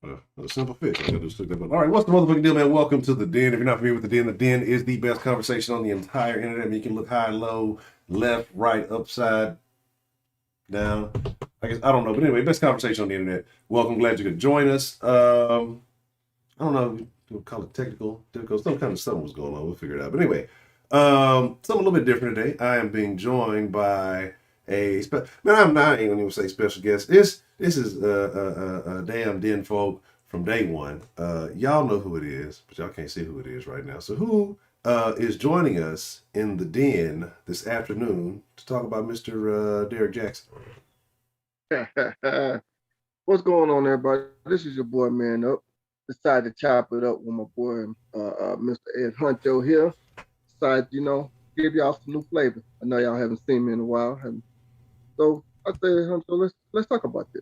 A simple fix. I gotta just click that button. All right, what's the motherfucking deal, man? Welcome to the Den. If you're not familiar with the Den is the best conversation on the entire internet. I mean, you can look high, low, left, right, upside down. I guess I don't know, but anyway, best conversation on the internet. Welcome, glad you could join us. I don't know, we'll call it technical difficulties. Some kind of something was going on. We'll figure it out. But anyway, something a little bit different today. I am being joined by man. I'm not even gonna say special guest. This is a damn Den folk from day one. Y'all know who it is, but y'all can't see who it is right now. So who is joining us in the Den this afternoon to talk about Mr. Derrick Jaxn? What's going on, everybody? This is your boy, Man Up. Decided to chop it up with my boy, Mr. Ed Honcho here. Decided, give y'all some new flavor. I know y'all haven't seen me in a while. So I said, Honcho, let's talk about this.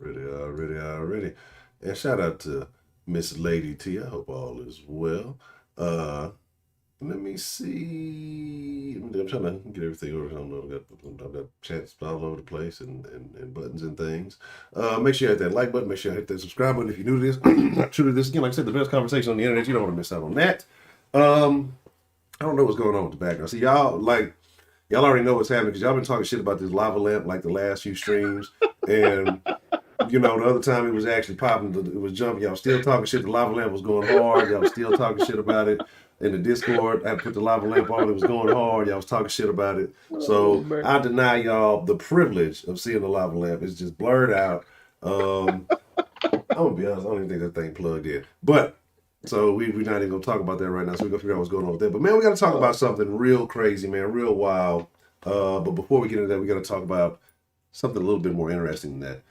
Already. And shout out to Miss Lady T. I hope all is well. Let me see. I'm trying to get everything over. I don't know. I've got chats all over the place and buttons and things. Make sure you hit that like button. Make sure you hit that subscribe button if you're new to this. Not true to this. Again, like I said, the best conversation on the internet. You don't want to miss out on that. I don't know what's going on with the background. See, y'all already know what's happening because y'all been talking shit about this lava lamp like the last few streams. And, the other time it was actually popping, it was jumping. Y'all still talking shit. The lava lamp was going hard. Y'all still talking shit about it. In the Discord, I put the lava lamp on. It was going hard. Y'all was talking shit about it. So I deny y'all the privilege of seeing the lava lamp. It's just blurred out. I'm gonna be honest. I don't even think that thing plugged in. But so we're not even gonna talk about that right now. So we're gonna figure out what's going on with that. But man, we gotta talk about something real crazy, man, real wild. But before we get into that, we gotta talk about something a little bit more interesting than that.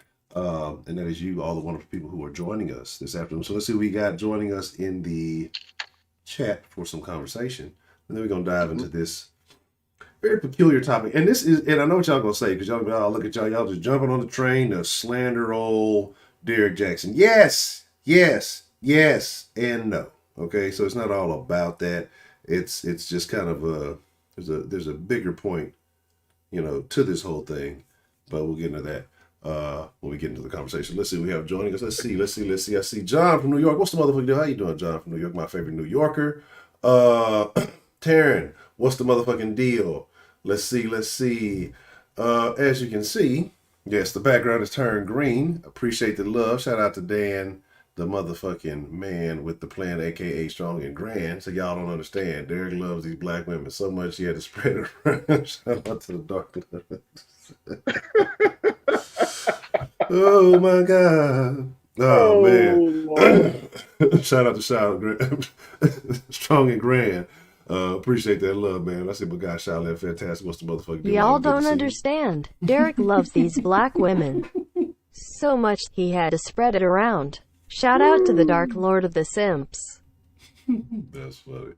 And that is you, all the wonderful people who are joining us this afternoon. So let's see who we got joining us in the chat for some conversation, and then we're gonna dive into this very peculiar topic. And I know what y'all gonna say because y'all look at y'all just jumping on the train to slander old Derrick Jaxn. Yes, and no. Okay, so it's not all about that. It's just kind of there's a bigger point, to this whole thing, but we'll get into that when we get into the conversation. Let's see, we have joining us. Let's see. I see John from New York. What's the motherfucking deal? How you doing, John from New York? My favorite New Yorker. Taryn, what's the motherfucking deal? Let's see. As you can see, yes, the background is turned green. Appreciate the love. Shout out to Dan, the motherfucking man with the plan, aka Strong and Grand. So y'all don't understand. Derrick loves these black women so much he had to spread it around. Shout out to the dark. Oh my God. Oh man. Shout out to Strong and Grand. Appreciate that love, man. I said, but God, shout out, fantastic. What's the motherfucker doing? Y'all don't understand. Derrick loves these black women so much he had to spread it around. Shout out to the Dark Lord of the Simps. That's funny.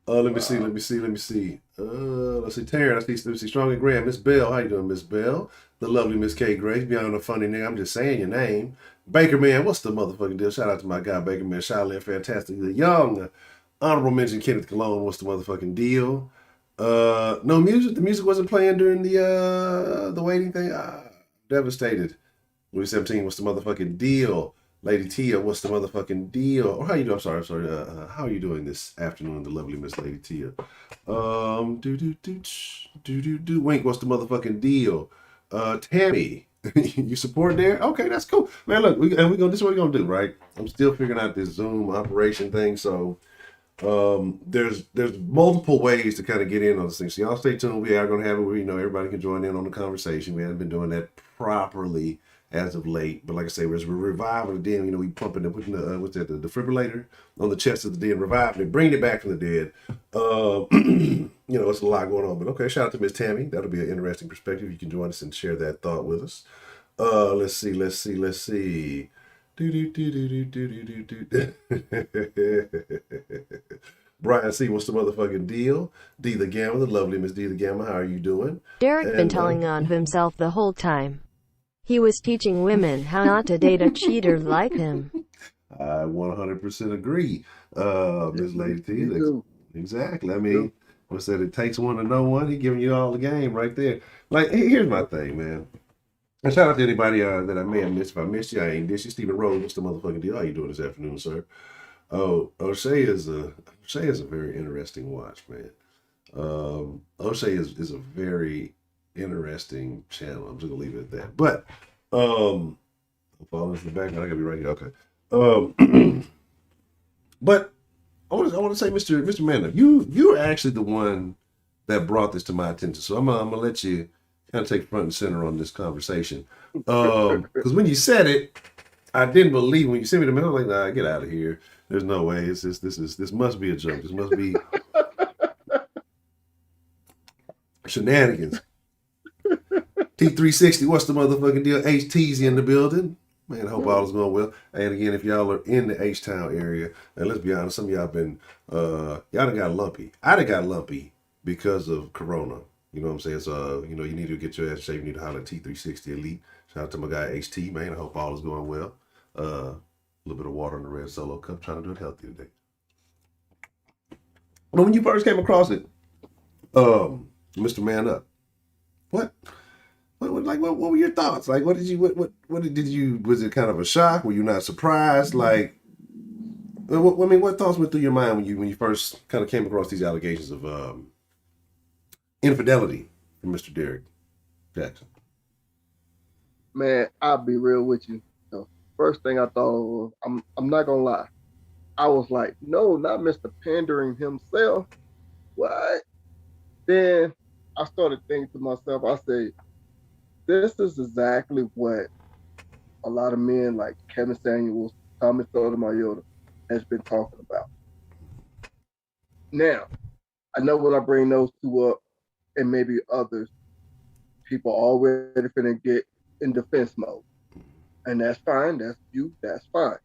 Let me see. Let's see, Taryn. Let me see, Strong and Grand. Miss Bell, how you doing, Miss Bell? The lovely Miss K. Grace. Beyond a funny name, I'm just saying your name. Baker Man, what's the motherfucking deal? Shout out to my guy, Baker Man. Shout out, fantastic. The young, honorable mention, Kenneth Cologne. What's the motherfucking deal? No music. The music wasn't playing during the waiting thing. Devastated. Louis 17, what's the motherfucking deal? Lady Tia, what's the motherfucking deal? Or how you doing? I'm sorry. How are you doing this afternoon, the lovely Miss Lady Tia? Wink, what's the motherfucking deal? Tammy, you support there? Okay, that's cool, man. Look, this is what we're gonna do, right? I'm still figuring out this Zoom operation thing, so there's multiple ways to kind of get in on this thing. So y'all stay tuned. We are gonna have it where everybody can join in on the conversation. We haven't been doing that properly as of late, but like I say, we're reviving the Den. We pumping it, putting the the defibrillator on the chest of the Den, reviving it, bringing it back from the dead. It's a lot going on. But okay, shout out to Miss Tammy. That'll be an interesting perspective. You can join us and share that thought with us. Let's see. Brian C, what's the motherfucking deal? D the Gamma, the lovely Miss D the Gamma. How are you doing? Derrick been telling on himself the whole time. He was teaching women how not to date a cheater like him. I 100% agree, Miss Lady T. Exactly. I mean, what's that? It takes one to know one. He giving you all the game right there. Like, here's my thing, man. And shout out to anybody that I may have missed. If I missed you, I ain't did you. Stephen Rose, what's the motherfucking deal? How you doing this afternoon, sir? Oh, O'Shea is a very interesting watch, man. O'Shea is a very interesting channel. I'm just gonna leave it at that. But I'm falling into the background. I gotta be right here. Okay. But I want to say, Mr. Manna, you're actually the one that brought this to my attention. So I'm gonna let you kind of take front and center on this conversation. Because when you said it, I didn't believe when you sent me the mail. I was like, nah, get out of here. There's no way. This must be a joke. This must be shenanigans. T360, what's the motherfucking deal? HT's in the building. Man, I hope all is going well. And again, if y'all are in the H-Town area, and let's be honest, some of y'all been, y'all done got lumpy. I done got lumpy because of Corona. You know what I'm saying? So, you need to get your ass in shape. You need to holler at T360 Elite. Shout out to my guy HT, man. I hope all is going well. A little bit of water in the red solo cup. Trying to do it healthy today. But when you first came across it, Mr. Man Up, what were your thoughts? Like, what did you, was it kind of a shock? Were you not surprised? Like, what thoughts went through your mind when you first kind of came across these allegations of infidelity from Mr. Derrick Jaxn? Man, I'll be real with you. The first thing I thought was, I'm not gonna lie. I was like, no, not Mr. Pandering himself. What? Then I started thinking to myself, I said, this is exactly what a lot of men like Kevin Samuels, Thomas Sotomayor has been talking about. Now, I know when I bring those two up, and maybe others, people already finna get in defense mode. And that's fine, that's you, that's fine.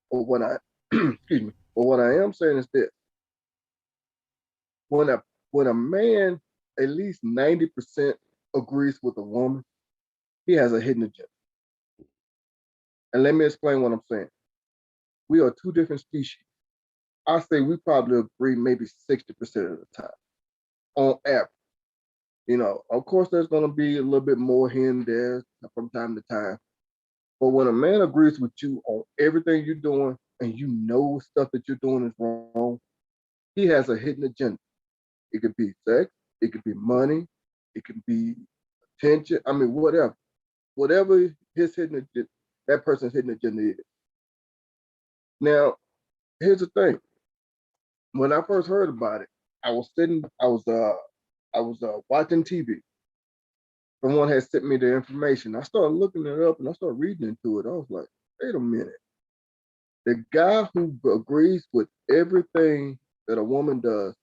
But what I excuse me, but what I am saying is this. When a man at least 90% agrees with a woman, he has a hidden agenda. And let me explain what I'm saying. We are two different species. I say we probably agree maybe 60% of the time, on average. Of course, there's going to be a little bit more here and there from time to time. But when a man agrees with you on everything you're doing and you know stuff that you're doing is wrong, he has a hidden agenda. It could be sex, it could be money, it could be attention. I mean, whatever. Whatever his hidden agenda, that person's hidden agenda is. Now, here's the thing. When I first heard about it, I was watching TV. Someone had sent me the information. I started looking it up and I started reading into it. I was like, wait a minute. The guy who agrees with everything that a woman does,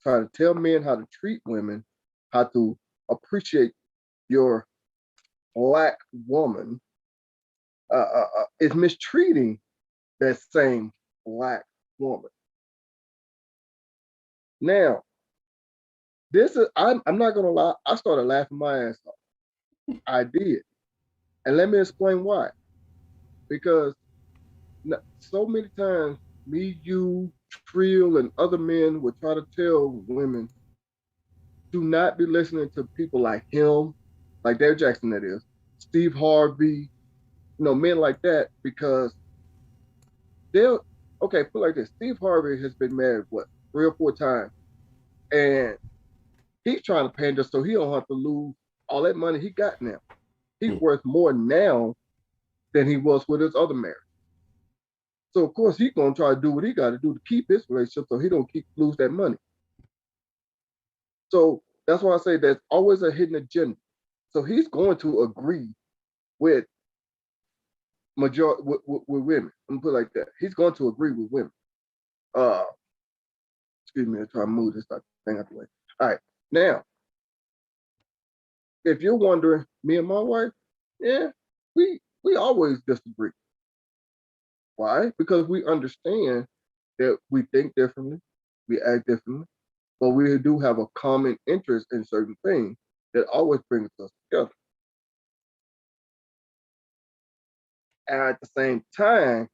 trying to tell men how to treat women, how to appreciate your Black woman, is mistreating that same Black woman. Now, I'm not gonna lie, I started laughing my ass off. I did. And let me explain why. Because so many times, me, you, Trill, and other men would try to tell women, do not be listening to people like him, like Derrick Jaxn, that is, Steve Harvey, men like that, because put it like this. Steve Harvey has been married, 3 or 4 times? And he's trying to pander so he don't have to lose all that money he got now. He's worth more now than he was with his other marriage. So of course he's gonna try to do what he got to do to keep his relationship so he don't lose that money. So that's why I say there's always a hidden agenda. So he's going to agree with with women. I'm gonna put it like that. He's going to agree with women. Excuse me, I'm trying to move this thing out the way. All right, now, if you're wondering, me and my wife, yeah, we always disagree. Why? Because we understand that we think differently, we act differently, but we do have a common interest in certain things that always brings us together. And at the same time,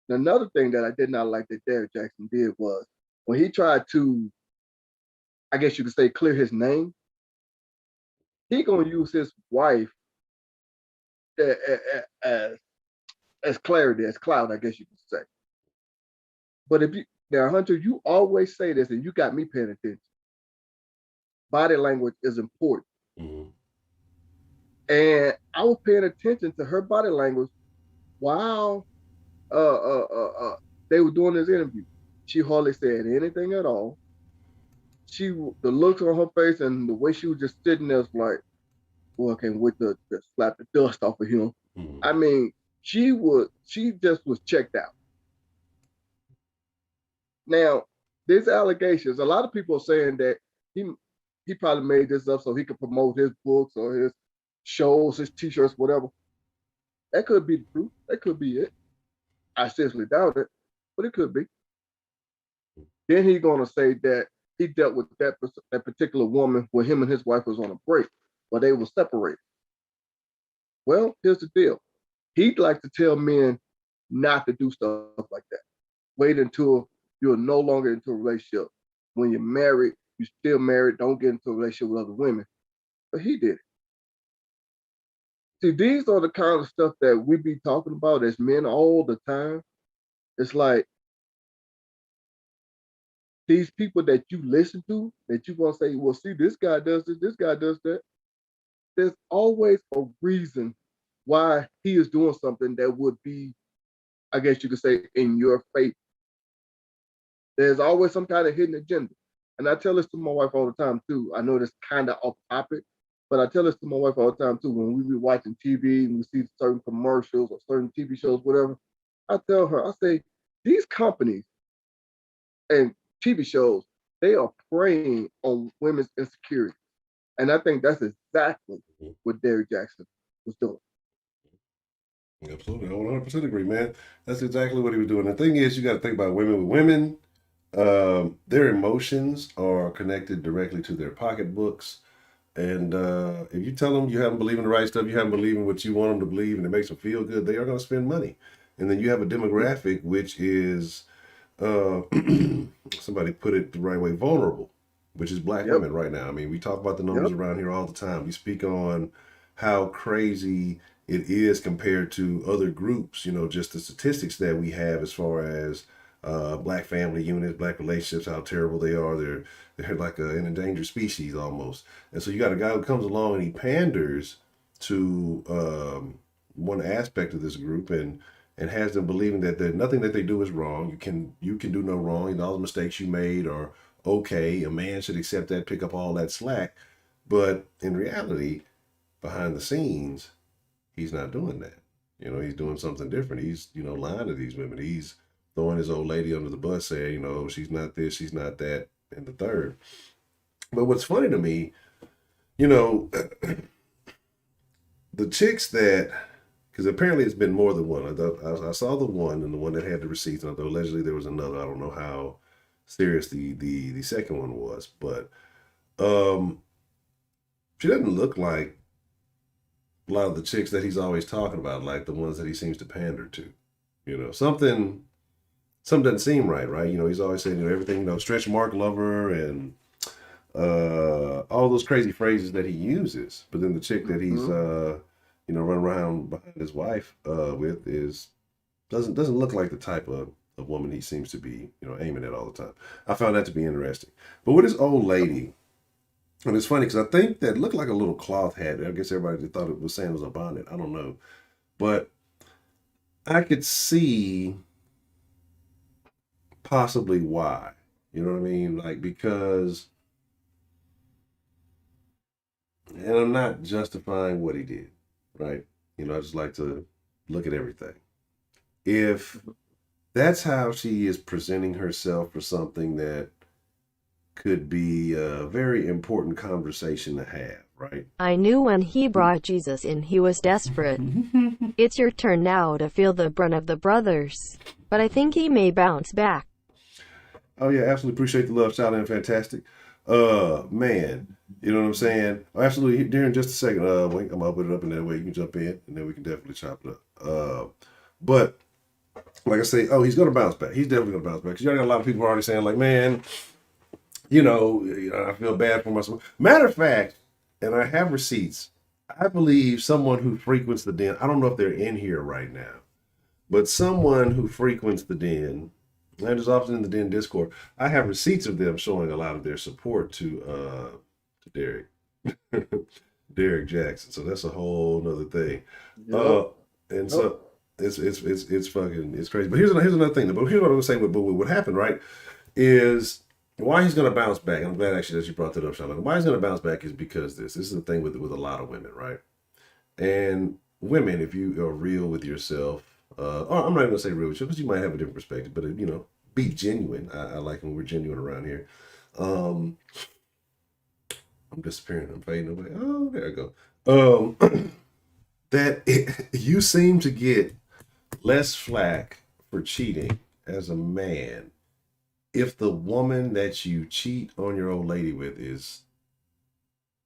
another thing that I did not like that Derrick Jaxn did was when he tried to, I guess you could say, clear his name, he gonna use his wife as clarity, as cloud, I guess you could say. But if you now, Hunter, you always say this, and you got me paying attention. Body language is important. Mm-hmm. And I was paying attention to her body language while they were doing this interview. She hardly said anything at all. The looks on her face and the way she was just sitting there was like, well, I can't wait to slap the dust off of him. Mm-hmm. I mean, she just was checked out. Now, these allegations, a lot of people are saying that he probably made this up so he could promote his books or his shows, his t-shirts, whatever. That could be the truth. That could be it. I seriously doubt it, but it could be. Then he's gonna say that he dealt with that particular woman when him and his wife was on a break, but they were separated. Well, here's the deal. He'd like to tell men not to do stuff like that. Wait until you're no longer into a relationship. When you're married, you're still married. Don't get into a relationship with other women. But he did it. See, these are the kind of stuff that we be talking about as men all the time. It's like these people that you listen to, that you want to say, well, see, this guy does this guy does that. There's always a reason why he is doing something that would be, I guess you could say, in your favor. There's always some kind of hidden agenda. And I tell this to my wife all the time, too. I know this kind of off topic, but I tell this to my wife all the time, too. When we be watching TV and we see certain commercials or certain TV shows, whatever, I tell her, I say, these companies and TV shows, they are preying on women's insecurity. And I think that's exactly what Derrick Jaxn was doing. Absolutely. I 100% agree, man. That's exactly what he was doing. The thing is, you got to think about women. With women, their emotions are connected directly to their pocketbooks. And if you tell them you haven't believed in the right stuff, you haven't believed in what you want them to believe, and it makes them feel good, they are going to spend money. And then you have a demographic which is, somebody put it the right way, vulnerable, which is black women right now. I mean, we talk about the numbers around here all the time. We speak on how crazy it is compared to other groups, you know, just the statistics that we have as far as black family units, black relationships, how terrible they are. They're like an endangered species almost. And so you got a guy who comes along and he panders to one aspect of this group and has them believing that nothing that they do is wrong. You can do no wrong, and all the mistakes you made are okay. A man should accept that, pick up all that slack. But in reality, behind the scenes, he's not doing that. You know, he's doing something different. He's, you know, lying to these women. He's throwing his old lady under the bus, saying, you know, she's not this, she's not that, and the third. But what's funny to me, you know, the chicks that, because apparently it's been more than one. I saw the one and the one that had the receipts, and although allegedly there was another. I don't know how serious the second one was, but she doesn't look like a lot of the chicks that he's always talking about, like the ones that he seems to pander to. You know, something doesn't seem right? You know, he's always saying, you know, everything, you know, stretch mark lover and all those crazy phrases that he uses. But then the chick that he's you know, running around behind his wife with doesn't look like the type of woman he seems to be, you know, aiming at all the time. I found that to be interesting. But with this old lady, and it's funny because I think that looked like a little cloth hat. I guess everybody thought it was saying it was a bonnet. I don't know. But I could see possibly why. You know what I mean? Like, because, and I'm not justifying what he did, right? You know, I just like to look at everything. If that's how she is presenting herself for something that could be a very important conversation to have, right? I knew when he brought Jesus in, he was desperate. It's your turn now to feel the brunt of the brothers. But I think he may bounce back. Oh yeah, absolutely appreciate the love, shout out, fantastic. Man, you know what I'm saying? Oh, absolutely. Here in just a second, I'm gonna put it up in that way. You can jump in, and then we can definitely chop it up. But like I say, he's gonna bounce back. He's definitely gonna bounce back. Because you got a lot of people already saying, like, man, you know, I feel bad for myself. Matter of fact, and I have receipts I believe someone who frequents the den, I don't know if they're in here right now, but someone who frequents the den, and is often in the den Discord, I have receipts of them showing a lot of their support to Derrick. Derrick Jaxn. So that's a whole nother thing. Yep. And Yep. so it's fucking it's crazy. But here's another thing. But here's what I was saying. But what happened, right, is why he's going to bounce back. And I'm glad actually that you brought that up, Charlotte. Why he's going to bounce back is because this is the thing with a lot of women, right? And women, if you are real with yourself, or I'm not even gonna say real with you because you might have a different perspective, but you know, be genuine. I like when we're genuine around here. I'm disappearing. I'm fading away. Oh, there I go. You seem to get less flack for cheating as a man if the woman that you cheat on your old lady with is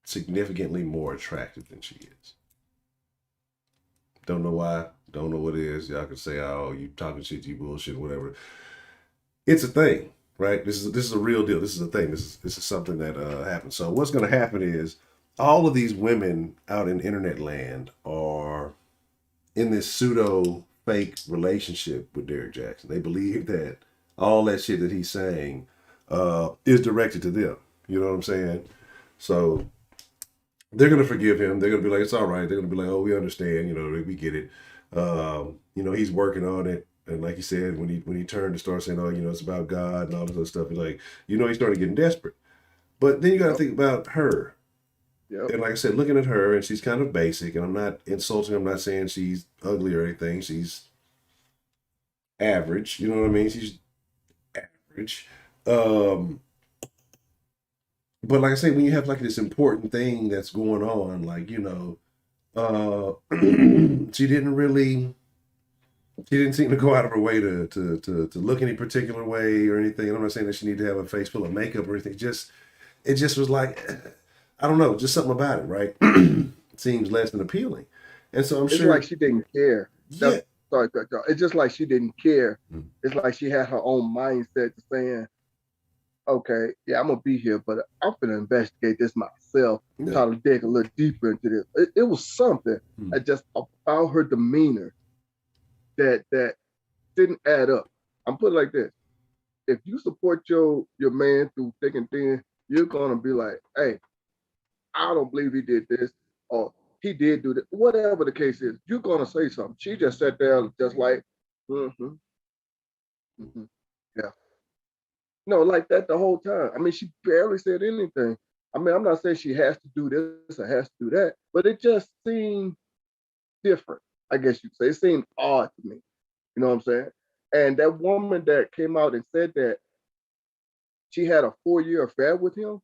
significantly more attractive than she is. Don't know why. Don't know what it is. Y'all can say, "Oh, you talking shit, you bullshit, whatever." It's a thing, right? This is a real deal. This is a thing. This is something that happens. So what's going to happen is all of these women out in internet land are in this pseudo fake relationship with Derrick Jaxn. They believe that all that shit that he's saying is directed to them. You know what I'm saying? So they're gonna forgive him. They're gonna be like, it's all right. They're gonna be like, oh, we understand. You know, we get it. You know, he's working on it. And like he said, when he turned to start saying, oh, you know, it's about God and all this other stuff, he's like, you know, he started getting desperate. But then you got to think about her. Yep. And like I said, looking at her, and she's kind of basic. And I'm not insulting. I'm not saying she's ugly or anything. She's average. You know what I mean? She's average. But like I say, when you have like this important thing that's going on, like, you know, she didn't seem to go out of her way to look any particular way or anything. And I'm not saying that she needed to have a face full of makeup or anything. It just was like, I don't know, just something about it, right? Seems less than appealing. And so I'm It's sure like she didn't care. Yeah. Sorry, it's just like she didn't care. Mm. It's like she had her own mindset to saying, okay, yeah, I'm gonna be here, but I'm gonna investigate this myself, try to dig a little deeper into this. It was something just about her demeanor that didn't add up. I'm putting it like this: if you support your man through thick and thin, you're gonna be like, hey, I don't believe he did this, or he did do that. Whatever the case is, you're gonna say something. She just sat there just like, mm-hmm, mm-hmm, yeah. No, like that the whole time. I mean, she barely said anything. I mean, I'm not saying she has to do this or has to do that, but it just seemed different, I guess you'd say. It seemed odd to me. You know what I'm saying? And that woman that came out and said that she had a 4-year affair with him,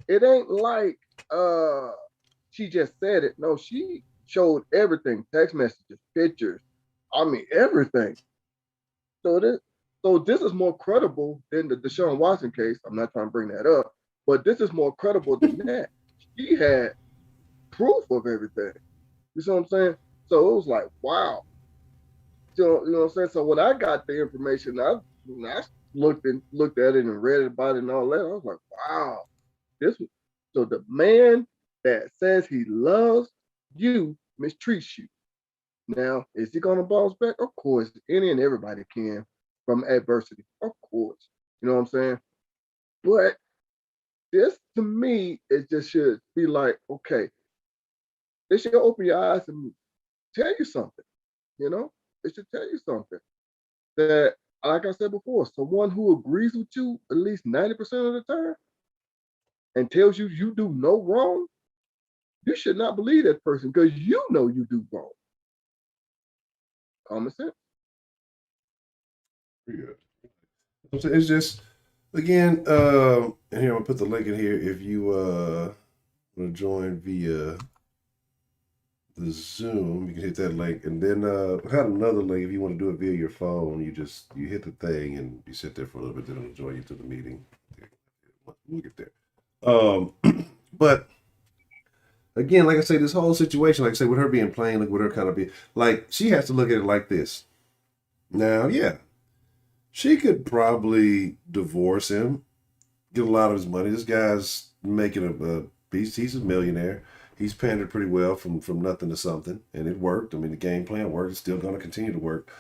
it ain't like she just said it. No, she showed everything, text messages, pictures, I mean, everything. So this is more credible than the Deshaun Watson case. I'm not trying to bring that up, but this is more credible than that. She had proof of everything. You see what I'm saying? So it was like, wow. You know what I'm saying? So when I got the information, I looked at it and read about it and all that. I was like, wow. So the man that says he loves you mistreats you. Now, is he gonna bounce back? Of course, any and everybody can from adversity. Of course. You know what I'm saying? But this to me, it just should be like, okay, it should open your eyes and tell you something, you know? It should tell you something. That, like I said before, someone who agrees with you at least 90% of the time and tells you you do no wrong, you should not believe that person because you know you do wrong. Common sense. It's just, again, and here I'm gonna put the link in here if you want to join via the Zoom, you can hit that link, and then I had another link if you want to do it via your phone. You hit the thing and you sit there for a little bit, then it'll join you to the meeting. We'll get there. But again, like I say, this whole situation, like I say, with her being plain, like with her kind of being like, she has to look at it like this. Now, yeah, she could probably divorce him, get a lot of his money. This guy's making a piece. He's a millionaire. he's pandered pretty well from nothing to something, and it worked. I mean, the game plan worked. It's still going to continue to work.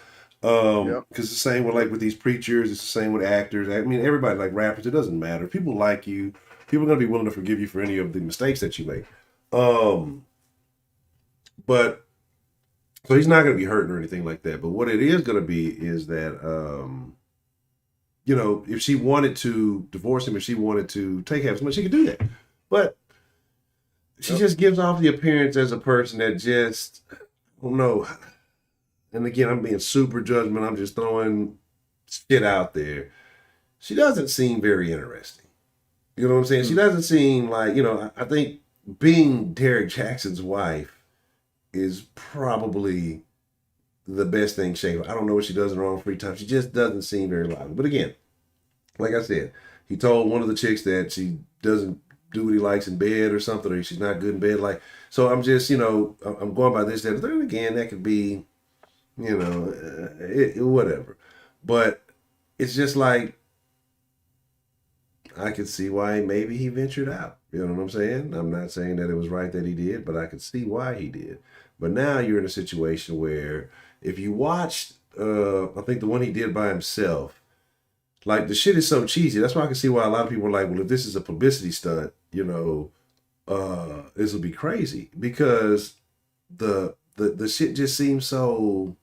Because it's the same with like with these preachers. It's the same with actors. I mean, everybody, like rappers. It doesn't matter. If people like you, people are going to be willing to forgive you for any of the mistakes that you make. But so he's not going to be hurting or anything like that. But what it is going to be is that, you know, if she wanted to divorce him, if she wanted to take half as much, she could do that. But she just gives off the appearance as a person that just, I don't know. And again, I'm being super judgmental. I'm just throwing shit out there. She doesn't seem very interesting. You know what I'm saying? She doesn't seem like, you know, I think being Derrick Jaxn's wife is probably the best thing she. I don't know what she does in her own free time. She just doesn't seem very lively. But again, like I said, he told one of the chicks that she doesn't do what he likes in bed or something, or she's not good in bed. Like, so I'm just, you know, I'm going by this, that, and then again, that could be, you know, whatever. But it's just like, I could see why maybe he ventured out. You know what I'm saying? I'm not saying that it was right that he did, but I could see why he did. But now you're in a situation where if you watched, I think the one he did by himself, like the shit is so cheesy. That's why I can see why a lot of people are like, well, if this is a publicity stunt, you know, this will be crazy, because the shit just seems so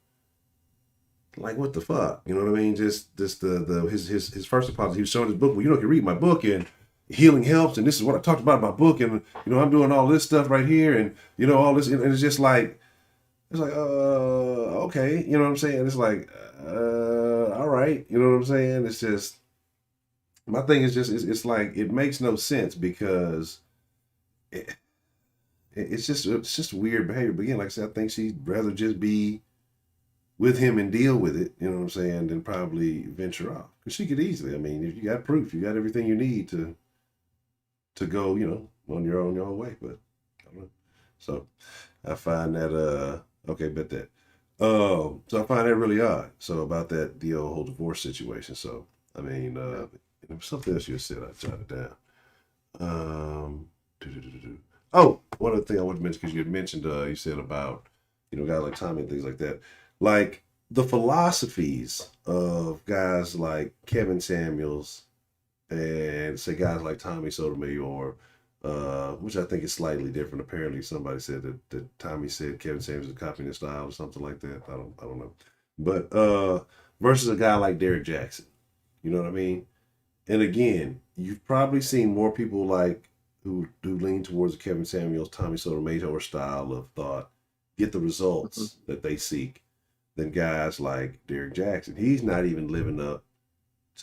like, what the fuck, you know what I mean? Just his first apology. He was showing his book. Well, you know, you can read my book and healing helps, and this is what I talked about in my book, and you know, I'm doing all this stuff right here, and you know, all this, and it's just like, it's like, okay, you know what I'm saying? It's like, all right, you know what I'm saying? It's just, my thing is just, it's like, it makes no sense, because it's just weird behavior. But again, like I said, I think she'd rather just be with him and deal with it, you know what I'm saying, than probably venture off. Because she could easily, I mean, if you got proof, you got everything you need to go, you know, on your own way. But I don't know. So I find that okay, bet that. So I find that really odd. So about that, the whole divorce situation. So I mean, there was something else you said. I jotted it down. Oh, one other thing I wanted to mention, because you had mentioned, you said about, you know, guys like Tommy and things like that. Like the philosophies of guys like Kevin Samuels and say guys like Tommy Sotomayor, which I think is slightly different. Apparently, somebody said that Tommy said Kevin Samuels is copying his style or something like that. I don't know. But versus a guy like Derrick Jaxn, you know what I mean? And again, you've probably seen more people like who do lean towards the Kevin Samuels, Tommy Sotomayor style of thought get the results that they seek than guys like Derrick Jaxn. He's not even living up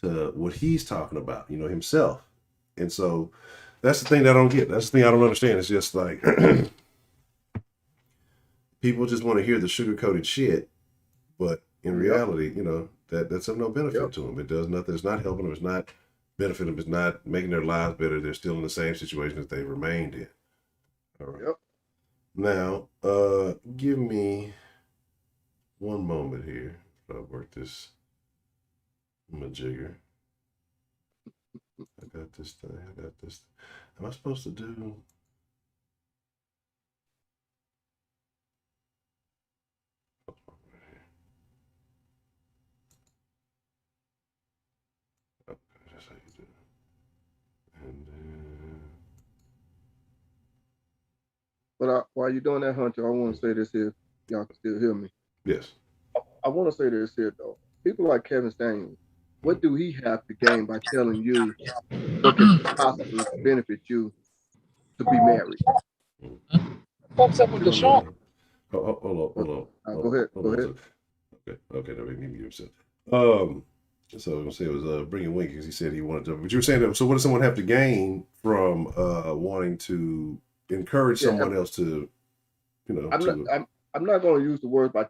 to what he's talking about, you know, himself. And so that's the thing that I don't get. That's the thing I don't understand. It's just like people just want to hear the sugar-coated shit, but in reality, you know, that's of no benefit to them. It does nothing. It's not helping them. It's not benefiting them. It's not making their lives better. They're still in the same situation that they've remained in. All right. Now, give me one moment here. I'll work this majigger. I got this thing. Am I supposed to do? Okay, that's how you do it. And then... But while you're doing that, Hunter, I want to say this here. Y'all can still hear me. Yes. I want to say this here, though. People like Kevin Samuels, what do he have to gain by telling you what could possibly benefit you to be married? What's up with the show? Hold on. Go ahead. Okay, that made me mute himself. So I was say it was bringing Winky, because he said he wanted to. But you were saying that. So what does someone have to gain from wanting to encourage someone else to, you know? I'm not going to use the word by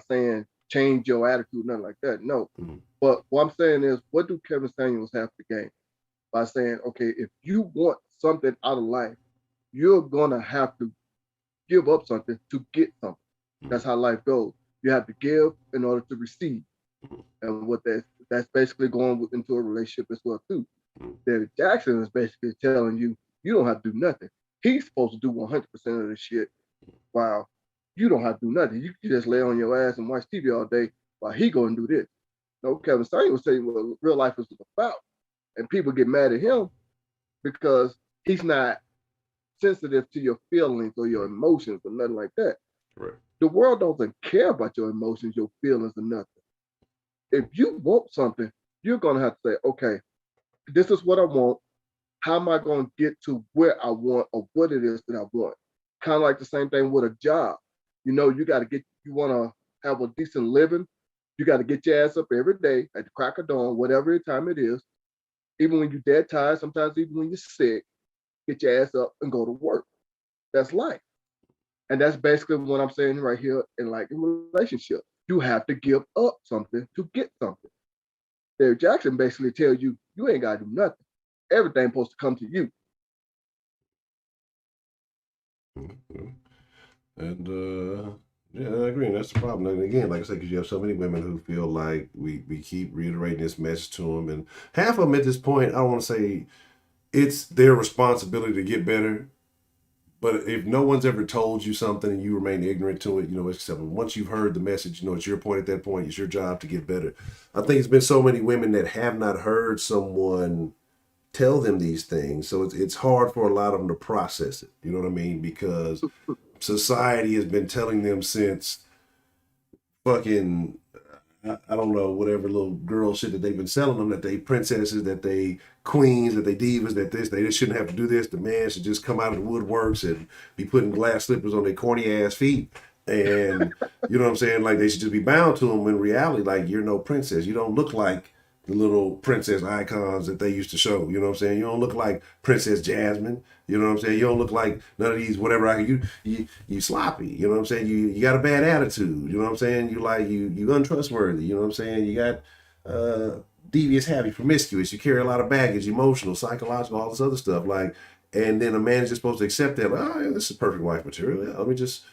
saying change your attitude, nothing like that. No. But what I'm saying is, what do Kevin Samuels have to gain by saying, okay, if you want something out of life, you're gonna have to give up something to get something. That's how life goes. You have to give in order to receive, and what that's basically going into a relationship as well too. Derrick Jaxn is basically telling you, you don't have to do nothing. He's supposed to do 100% of the shit. Wow, you don't have to do nothing. You can just lay on your ass and watch TV all day while he going to do this. No, Kevin Samuel was saying what real life is about, and people get mad at him because he's not sensitive to your feelings or your emotions or nothing like that. Right. The world doesn't care about your emotions, your feelings, or nothing. If you want something, you're gonna have to say, okay, this is what I want. How am I going to get to where I want or what it is that I want? Kind of like the same thing with a job. You know, you want to have a decent living. You got to get your ass up every day at the crack of dawn, whatever time it is. Even when you're dead tired, sometimes even when you're sick, get your ass up and go to work. That's life. And that's basically what I'm saying right here in like a relationship. You have to give up something to get something. Derrick Jaxn basically tells you, you ain't got to do nothing. Everything's supposed to come to you. Mm-hmm. And yeah, I agree. And that's the problem. And again, like I said, because you have so many women who feel like we keep reiterating this message to them, and half of them at this point, I don't want to say it's their responsibility to get better. But if no one's ever told you something and you remain ignorant to it, it's acceptable. Once you've heard the message, it's your point at that point. It's your job to get better. I think it's been so many women that have not heard someone tell them these things. So it's hard for a lot of them to process it. You know what I mean? Because society has been telling them since fucking I don't know, whatever little girl shit that they've been selling them, that they princesses, that they queens, that they divas, that they just shouldn't have to do this. The man should just come out of the woodworks and be putting glass slippers on their corny ass feet. And you know what I'm saying? Like they should just be bound to them. When in reality, like you're no princess. You don't look like the little princess icons that they used to show. You know what I'm saying? You don't look like Princess Jasmine. You know what I'm saying? You don't look like none of these whatever. You sloppy. You know what I'm saying? You got a bad attitude. You know what I'm saying? You untrustworthy. You know what I'm saying? You got devious habits, promiscuous. You carry a lot of baggage, emotional, psychological, all this other stuff. Like, and then a man is just supposed to accept that. Like, oh, yeah, this is perfect wife material. Yeah, let me just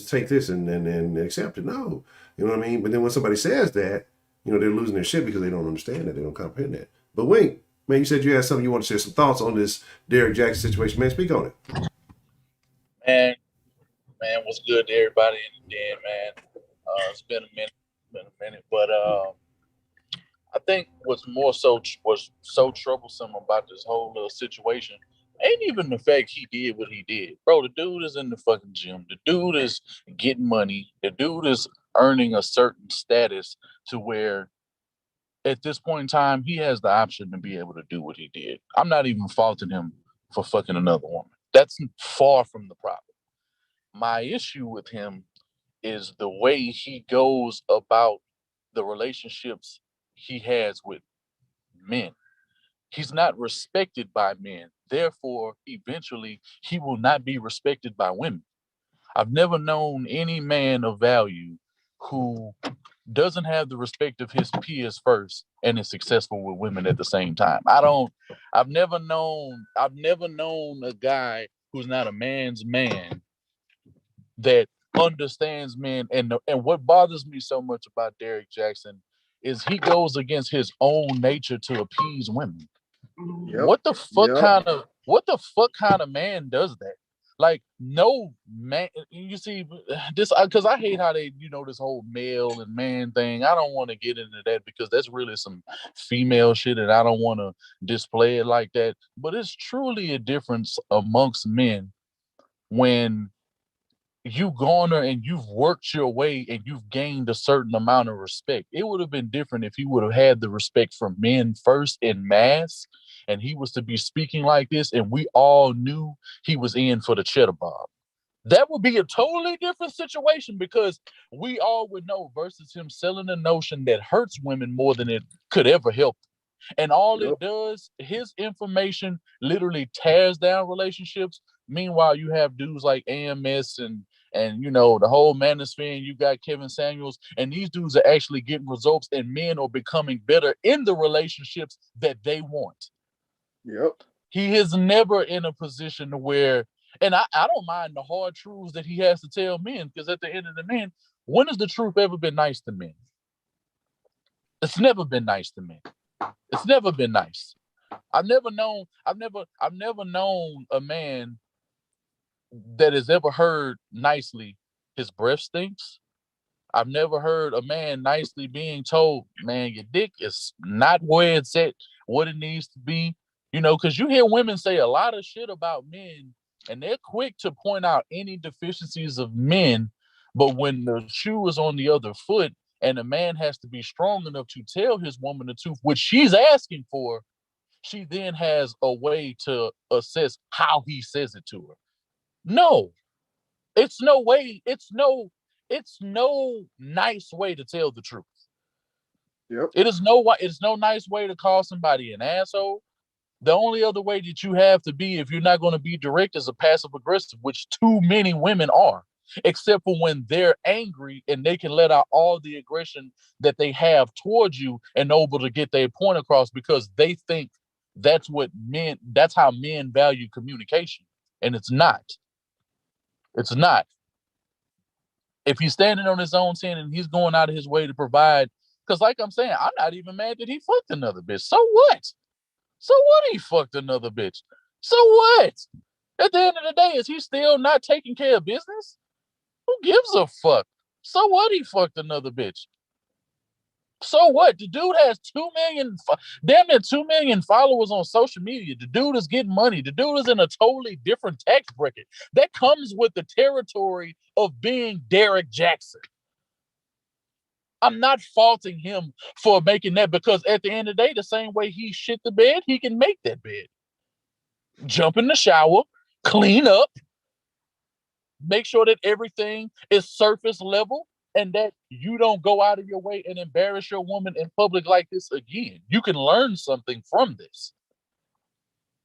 take this and accept it. No, you know what I mean? But then when somebody says that, they're losing their shit because they don't understand that. They don't comprehend that. But Wink, man, you said you had something you want to share some thoughts on this Derrick Jaxn situation. Man, speak on it. Man, what's good to everybody in the den, man? It's been a minute, but I think was so troublesome about this whole little situation ain't even the fact he did what he did. Bro, the dude is in the fucking gym. The dude is getting money. The dude is earning a certain status to where at this point in time, he has the option to be able to do what he did. I'm not even faulting him for fucking another woman. That's far from the problem. My issue with him is the way he goes about the relationships he has with men. He's not respected by men. Therefore, eventually, he will not be respected by women. I've never known any man of value who doesn't have the respect of his peers first and is successful with women at the same time. I've never known a guy who's not a man's man that understands men. And what bothers me so much about Derrick Jaxn is he goes against his own nature to appease women. Yep. What the fuck kind of man does that? Like, no man, you see this, because I hate how they, this whole male and man thing. I don't want to get into that because that's really some female shit, and I don't want to display it like that. But it's truly a difference amongst men when you've gone there and you've worked your way and you've gained a certain amount of respect. It would have been different if he would have had the respect from men first in mass, and he was to be speaking like this, and we all knew he was in for the cheddar bob. That would be a totally different situation because we all would know versus him selling a notion that hurts women more than it could ever help. And all it does, his information literally tears down relationships. Meanwhile, you have dudes like AMS and the whole manosphere, and you got Kevin Samuels, and these dudes are actually getting results, and men are becoming better in the relationships that they want. Yep. He is never in a position to where, and I don't mind the hard truths that he has to tell men, because at the end of the day, when has the truth ever been nice to men? It's never been nice to men. It's never been nice. I've never known a man that has ever heard nicely his breath stinks. I've never heard a man nicely being told, man, your dick is not where it's at, what it needs to be. You know, because you hear women say a lot of shit about men, and they're quick to point out any deficiencies of men. But when the shoe is on the other foot and a man has to be strong enough to tell his woman the truth, which she's asking for, she then has a way to assess how he says it to her. No, it's no way. It's no nice way to tell the truth. Yep. It's no nice way to call somebody an asshole. The only other way that you have to be, if you're not going to be direct, is a passive aggressive, which too many women are, except for when they're angry and they can let out all the aggression that they have towards you and able to get their point across because they think that's how men value communication. And it's not. It's not. If he's standing on his own 10 and he's going out of his way to provide, because like I'm saying, I'm not even mad that he fucked another bitch. So what? So what he fucked another bitch? So what? At the end of the day, is he still not taking care of business? Who gives a fuck? So what he fucked another bitch? So what? The dude has 2 million, damn near 2 million followers on social media. The dude is getting money. The dude is in a totally different tax bracket. That comes with the territory of being Derrick Jaxn. I'm not faulting him for making that because at the end of the day, the same way he shit the bed, he can make that bed. Jump in the shower, clean up, make sure that everything is surface level and that you don't go out of your way and embarrass your woman in public like this again. You can learn something from this.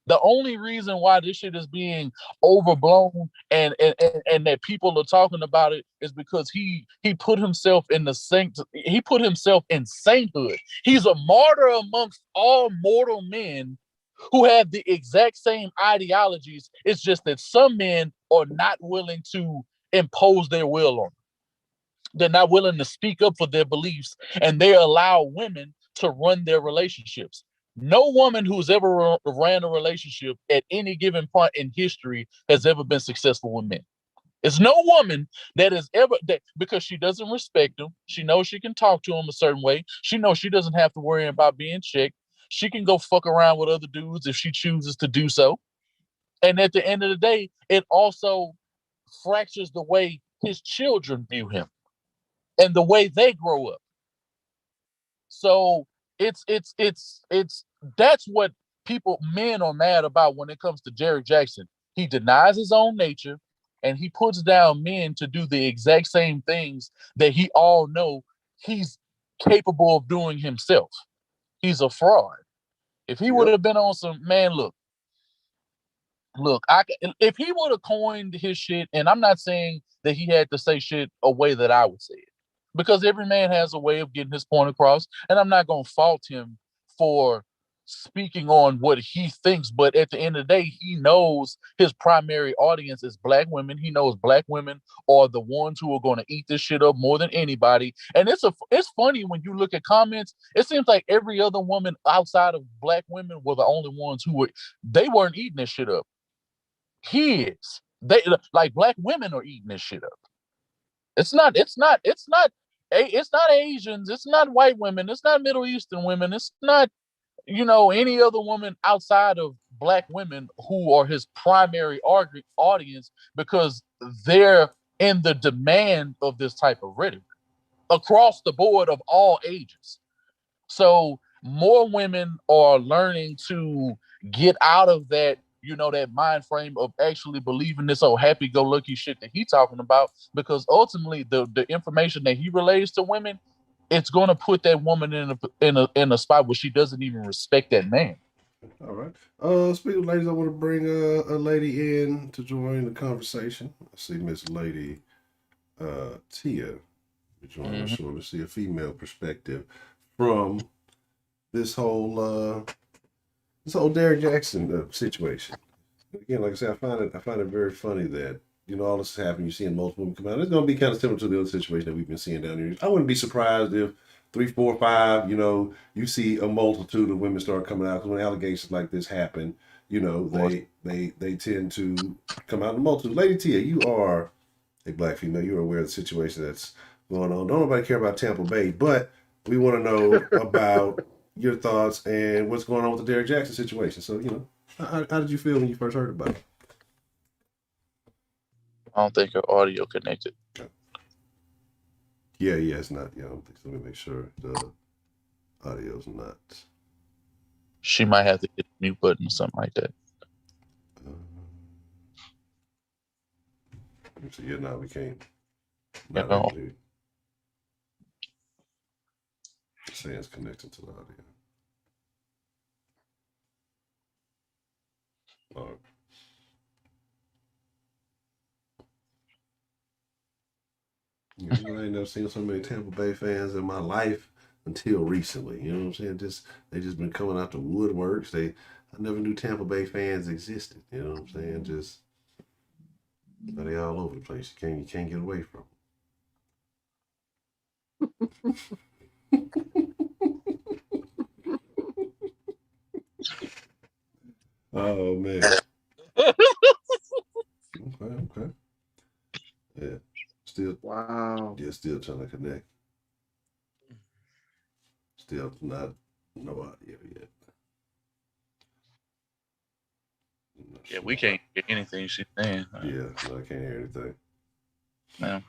The only reason why this shit is being overblown and that people are talking about it is because he put himself in he put himself in sainthood. He's a martyr amongst all mortal men who have the exact same ideologies. It's just that some men are not willing to impose their will on them. They're not willing to speak up for their beliefs, and they allow women to run their relationships. No woman who's ever ran a relationship at any given point in history has ever been successful with men. It's no woman that has ever, that because she doesn't respect them. She knows she can talk to them a certain way. She knows she doesn't have to worry about being checked. She can go fuck around with other dudes if she chooses to do so. And at the end of the day, it also fractures the way his children view him and the way they grow up. So it's that's what men are mad about when it comes to Derrick Jaxn. He denies his own nature and he puts down men to do the exact same things that he all know he's capable of doing himself. He's a fraud. If he would have been on some, man, look, if he would have coined his shit, and I'm not saying that he had to say shit a way that I would say it, because every man has a way of getting his point across, and I'm not going to fault him for speaking on what he thinks, but at the end of the day, he knows his primary audience is black women. He knows black women are the ones who are going to eat this shit up more than anybody. And it's funny when you look at comments, it seems like every other woman outside of black women were the only ones they weren't eating this shit up. Kids, like black women are eating this shit up. It's not Asians, it's not white women, it's not Middle Eastern women, it's not, any other woman outside of black women who are his primary audience, because they're in the demand of this type of rhetoric across the board of all ages. So more women are learning to get out of that, that mind frame of actually believing this old happy-go-lucky shit that he's talking about, because ultimately the information that he relays to women, it's going to put that woman in a spot where she doesn't even respect that man. All right. Speaking of ladies, I want to bring a lady in to join the conversation. I see Miss Lady Tia join us shortly. See a female perspective from this whole Derrick Jaxn situation. Again, like I said, I find it very funny that all this is happening. You're seeing multiple women come out. It's going to be kind of similar to the other situation that we've been seeing down here. I wouldn't be surprised if 3, 4, 5, you see a multitude of women start coming out, because when allegations like this happen, you know, they tend to come out in multitude. Lady Tia, you are a black female. You're aware of the situation that's going on. Don't nobody care about Tampa Bay, but we want to know about your thoughts and what's going on with the Derrick Jaxn situation. So, you know, how did you feel when you first heard about it? I don't think her audio connected. Yeah, it's not. Yeah, I don't think so. Let me make sure the audio's not. She might have to hit the mute button or something like that. So yeah, no, we can't. You know, saying it's connected to the audio. All right. You know, I ain't never seen so many Tampa Bay fans in my life until recently. You know what I'm saying? They just been coming out the woodworks. I never knew Tampa Bay fans existed. You know what I'm saying? Just they all over the place. You can't get away from them. Oh man. Okay. Yeah. Still. Wow. Yeah, still trying to connect. Still no audio yet. Yeah, we can't hear anything she's saying. Yeah, no, I can't hear anything. No.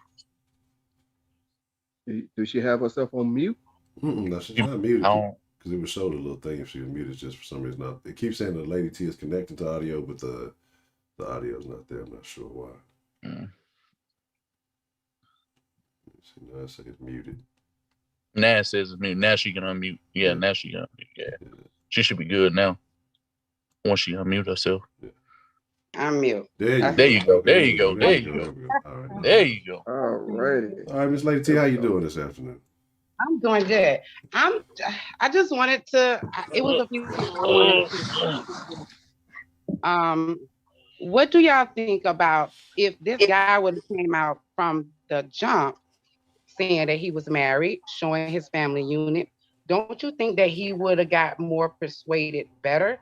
Does she have herself on mute? No, she's not muted. Because it would show the little thing if she was muted. Just for some reason, it keeps saying the Lady T is connected to audio, but the audio is not there. I'm not sure why. See, now it says it's muted. Now it says it's muted. Now she can unmute. Yeah, now she can unmute. Yeah. She should be good now. Once she unmute herself. Yeah. I'm mute. There you go. There you go. There you go. All right. There you go. All righty. All right, Miss Lady T, how you doing this afternoon? I'm doing good. I just wanted to. It was a few things I wanted to. What do y'all think about if this guy would have came out from the jump saying that he was married, showing his family unit? Don't you think that he would have got more persuaded better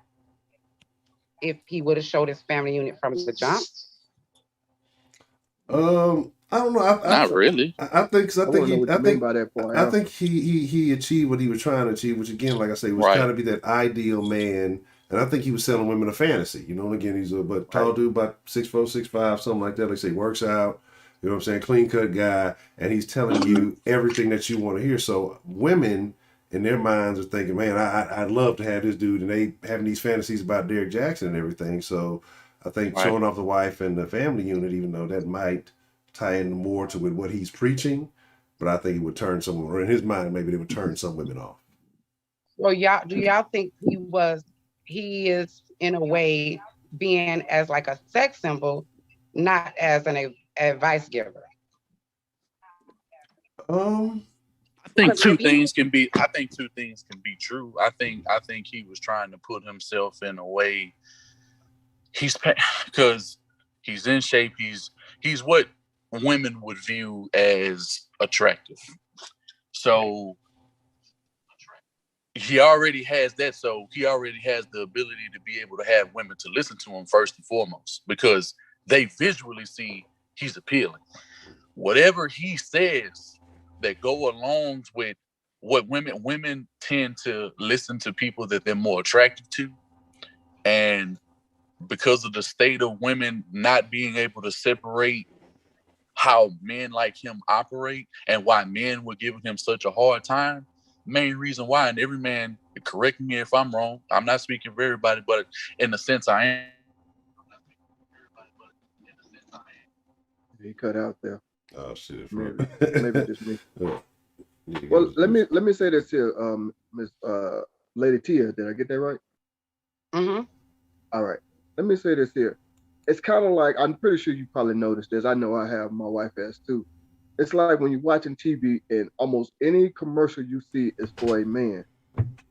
if he would have showed his family unit from the jump? I don't know. Not really. I think he achieved what he was trying to achieve, which again, like I say, was trying to be that ideal man. And I think he was selling women a fantasy, you know. And again, he's a tall dude, about 6'4", 6'5", something like that. Like I say, works out. You know what I'm saying? Clean cut guy, and he's telling you everything that you want to hear. So women in their minds are thinking, man, I'd love to have this dude, and they having these fantasies about Derrick Jaxn and everything. So I think showing off the wife and the family unit, even though that might tie in more to what he's preaching, but I think it would turn someone, or in his mind, maybe they would turn some women off. Well, do y'all think he is in a way being as like a sex symbol, not as an advice giver? I think two things can be true. I think he was trying to put himself in a way. Because he's in shape. He's what women would view as attractive. So he already has that. So he already has the ability to be able to have women to listen to him first and foremost, because they visually see he's appealing. Whatever he says that go along with what women tend to listen to people that they're more attracted to. And because of the state of women not being able to separate how men like him operate and why men were giving him such a hard time, main reason why, and every man, correct me if I'm wrong, I'm not speaking for everybody, but in the sense I am. He cut out there. Oh shit! Maybe just me. Well, let me say this here, Miss Lady Tia. Did I get that right? Mm-hmm. All right. Let me say this here. It's kind of like, I'm pretty sure you probably noticed this. I know I have. My wife has too. It's like when you're watching TV and almost any commercial you see is for a man.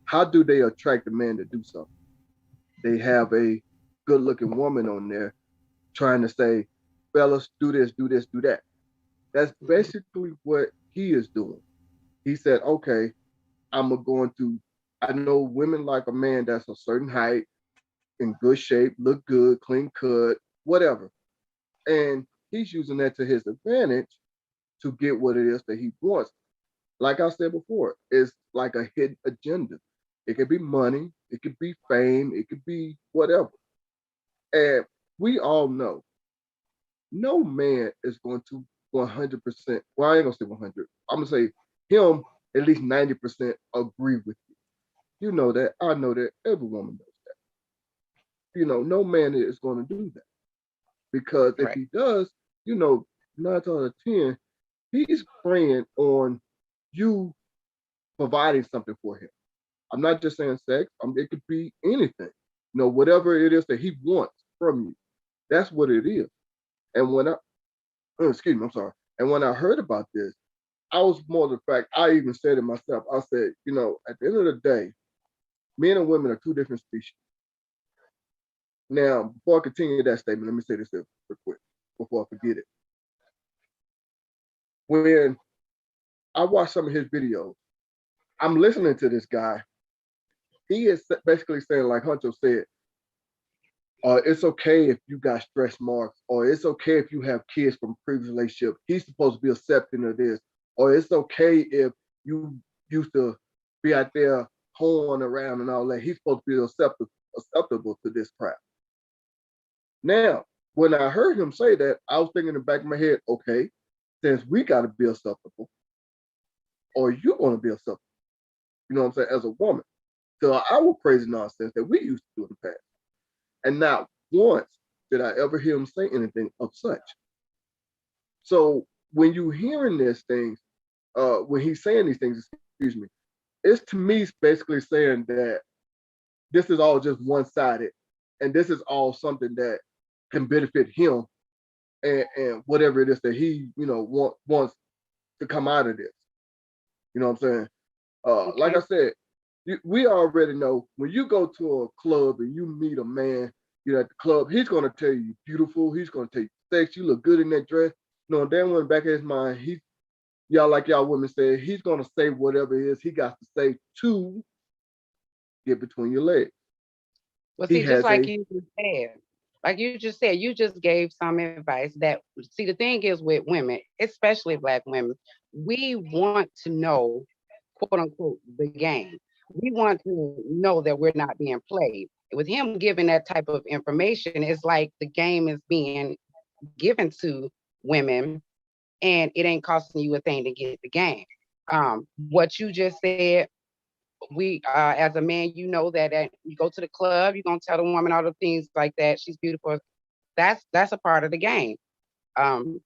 How do they attract a man to do something? They have a good-looking woman on there trying to say, fellas, do this, do this, do that. That's basically what he is doing. He said, okay, I know women like a man that's a certain height, in good shape, look good, clean cut, whatever. And he's using that to his advantage to get what it is that he wants. Like I said before, it's like a hidden agenda. It could be money, it could be fame, it could be whatever. And we all know no man is going to 100%, well, I ain't gonna say 100. I'm gonna say him at least 90% agree with you. You know that. I know that. Every woman knows that. No man is going to do that. Because if he does, 9 out of 10, he's preying on you providing something for him. I'm not just saying sex. It could be anything. Whatever it is that he wants from you. That's what it is. And when excuse me, I'm sorry. And when I heard about this, I was more the fact, I even said it myself. I said, at the end of the day, men and women are two different species. Now, before I continue that statement, let me say this real quick before I forget it. When I watch some of his videos, I'm listening to this guy. He is basically saying, like Honcho said, it's okay if you got stretch marks, or it's okay if you have kids from previous relationship. He's supposed to be accepting of this, or it's okay if you used to be out there hoeing around and all that. He's supposed to be acceptable to this crap. Now, when I heard him say that, I was thinking in the back of my head, okay, since we got to be acceptable, or you're going to be acceptable, you know what I'm saying, as a woman, to our crazy nonsense that we used to do in the past. And not once did I ever hear him say anything of such. So when you hearing these things, when he's saying these things, excuse me, it's to me basically saying that this is all just one-sided, and this is all something that can benefit him and whatever it is that he, wants to come out of this. You know what I'm saying? Okay. Like I said, we already know when you go to a club and you meet a man, at the club, he's going to tell you beautiful. He's going to tell you sex. You look good in that dress. Damn well in the back of his mind, like y'all women said, he's going to say whatever it is he got to say to get between your legs. Well, see, just like you just said, you just gave some advice that, see, the thing is with women, especially Black women, we want to know, quote unquote, the game. We want to know that we're not being played. With him giving that type of information, it's like the game is being given to women and it ain't costing you a thing to get the game. What you just said, we as a man, that you go to the club, you're gonna tell the woman all the things like that. She's beautiful. That's a part of the game. Okay.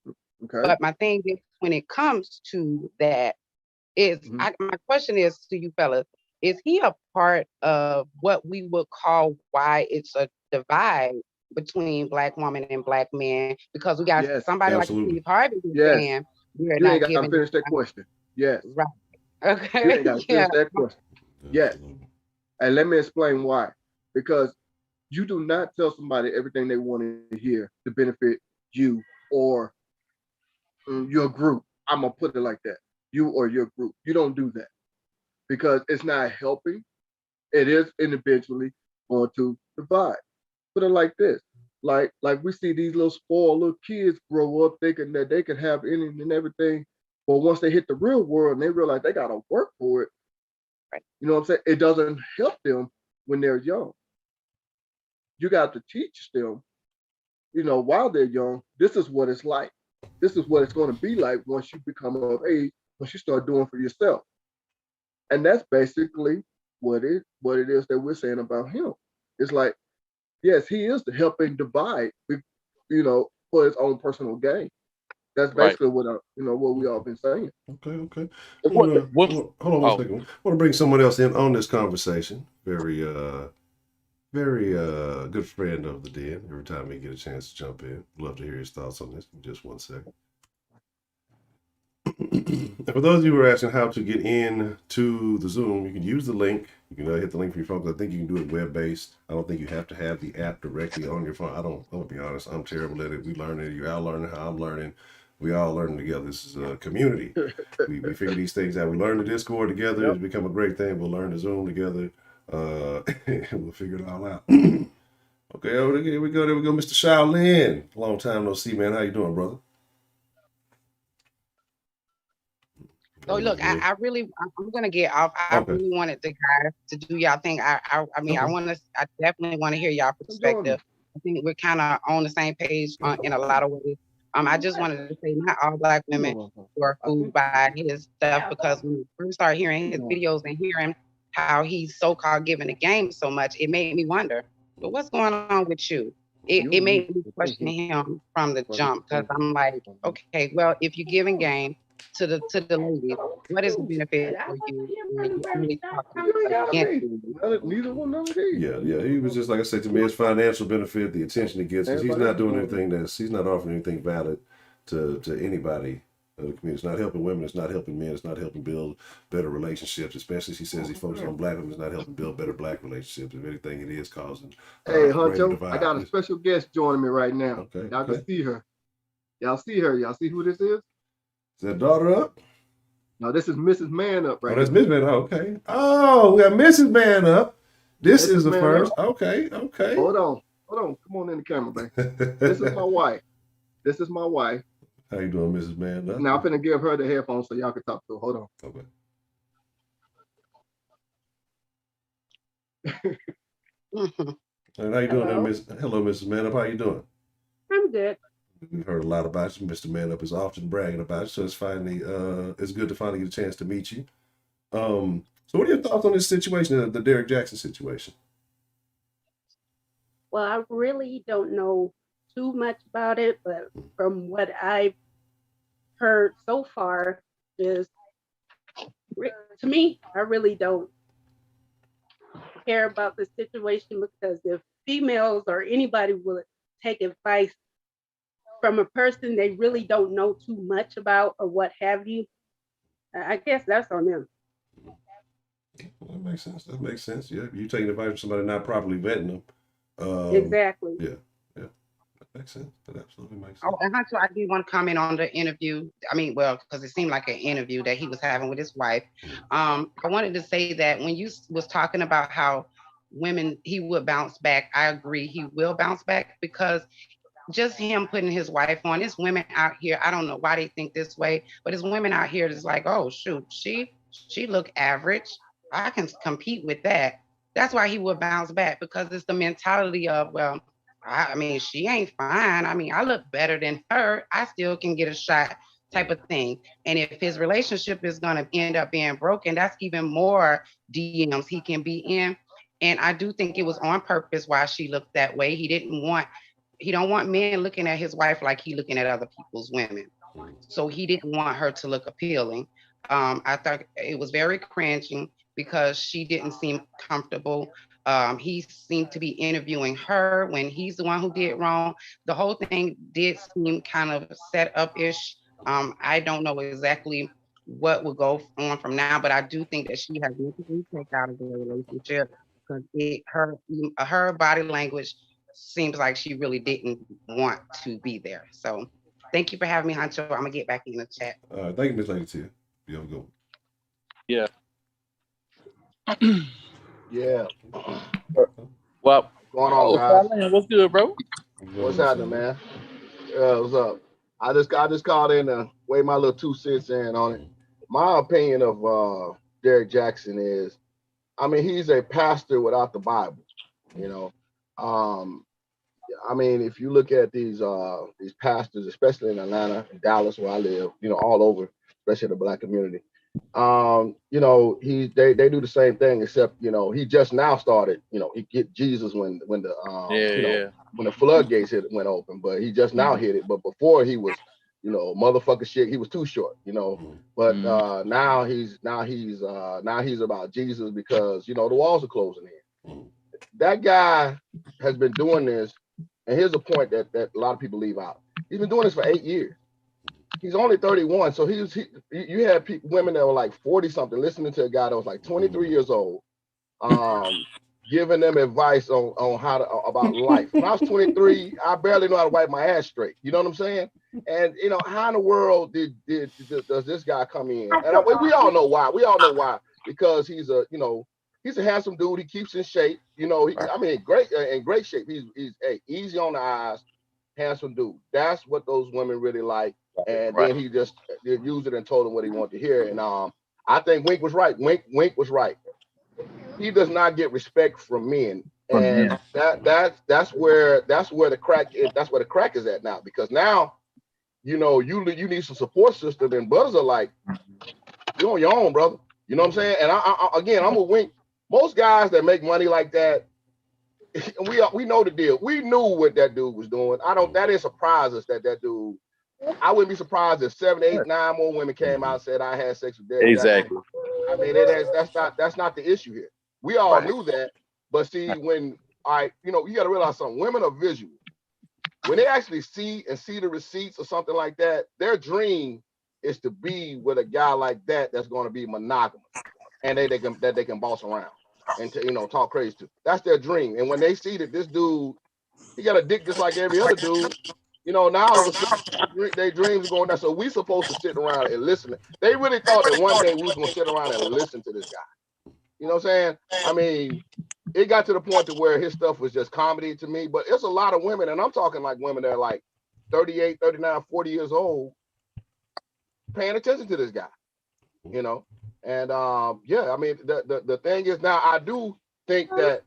But my thing is, when it comes to that, my question is to you fellas, is he a part of what we would call why it's a divide between Black women and Black men? Because we got somebody absolutely. like Steve Harvey saying we're not giving. You ain't got to finish that question. Yes. Right. Okay. You ain't got to finish that question. Yes. And let me explain why. Because you do not tell somebody everything they want to hear to benefit you or your group. I'm going to put it like that. You or your group. You don't do that. Because it's not helping. It is individually going to divide. Put it like this. Like we see these little spoiled little kids grow up thinking that they can have anything and everything. But once they hit the real world and they realize they got to work for it, you know what I'm saying? It doesn't help them when they're young. You got to teach them, while they're young, this is what it's like. This is what it's going to be like once you become of age, once you start doing for yourself. And that's basically what it is that we're saying about him. It's like, yes, he is helping divide, for his own personal gain. That's basically what we all been saying. Okay. Hold on one second. I want to bring someone else in on this conversation. Very good friend of the den. Every time we get a chance to jump in, love to hear his thoughts on this. Just 1 second. For those of you who are asking how to get in to the Zoom, you can use the link. You can hit the link for your phone. I think you can do it web-based. I don't think you have to have the app directly on your phone. I'll be honest, I'm terrible at it. We learn it. You're all learning how I'm learning. We all learning together. This is a community. we figure these things out. We learn the Discord together. It's become a great thing. We'll learn the Zoom together. We'll figure it all out. Okay, over there we go. There we go, Mr. Shaolin. Long time no see, man. How you doing, brother? Oh, look, I'm gonna get off. I Okay. really wanted the guys to do y'all thing. I mean, Okay. I definitely want to hear y'all perspective. I think we're kind of on the same page in a lot of ways. I just wanted to say not all Black women were fooled by his stuff, because when we first started hearing his videos and hearing how he's so-called giving the game so much, it made me wonder, but what's going on with you? It made me question him from the jump, because I'm like, okay, well, if you're giving game to the ladies, what is the benefit for you when you're only talking against you? Yeah. He was just, like I said, to me, it's financial benefit, the attention he gets, because he's not doing anything he's not offering anything valid to anybody of the community. It's not helping women, it's not helping men, it's not helping build better relationships, especially he says he focuses on Black women, it's not helping build better Black relationships. If anything, it is causing Hey, Honcho, I got a special guest joining me right now. Okay. Y'all can see her. Y'all see her. Y'all see who this is? Is that daughter up? No, this is Mrs. Man Up right now. Oh, that's Miss Man Up. Okay. Oh, we got Mrs. Man Up. This is the first. Okay. Hold on. Come on in the camera, man. This is my wife. How you doing, Mrs. Man Up? Now I'm finna give her the headphones so y'all can talk to her. Hold on. Okay. And how you doing, Hello, Mrs. Man Up. How you doing? I'm good. We've heard a lot about you. Mr. Man Up is often bragging about you, so it's good to finally get a chance to meet you. So what are your thoughts on this situation, the Derrick Jaxn situation? Well, I really don't know too much about it, but from what I've heard so far is, to me, I really don't care about the situation, because if females or anybody will take advice from a person they really don't know too much about or what have you, I guess that's on them. Well, that makes sense. Yeah, you taking advice from somebody not properly vetting them. Exactly. Yeah, that makes sense. That absolutely makes sense. Oh, and Honcho, I do want to comment on the interview. I mean, well, because it seemed like an interview that he was having with his wife. I wanted to say that when you was talking about how women, he would bounce back, I agree, he will bounce back, because just him putting his wife on, it's women out here, I don't know why they think this way, but it's women out here that's like, oh shoot, she look average, I can compete with that. That's why he would bounce back, because it's the mentality of, well, I mean, she ain't fine, I mean, I look better than her, I still can get a shot, type of thing. And if his relationship is going to end up being broken, that's even more DMs he can be in. And I do think it was on purpose why she looked that way. He don't want men looking at his wife like he looking at other people's women. So he didn't want her to look appealing. I thought it was very cringing, because she didn't seem comfortable. He seemed to be interviewing her when he's the one who did wrong. The whole thing did seem kind of set up-ish. I don't know exactly what will go on from now, but I do think that she has nothing to take out of the relationship, because her body language seems like she really didn't want to be there. So thank you for having me, Honcho. I'm gonna get back in the chat. Thank you, Miss Lady T. You have a good one. Yeah. Yeah. Well, what's going on, guys? What's good, bro? What's happening, man? What's up? I just called in to weigh my little 2 cents in on it. My opinion of Derrick Jaxn is, I mean, he's a pastor without the Bible, you know. I mean, if you look at these pastors, especially in Atlanta and Dallas, where I live, you know, all over, especially the Black community, you know, they do the same thing, except, you know, he just now started, you know, he get Jesus when the when the floodgates went open, but he just now hit it. But before, he was, you know, motherfucker shit, he was too short, you know. But now he's about Jesus, because, you know, the walls are closing in. That guy has been doing this, and here's a point that a lot of people leave out. He's been doing this for 8 years. He's only 31, so you had women that were like 40 something listening to a guy that was like 23 years old, giving them advice on how to about life. When I was 23, I barely know how to wipe my ass straight. You know what I'm saying? And you know, how in the world does this guy come in? And we all know why. We all know why, because he's a, you know, He's a handsome dude. He keeps in shape. You know, I mean, great in great shape. He's easy on the eyes, handsome dude. That's what those women really like. And then he just used it and told them what he wanted to hear. And I think Wink was right. Wink was right. He does not get respect from men, and that's where the crack is. That's where the crack is at now. Because now, you know, you need some support system, and brothers are like, you're on your own, brother. You know what I'm saying? And again, I'm a Wink. Most guys that make money like that, we know the deal. We knew what that dude was doing. That didn't surprise us that dude. I wouldn't be surprised if 7, 8, 9 more women came out and said I had sex with Derrick. Exactly. I mean, that's not the issue here. We all knew that, but see, when you got to realize something. Women are visual. When they actually see the receipts or something like that, their dream is to be with a guy like that that's going to be monogamous, and they can boss around and talk crazy to. That's their dream. And when they see that this dude, he got a dick just like every other dude, now all of a sudden their dreams are going down. So we supposed to sit around and listen. They really thought that one day we was gonna sit around and listen to this guy. You know what I'm saying? I mean, it got to the point to where his stuff was just comedy to me. But it's a lot of women, and I'm talking like women that are like 38, 39, 40 years old, paying attention to this guy. And I mean, the thing is now I do think that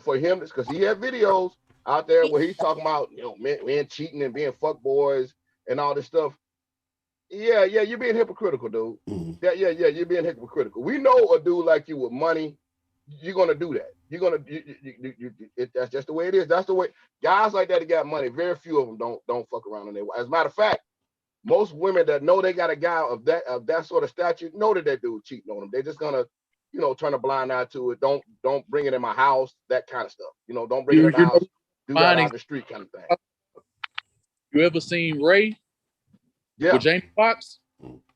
for him, because he had videos out there where he's talking about men cheating and being fuck boys and all this stuff. Yeah, you're being hypocritical, dude. Yeah, you're being hypocritical. We know a dude like you with money, you're gonna do that. You're gonna that's just the way it is. That's the way guys like that got money. Very few of them don't fuck around. As a matter of fact, most women that know they got a guy of that sort of stature know that dude cheating on them. They're just gonna turn a blind eye to it. Don't bring it in my house. That kind of stuff. Don't bring it in the house. Do that on the street kind of thing. You ever seen Ray? Yeah. With Jamie Foxx?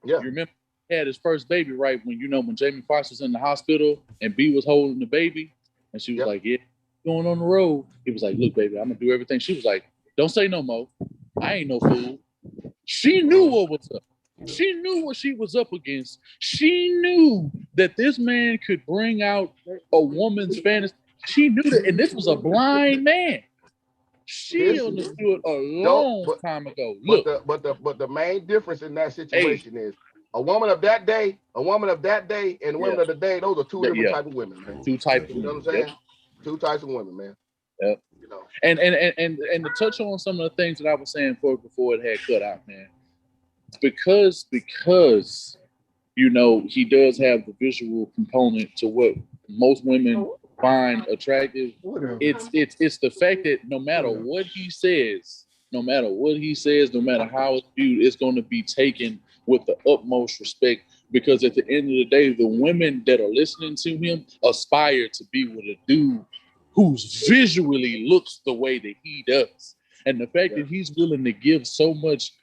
Yeah. You remember he had his first baby, right? When Jamie Foxx was in the hospital and B was holding the baby, and she was like, "Yeah, going on the road." He was like, "Look, baby, I'm gonna do everything." She was like, "Don't say no more. I ain't no fool." She knew what was up. She knew what she was up against. She knew that this man could bring out a woman's fantasy. She knew that, and this was a blind man. She understood a long time ago. Look, but the main difference in that situation is a woman of that day, and women of the day. Those are two different type of women, man. Two types. You know what I'm saying? Yep. Two types of women, man. Yep. And to touch on some of the things that I was saying before it had cut out, man. Because he does have the visual component to what most women find attractive. It's the fact that no matter what he says, no matter how it's viewed, it's going to be taken with the utmost respect. Because at the end of the day, the women that are listening to him aspire to be with a dude who's visually looks the way that he does. And the fact that he's willing to give so much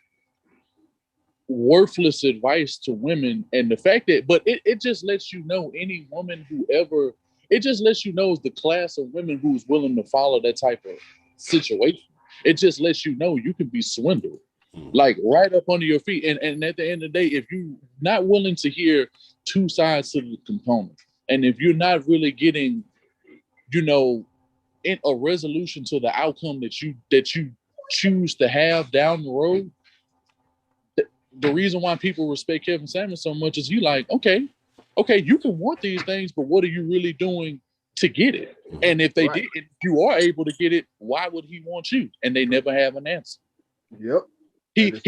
worthless advice to women, and the fact that, but it just lets you know any woman it just lets you know the class of women who's willing to follow that type of situation. It just lets you know you can be swindled, like right up under your feet. And at the end of the day, if you're not willing to hear two sides to the component, and if you're not really getting, in a resolution to the outcome that you choose to have down the road, the reason why people respect Kevin Samuels so much is okay, you can want these things, but what are you really doing to get it? And if they did, if you are able to get it, why would he want you? And they never have an answer. Yep. He's,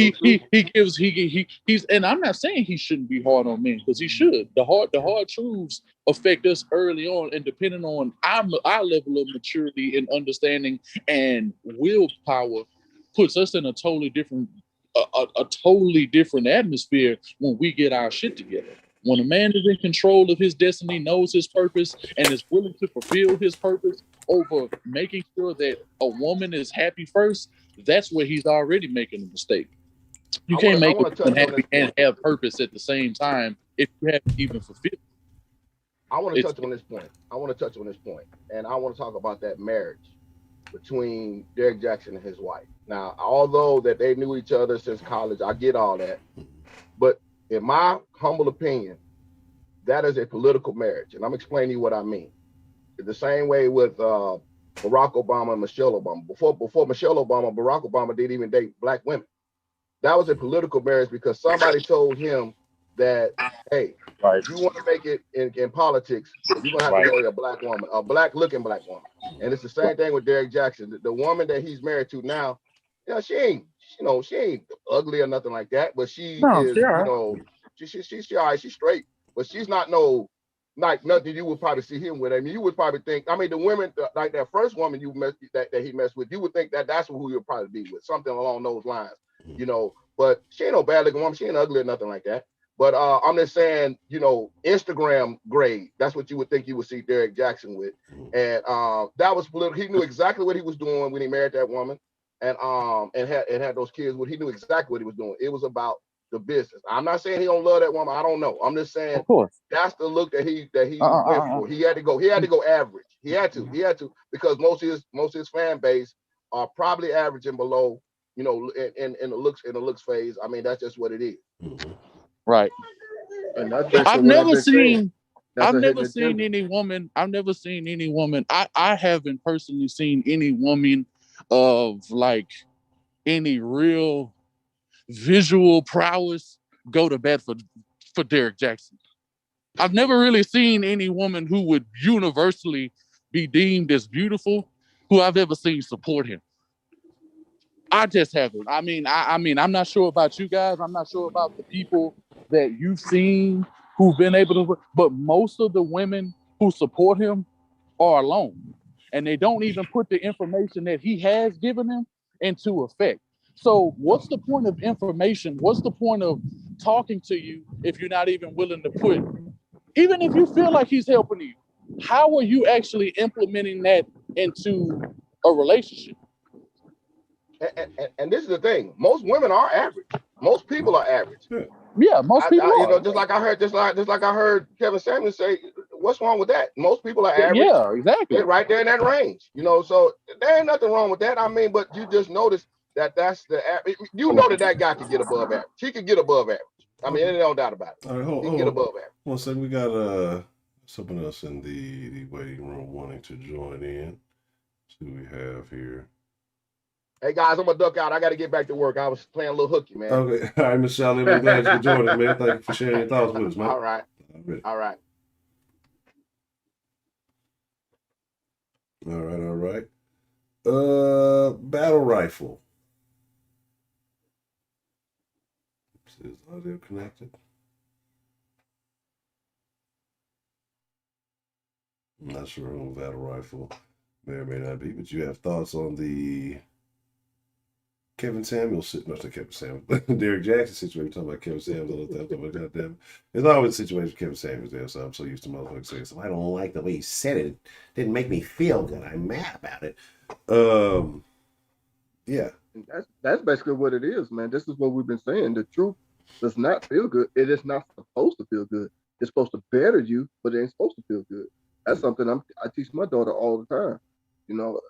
and I'm not saying he shouldn't be hard on men, because he should. The hard truths affect us early on, and depending on our level of maturity and understanding and willpower, puts us in a totally different atmosphere when we get our shit together. When a man is in control of his destiny, knows his purpose, and is willing to fulfill his purpose over making sure that a woman is happy first, that's where he's already making a mistake. You can't make a woman happy and have purpose at the same time if you haven't even fulfilled. I want to touch on this point. And I want to talk about that marriage between Derrick Jaxn and his wife. Now, although that they knew each other since college, I get all that. But in my humble opinion, that is a political marriage. And I'm explaining to you what I mean. The same way with Barack Obama and Michelle Obama. Before Michelle Obama, Barack Obama didn't even date black women. That was a political marriage because somebody told him that, hey, if you want to make it in politics, you're gonna have to marry a black woman, a black-looking black woman. And it's the same thing with Derrick Jaxn. The woman that he's married to now, she ain't ugly or nothing like that, but she is, she's all right, she's straight, but she's not like nothing you would probably see him with. I mean, you would probably think, the women, like that first woman that he messed with, you would think that that's who he'll probably be with, something along those lines, but she ain't no bad looking woman, she ain't ugly or nothing like that. But I'm just saying, Instagram grade, that's what you would think you would see Derrick Jaxn with. And that was political. He knew exactly what he was doing when he married that woman and had those kids. He knew exactly what he was doing. It was about the business. I'm not saying he don't love that woman. I don't know. I'm just saying that's the look that he went for. He had to go average. He had to because most of his fan base are probably average and below, in the looks phase. I mean, that's just what it is. Right. And that's I've never seen any woman. I haven't personally seen any woman of like any real visual prowess go to bat for Derrick Jaxn. I've never really seen any woman who would universally be deemed as beautiful who I've ever seen support him. I just haven't. I mean, I'm not sure about you guys. I'm not sure about the people that you've seen who've been able to, but most of the women who support him are alone. And they don't even put the information that he has given them into effect. So what's the point of information? What's the point of talking to you if you're not even willing to put, even if you feel like he's helping you, how are you actually implementing that into a relationship? And this is the thing. Most women are average. Most people are average. Yeah, most people are. Just like I heard Kevin Samuels say, what's wrong with that? Most people are average. Yeah, exactly. They're right there in that range. So there ain't nothing wrong with that. I mean, but you just notice that's the average. That guy could get above average. He could get above average. I mean, there's no doubt about it. All right, hold he can get above average. 1 second. We got someone else in the waiting room wanting to join in. See what we have here. Hey guys, I'm gonna duck out. I got to get back to work. I was playing a little hooky, man. Okay, all right, Miss Shelley, I'm glad you could join us, man. Thank you for sharing your thoughts with us, man. All right. Battle rifle. Is audio connected? I'm not sure on battle rifle may or may not be, but you have thoughts on the Kevin Samuels, not the Kevin Samuels, Derrick Jaxn situation. We're talking about Kevin Samuels all the time. Goddamn, there's always a situation with Kevin Samuels there, so I'm so used to motherfuckers saying, so I don't like the way he said it. It didn't make me feel good. I'm mad about it. Yeah. That's basically what it is, man. This is what we've been saying. The truth does not feel good. It is not supposed to feel good. It's supposed to better you, but it ain't supposed to feel good. That's something I teach my daughter all the time.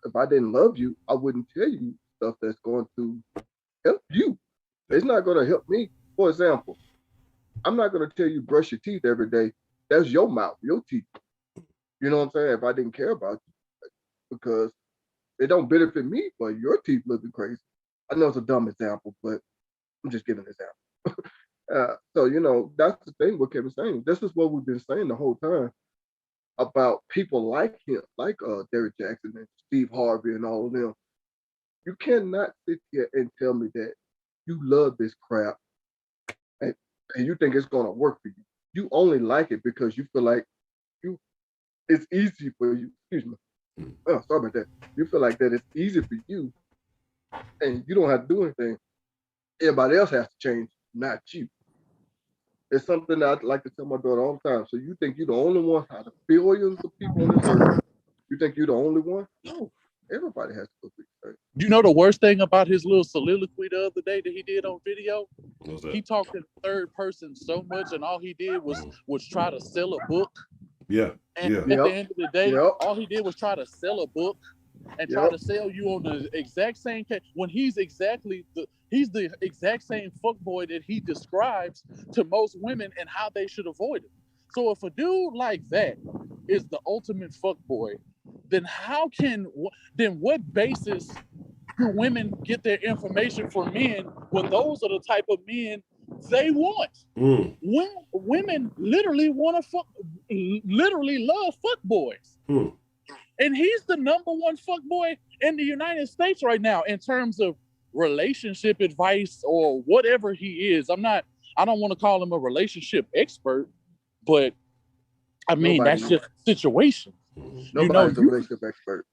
If I didn't love you, I wouldn't tell you stuff that's going to help you. It's not going to help me. For example, I'm not going to tell you brush your teeth every day. That's your mouth, your teeth. You know what I'm saying? If I didn't care about you, because it don't benefit me, but your teeth looking crazy. I know it's a dumb example, but I'm just giving an example. So, that's the thing with Kevin saying. This is what we've been saying the whole time about people like him, like Derrick Jaxn and Steve Harvey and all of them. You cannot sit here and tell me that you love this crap and you think it's going to work for you. You only like it because you feel like it's easy for you. Excuse me. Oh, sorry about that. You feel like that it's easy for you and you don't have to do anything. Everybody else has to change, not you. It's something that I like to tell my daughter all the time. So you think you're the only one out of billions of people on this earth? You think you're the only one? No. Everybody has to go through things. You know the worst thing about his little soliloquy the other day that he did on video? He talked in third person so much, and all he did was try to sell a book. Yeah. And at the end of the day, all he did was try to sell a book and try to sell you on the exact same case when he's the exact same fuckboy that he describes to most women and how they should avoid him. So if a dude like that is the ultimate fuckboy, then what basis do women get their information from men when those are the type of men they want? Women literally want to literally love fuckboys. And he's the number one fuckboy in the United States right now in terms of relationship advice or whatever he is. I don't want to call him a relationship expert, but I mean, that's just the situation. Nobody's a relationship expert.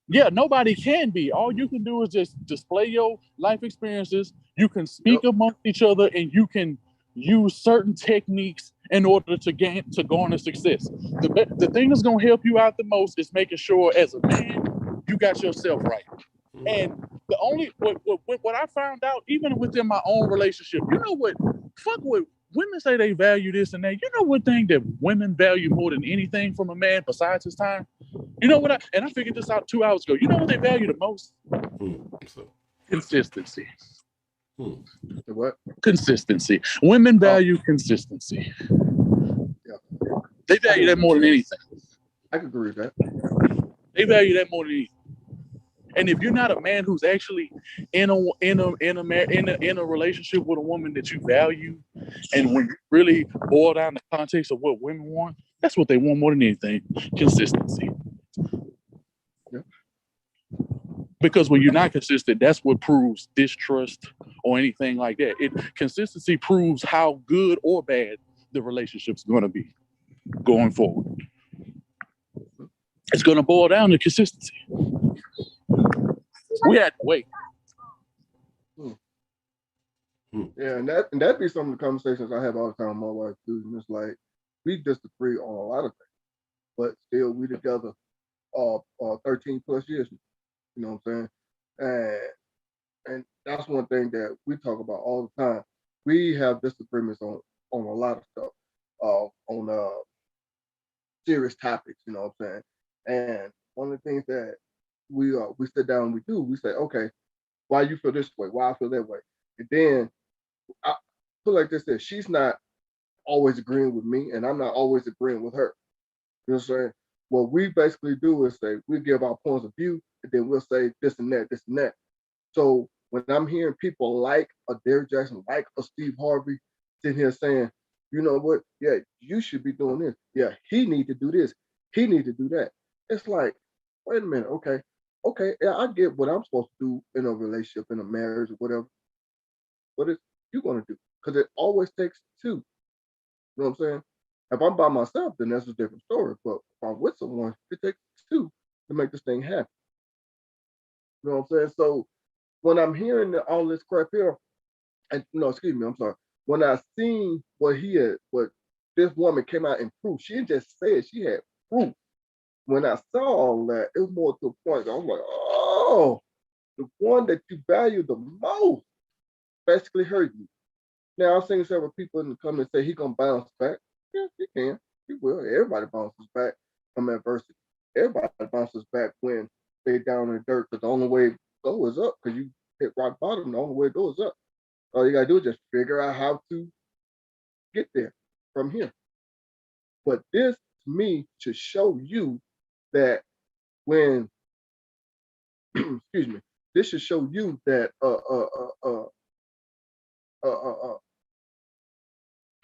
Yeah, nobody can be. All you can do is just display your life experiences. You can speak amongst each other, and you can use certain techniques in order to garner success. The thing that's gonna help you out the most is making sure, as a man, you got yourself right. And the only what I found out, even within my own relationship, you know what? Fuck what women say they value this and that. You know what thing that women value more than anything from a man besides his time? You know what? I figured this out 2 hours ago. You know what they value the most? Consistency. What? Consistency. Women value consistency. Yeah. They value that more than anything. I can agree with that. They value that more than anything. And if you're not a man who's actually in a relationship with a woman that you value, and when you really boil down the context of what women want, that's what they want more than anything: consistency. Yeah. Because when you're not consistent, that's what proves distrust or anything like that. Consistency proves how good or bad the relationship's going to be going forward. It's going to boil down to consistency. We had to wait. Yeah, and that'd be some of the conversations I have all the time with my wife too. And it's like we disagree on a lot of things, but still we together 13 plus years. You know what I'm saying? And that's one thing that we talk about all the time. We have disagreements on a lot of stuff, on serious topics. You know what I'm saying? And one of the things that we sit down and we say, okay, why you feel this way? Why I feel that way? And then I feel like this is she's not always agreeing with me, and I'm not always agreeing with her. You know what I'm saying? What we basically do is say we give our points of view, and then we'll say this and that, this and that. So when I'm hearing people like a Derrick Jaxn, like a Steve Harvey, sitting here saying, you know what? Yeah, you should be doing this. Yeah, he need to do this. He need to do that. It's like, wait a minute, okay, yeah, I get what I'm supposed to do in a relationship, in a marriage, or whatever. What is you gonna do? Because it always takes two. You know what I'm saying? If I'm by myself, then that's a different story. But if I'm with someone, it takes two to make this thing happen. You know what I'm saying? So when I'm hearing all this crap here, and no, excuse me, I'm sorry. When I seen what this woman came out and proved, she didn't just say she had proof. When I saw all that, it was more to the point. I'm like, oh, the one that you value the most basically hurt you. Now I've seen several people in the comments say he gonna bounce back. Yes, he can. He will. Everybody bounces back from adversity. Everybody bounces back when they down in the dirt. Because the only way to go is up. Because you hit rock bottom, the only way to go is up. All you gotta do is just figure out how to get there from here. But this to me should show you that when excuse me, this should show you that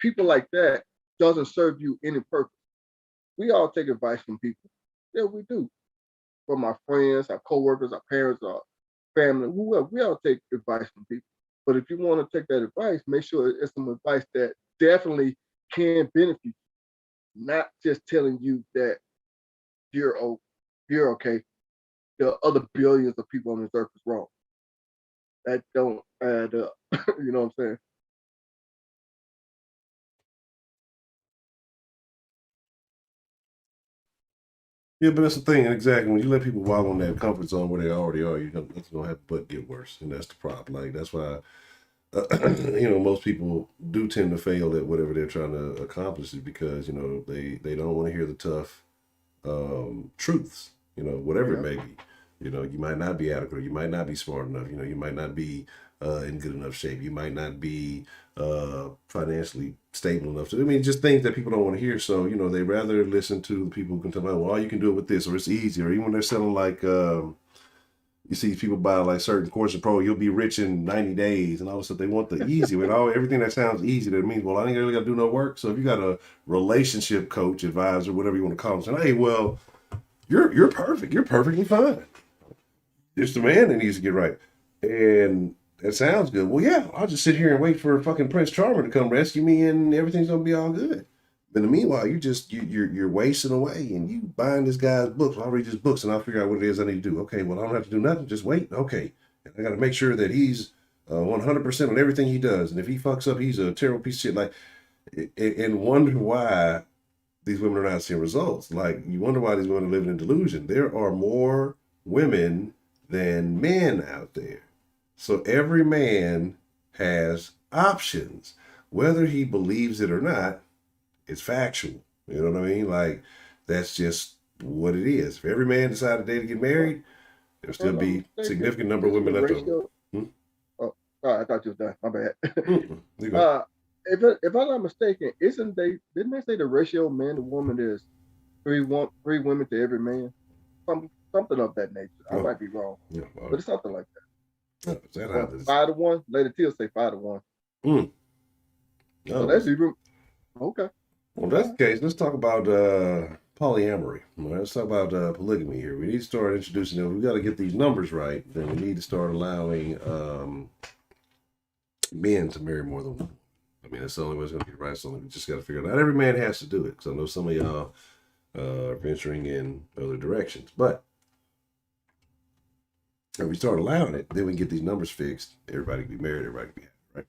people like that doesn't serve you any purpose. We all take advice from people. Yeah, we do. From our friends, our coworkers, our parents, our family, whoever. We all take advice from people. But if you want to take that advice, make sure it's some advice that definitely can benefit you, not just telling you that you're okay. The other billions of people on this earth is wrong. That don't add up. You know what I'm saying? Yeah, but that's the thing. Exactly. When you let people wallow in that comfort zone where they already are, it's gonna have but get worse, and that's the problem. Like that's why, most people do tend to fail at whatever they're trying to accomplish, is because they don't want to hear the tough truths. Whatever it may be. You might not be adequate. You might not be smart enough. You might not be in good enough shape. You might not be financially stable enough to. I mean, just things that people don't want to hear. So they rather listen to the people who can tell them, well, you can do it with this, or it's easy, or even when they're selling like. You see people buy like certain courses, pro, you'll be rich in 90 days and all this stuff. They want the easy way. Everything that sounds easy, that means, well, I ain't really got to do no work. So if you got a relationship coach, advisor, whatever you want to call them, saying, hey, well, you're perfect. You're perfectly fine. It's the man that needs to get right. And that sounds good. Well, yeah, I'll just sit here and wait for fucking Prince Charmer to come rescue me and everything's going to be all good. But in the meanwhile, you're wasting away and you buying this guy's books. I'll read his books and I'll figure out what it is I need to do. Okay, well, I don't have to do nothing. Just wait. Okay. I got to make sure that he's 100% on everything he does. And if he fucks up, he's a terrible piece of shit. Like, and wonder why these women are not seeing results. Like, you wonder why these women are living in delusion. There are more women than men out there. So every man has options. Whether he believes it or not, it's factual. You know what I mean? Like, that's just what it is. If every man decided today to get married, there'll still be a significant number of women left over. Oh, I thought you were done. My bad. If I'm not mistaken, didn't they say the ratio of man to woman is three women to every man? Something of that nature. I might be wrong. Yeah, but it's something like that. 5 to 1. Lady Till say 5 to 1. So that's even okay. Well, if that's the case, let's talk about polyamory. Let's talk about polygamy here. We need to start introducing them. We got to get these numbers right. Then we need to start allowing men to marry more than one. I mean, that's the only way it's going to be right. So we just got to figure it out. Not every man has to do it, because I know some of y'all are venturing in other directions. But if we start allowing it, then we can get these numbers fixed. Everybody can be married. Everybody can be happy, right?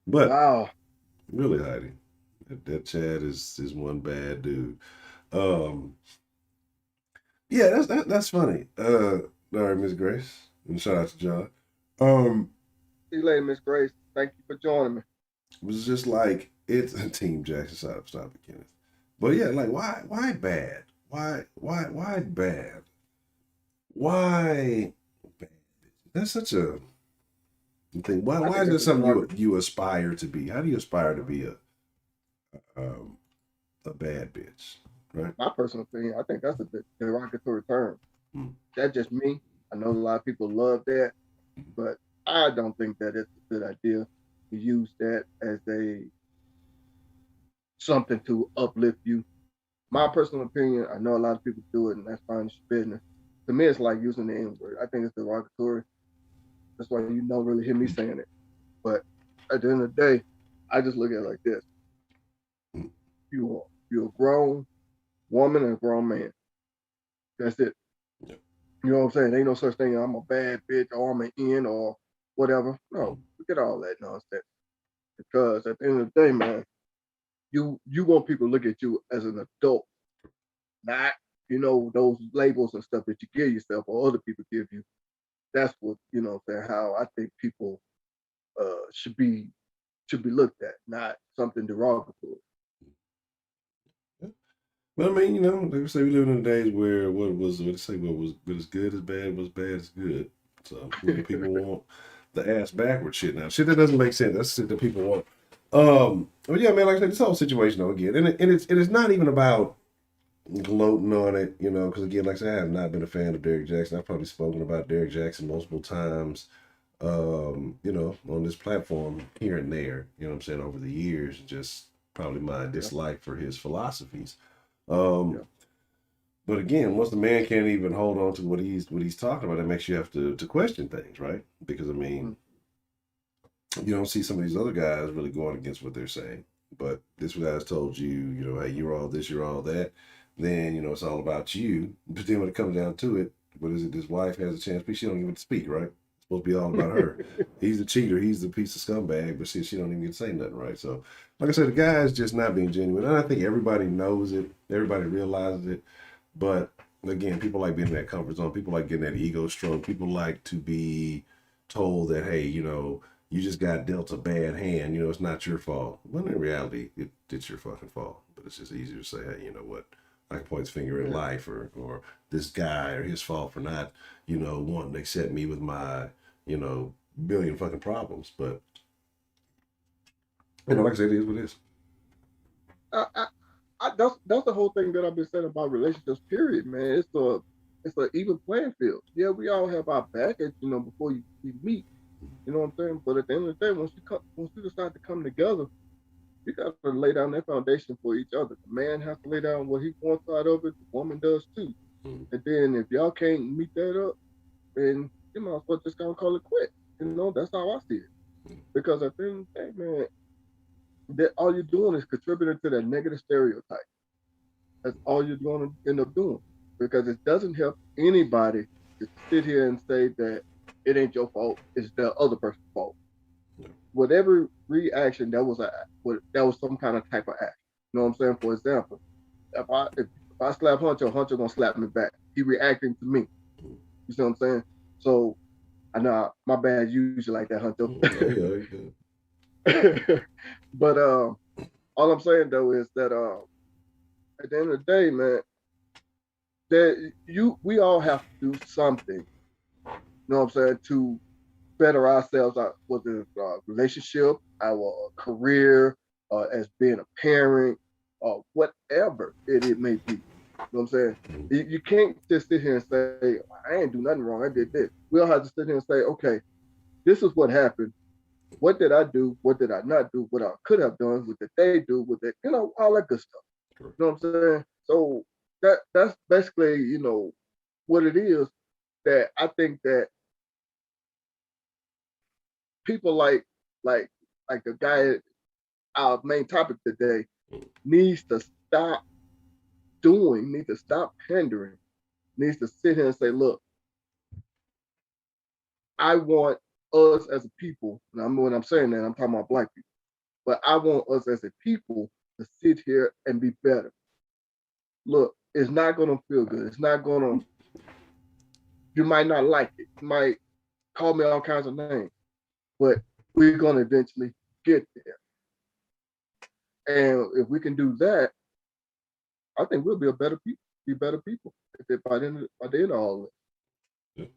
But wow, really, Heidi, that Chad is one bad dude. Yeah, that's funny. All right, Miss Grace, and shout out to John. See you later, Miss Grace. Thank you for joining me. It was just like it's Team Jackson. Stop it, Kenneth. But yeah, like why bad? Why bad? Why? That's such a thing. Why is that something you aspire to be? How do you aspire to be a bad bitch? Right. My personal opinion, I think that's a derogatory term. That's just me. I know a lot of people love that, but I don't think that it's a good idea to use that as something to uplift you. My personal opinion, I know a lot of people do it, and that's fine, it's business. To me, it's like using the N-word. I think it's derogatory. That's why you don't really hear me saying it. But at the end of the day, I just look at it like this. You're a grown woman and a grown man. That's it. Yep. You know what I'm saying? There ain't no such thing, I'm a bad bitch or I'm an N or whatever. No, forget all that nonsense. Because at the end of the day, man, you want people to look at you as an adult, not, those labels and stuff that you give yourself or other people give you. That's what, how I think people should be looked at, not something derogatory. Well, I mean, like I say, we live in the days where what was good is bad, what's bad is good. So people want the ass backward shit now. Shit that doesn't make sense. That's shit that people want. But yeah, man, like I said, this whole situation though, again, and it's not even about gloating on it, because again, like I said, I have not been a fan of Derrick Jaxn. I've probably spoken about Derrick Jaxn multiple times, on this platform here and there, you know what I'm saying, over the years, just probably my dislike for his philosophies. But again, once the man can't even hold on to what he's talking about, it makes you have to question things, right? Because I mean, you don't see some of these other guys really going against what they're saying. But this guy's told you, hey, you're all this, you're all that. Then, it's all about you. But then when it comes down to it, what is it? This wife has a chance to speak. She don't even speak, right? It's supposed to be all about her. He's the cheater. He's the piece of scumbag. But she don't even get to say nothing, right? So, like I said, the guy is just not being genuine. And I think everybody knows it. Everybody realizes it. But again, people like being in that comfort zone. People like getting that ego stroke. People like to be told that, hey, you just got dealt a bad hand. It's not your fault. When in reality, it's your fucking fault. But it's just easier to say, hey, you know what? I can point his finger at life or this guy or his fault for not, wanting to accept me with my, billion fucking problems. But, like I said, it is what it is. That's the whole thing that I've been saying about relationships. Period, man. It's an even playing field. Yeah, we all have our baggage, before you meet. You know what I'm saying? But at the end of the day, once you decide to come together, you got to lay down that foundation for each other. The man has to lay down what he wants out of it. The woman does too. And then if y'all can't meet that up, then you might as well just gonna call it quit. That's how I see it. Because at the end of the day, man, that all you're doing is contributing to that negative stereotype. That's all you're going to end up doing, because it doesn't help anybody to sit here and say that it ain't your fault, it's the other person's fault. Whatever reaction that was some kind of type of act. You know what I'm saying? For example, if I slap Honcho gonna slap me back. He reacting to me. You see what I'm saying? So I know my bad usually like that, Honcho. But all I'm saying though is that at the end of the day, man, that we all have to do something. You know what I'm saying, to better ourselves, whether it's our relationship, our career, as being a parent, or whatever it may be. You know what I'm saying? You can't just sit here and say, I ain't do nothing wrong, I did this. We all have to sit here and say, okay, this is what happened. What did I do? What did I not do? What I could have done? What did they do? What they, all that good stuff. You know what I'm saying? So that's basically, what it is, that I think that people like the guy, our main topic today, needs to stop pandering, needs to sit here and say, look, I want us as a people, and when I'm saying that, I'm talking about Black people, but I want us as a people to sit here and be better. Look, it's not going to feel good. It's not going to, you might not like it. You might call me all kinds of names, but we're going to eventually get there. And if we can do that, I think we'll be better people by the end of all of it.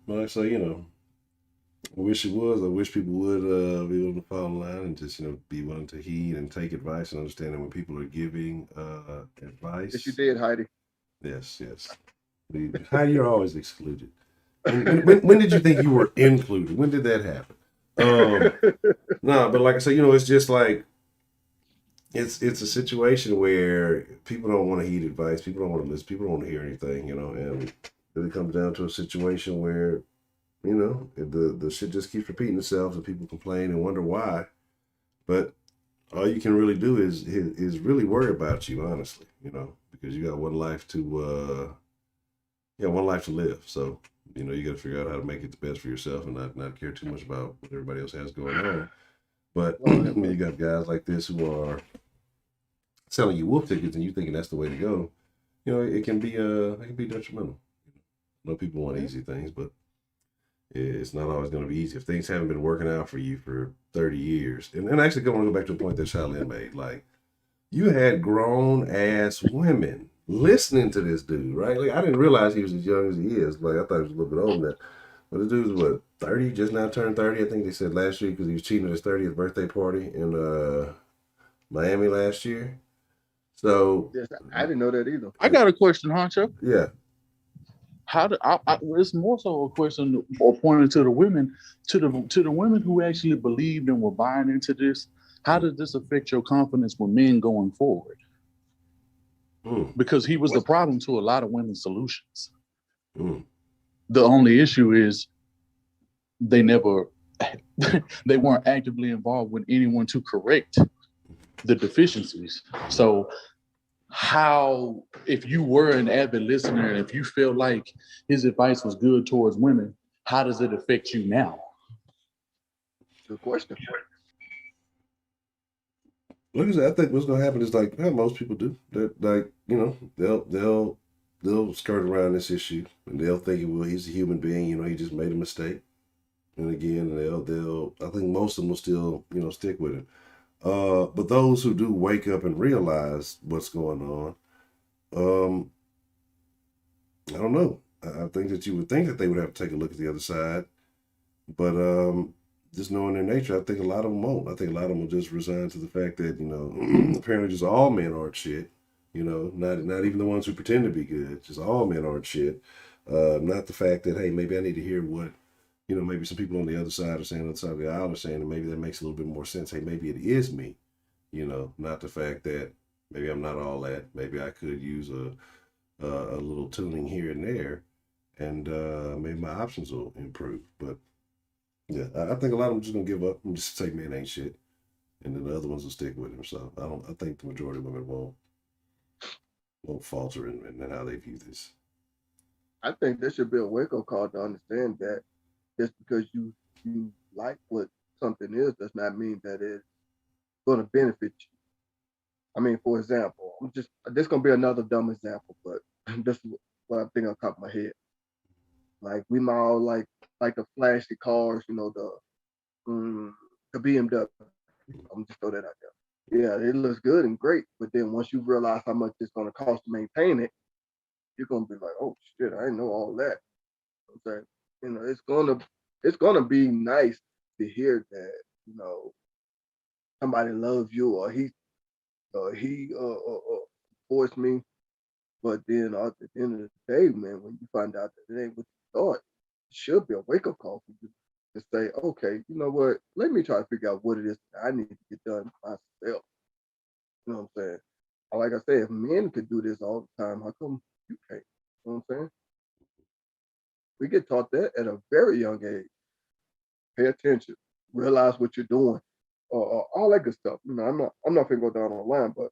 Well, so, I wish it was. I wish people would be able to follow the line and just, be willing to heed and take advice and understand that when people are giving advice. Yes, you did, Heidi. Yes. Heidi, you're always excluded. When did you think you were included? When did that happen? No, but like I said, it's just like, it's a situation where people don't want to heed advice. People don't want to listen. People don't want to hear anything, and it comes down to a situation where, the shit just keeps repeating itself and people complain and wonder why. But all you can really do is really worry about you, honestly, because you got one life to live. So, you got to figure out how to make it the best for yourself and not care too much about what everybody else has going on. But when you got guys like this who are selling you wolf tickets and you thinking that's the way to go, it can be detrimental. I know people want easy things, but it's not always going to be easy. If things haven't been working out for you for 30 years, and actually I want to go back to a point that Charlene made, like, you had grown ass women listening to this dude, right? Like, I didn't realize he was as young as he is. Like, I thought he was a little bit older than that. But the dude was, what, 30? Just now turned 30, I think they said last year, because he was cheating at his 30th birthday party in Miami last year. So yes, I didn't know that either. I got a question, Honcho. Yeah. It's more so a question or pointed to the women, to the women who actually believed and were buying into this. How does this affect your confidence with men going forward? Because he was the problem to a lot of women's solutions. The only issue is they weren't actively involved with anyone to correct the deficiencies. So how, if you were an avid listener and if you feel like his advice was good towards women, how does it affect you now? Good question. Like I said, I think what's gonna happen is like how most people do. That, like, they'll skirt around this issue and they'll think, well, he's a human being, he just made a mistake. And again, I think most of them will still, stick with it. But those who do wake up and realize what's going on, I don't know. I think that you would think that they would have to take a look at the other side, but just knowing their nature, I think a lot of them won't. I think a lot of them will just resign to the fact that, you know, apparently just all men aren't shit. You know, not even the ones who pretend to be good. Just all men aren't shit. Not the fact that, hey, maybe I need to hear what, you know, maybe some people on the other side are saying, on the other side of the aisle are saying, and maybe that makes a little bit more sense. Hey, maybe it is me. You know, not the fact that maybe I'm not all that. Maybe I could use a little tuning here and there, and maybe my options will improve. But yeah, I think a lot of them just gonna give up and just say, "Man, ain't shit," and then the other ones will stick with him. So I don't. I think the majority of women won't falter in how they view this. I think there should be a wake up call to understand that just because you like what something is does not mean that it's going to benefit you. I mean, for example, this gonna be another dumb example, but this is what I'm thinking on top of my head. Like we might all like the flashy cars, you know, the BMW. I'm just throw that out there. Yeah, it looks good and great, but then once you realize how much it's gonna cost to maintain it, you're gonna be like, oh shit, I didn't know all that. Okay, you know, it's gonna be nice to hear that, you know, somebody loves you or he supports me. But then at the end of the day, man, when you find out that it ain't what you thought, it should be a wake up call for you to say, okay, you know what? Let me try to figure out what it is that I need to get done myself. You know what I'm saying? Like I said, if men could do this all the time, how come you can't? You know what I'm saying? We get taught that at a very young age. Pay attention, realize what you're doing, all that good stuff. You know, I'm not gonna go down on the line, but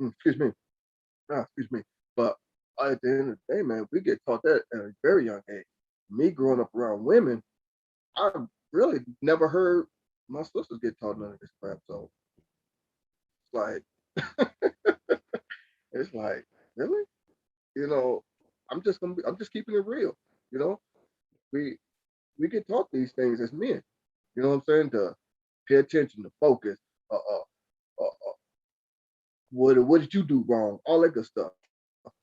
excuse me. Excuse me. But at the end of the day, man, we get taught that at a very young age. Me growing up around women, I really never heard my sisters get taught none of this crap. So it's like, it's like, really? You know, I'm just keeping it real. You know, we we get taught these things as men. You know what I'm saying? To pay attention, to focus. What did you do wrong? All that good stuff.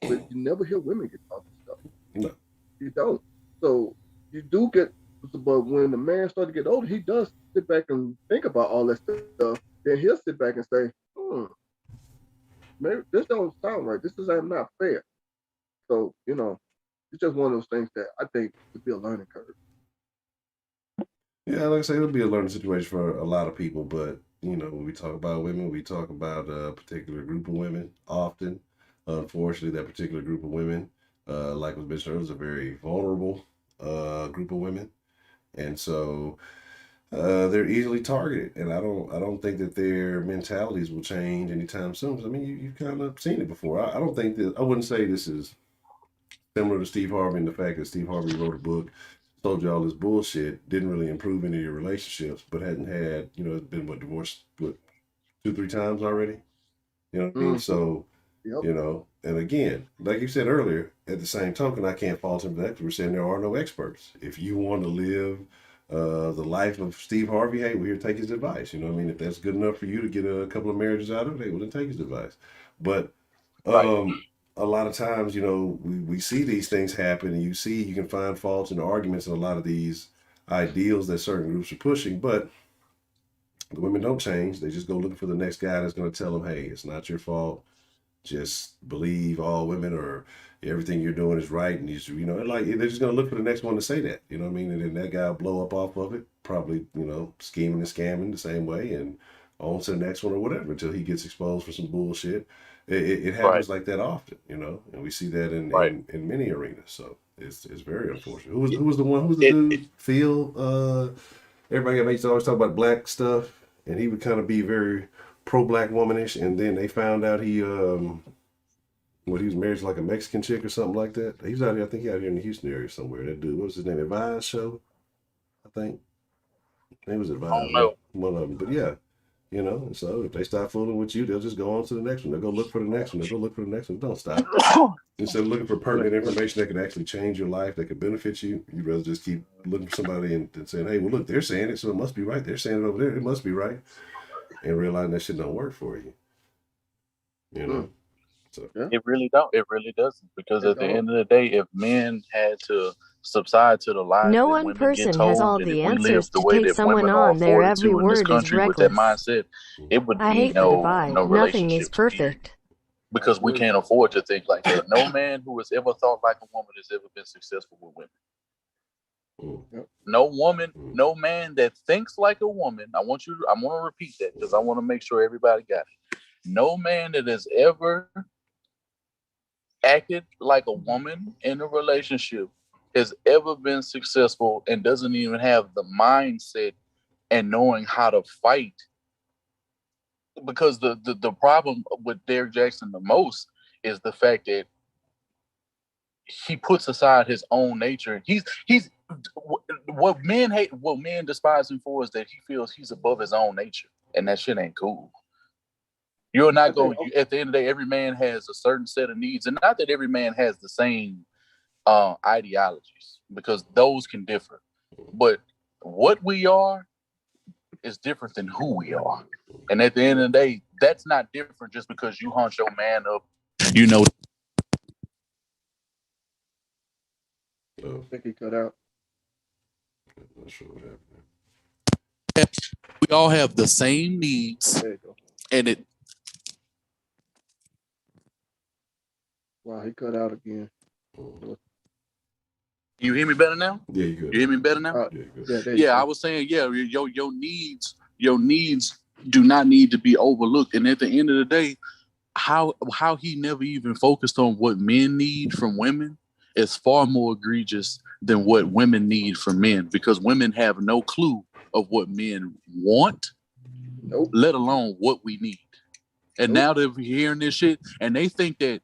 But you never hear women get taught this stuff. No. You don't. So you do get, but when the man starts to get older, he does sit back and think about all that stuff. Then he'll sit back and say, maybe this don't sound right. This is not fair. So, you know, it's just one of those things that I think would be a learning curve. Yeah, like I say, it'll be a learning situation for a lot of people. But you know, when we talk about women, we talk about a particular group of women often. Unfortunately, that particular group of women, like was mentioned earlier, is a very vulnerable group of women, and so they're easily targeted. And I don't think that their mentalities will change anytime soon. 'Cause, I mean, you've kind of seen it before. I don't think that I wouldn't say this is similar to Steve Harvey and the fact that Steve Harvey wrote a book, told you all this bullshit, didn't really improve any of your relationships, but hadn't had, you know, it's been divorced, 2, 3 times already. You know what I mean? So, Yep. you know, and again, like you said earlier, at the same token, I can't fault him for that because we're saying there are no experts. If you want to live the life of Steve Harvey, hey, we're here to take his advice. You know what I mean? If that's good enough for you to get a couple of marriages out of it, hey, well, then take his advice. But a lot of times, you know, we see these things happen and you can find faults and arguments in a lot of these ideals that certain groups are pushing, but the women don't change. They just go looking for the next guy that's going to tell them, hey, it's not your fault. Just believe all women or everything you're doing is right. And you know, like they're just going to look for the next one to say that, you know what I mean? And then that guy will blow up off of it, probably, you know, scheming and scamming the same way and on to the next one or whatever until he gets exposed for some bullshit. It happens like that often, you know, and we see that in many arenas. So it's very unfortunate. Who was the one? Who was the dude? Phil. Everybody used to always talk about black stuff, and he would kind of be very pro-black womanish. And then they found out he was married to like a Mexican chick or something like that. He was out here. I think he out here in the Houston area somewhere. That dude, what was his name? Advise Show, I think. It was Advise. One of them, but yeah. You know, and so if they start fooling with you, they'll just go on to the next one. They'll go look for the next one. They'll go look for the next one. Don't stop. Instead of looking for pertinent information that can actually change your life, that can benefit you, you'd rather just keep looking for somebody and saying, hey, well, look, they're saying it, so it must be right. They're saying it over there. It must be right. And realizing that shit don't work for you. You know? So, It really don't. It really doesn't. Because at the end of the day, if men had to subside to the lies No that one women get person told, has all and the if we live answers the to way take that someone women are on. Their afforded every to in this word is country with that reckless. mindset, it would I be hate the no divide. Nothing is relationships. Period. perfect. Because we can't afford to think like that. No man who has ever thought like a woman has ever been successful with women. No woman, no man that thinks like a woman. I want to repeat that because I want to make sure everybody got it. No man that has ever acted like a woman in a relationship has ever been successful and doesn't even have the mindset and knowing how to fight. Because the problem with Derrick Jaxn the most is the fact that he puts aside his own nature. He's what men hate, what men despise him for is that he feels he's above his own nature, and that shit ain't cool. You're not going. At the end of the day, every man has a certain set of needs, and not that every man has the same ideologies, because those can differ. But what we are is different than who we are, and at the end of the day, that's not different just because you hunch your man up. You know. I think he cut out. Not sure what happened. We all have the same needs, There you go. and it. Wow, he cut out again. You hear me better now? Yeah, you good. You hear me better now? I was saying, your needs do not need to be overlooked. And at the end of the day, how he never even focused on what men need from women is far more egregious than what women need from men, because women have no clue of what men want, let alone what we need. And now they're hearing this shit and they think that,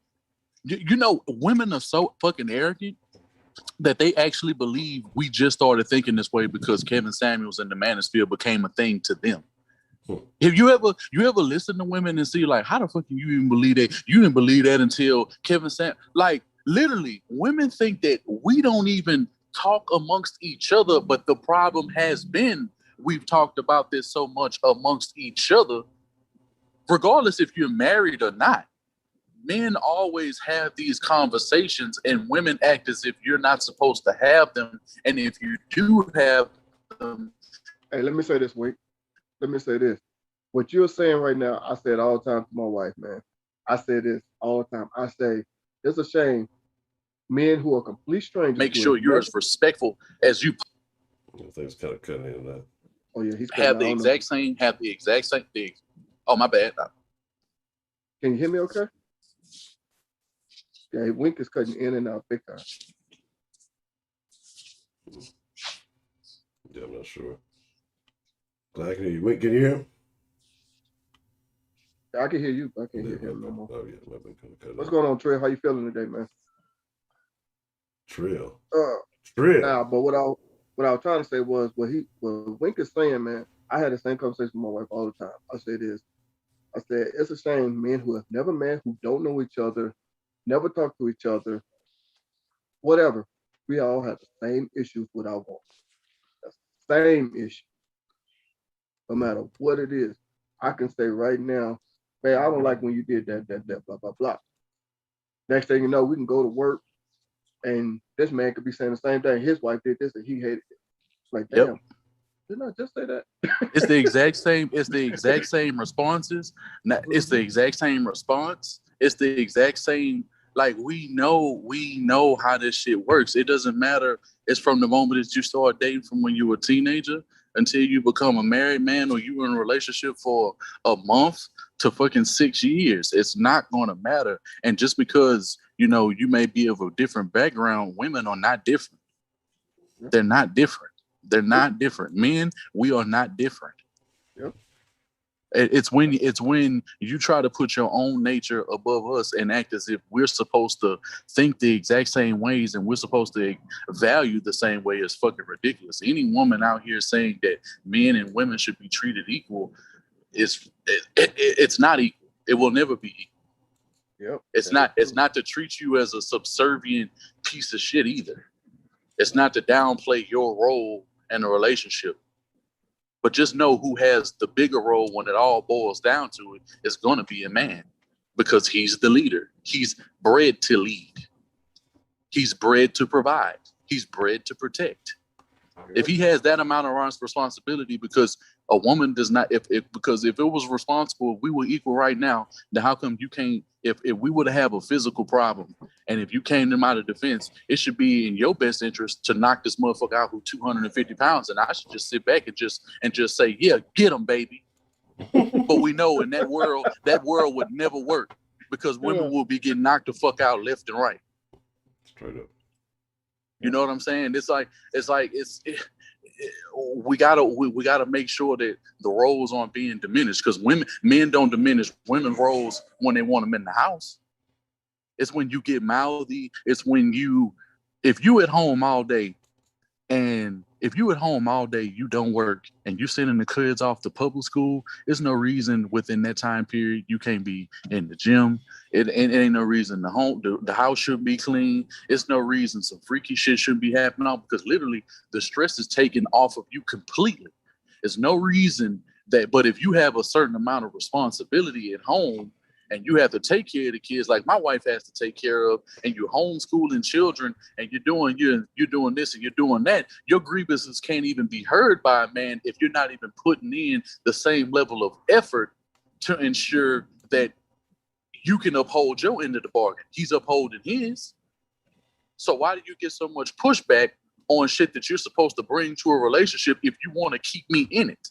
women are so fucking arrogant that they actually believe we just started thinking this way because Kevin Samuels and the Manosphere became a thing to them. Have you ever listen to women and see like, how the fuck can you even believe that? You didn't believe that until Kevin Samuels. Like, literally, women think that we don't even talk amongst each other, but the problem has been we've talked about this so much amongst each other, regardless if you're married or not. Men always have these conversations and women act as if you're not supposed to have them. And if you do have them. Hey, let me say this, Wink. Let me say this. What you're saying right now, I say it all the time to my wife, man. I say this all the time. I say, it's a shame. Men who are complete strangers. Make sure you're as respectful as you. I think it's kind of cutting in that. Oh, yeah, he's have the exact same thing. Oh, my bad. Can you hear me okay? Yeah, Wink is cutting in and out big time. Yeah, I'm not sure. I can hear you. Wink, can you hear him? I can hear you, but I can't hear him no more. Oh, yeah, I've been kind of cutting. What's going on, Trey? How you feeling today, man? Trill. Nah, but what I was trying to say was what Wink is saying, man. I had the same conversation with my wife all the time. I said it's a shame men who have never met, who don't know each other, never talk to each other, whatever. We all have the same issues with our woman. That's the same issue. No matter what it is. I can say right now, man, I don't like when you did that, blah, blah, blah. Next thing you know, we can go to work and this man could be saying the same thing. His wife did this and he hated it. Like, damn, didn't I just say that? It's the exact same. It's the exact same responses. It's the exact same response. It's the exact same. Like, we know how this shit works. It doesn't matter. It's from the moment that you start dating from when you were a teenager until you become a married man or you were in a relationship for a month to fucking 6 years. It's not going to matter. And just because, you may be of a different background, women are not different. They're not different. They're not different. Men, we are not different. Yep. It's when you try to put your own nature above us and act as if we're supposed to think the exact same ways and we're supposed to value the same way is fucking ridiculous. Any woman out here saying that men and women should be treated equal it's not equal. It will never be equal. Yep. It's not to treat you as a subservient piece of shit either. It's not to downplay your role in a relationship. But just know who has the bigger role when it all boils down to it is going to be a man. because he's the leader. He's bred to lead. He's bred to provide. He's bred to protect. If he has that amount of responsibility, because a woman does not, because if it was responsible, we were equal right now, then how come you can't, if we would have a physical problem, and if you came to my defense, it should be in your best interest to knock this motherfucker out who's 250 pounds, and I should just sit back and just say, yeah, get him, baby. But we know in that world would never work, because women will be getting knocked the fuck out left and right. Straight up. You know what I'm saying? We gotta make sure that the roles aren't being diminished, because men don't diminish women's roles when they want them in the house. It's when you get mouthy. It's when if you at home all day, and if you at home all day, you don't work, and you sending the kids off to public school, there's no reason within that time period you can't be in the gym. It ain't no reason the house should be clean. It's no reason some freaky shit shouldn't be happening, because literally the stress is taken off of you completely. There's no reason that, but if you have a certain amount of responsibility at home, and you have to take care of the kids like my wife has to take care of, and you're homeschooling children, and you're doing this and you're doing that, your grievances can't even be heard by a man if you're not even putting in the same level of effort to ensure that you can uphold your end of the bargain. He's upholding his. So why do you get so much pushback on shit that you're supposed to bring to a relationship if you want to keep me in it?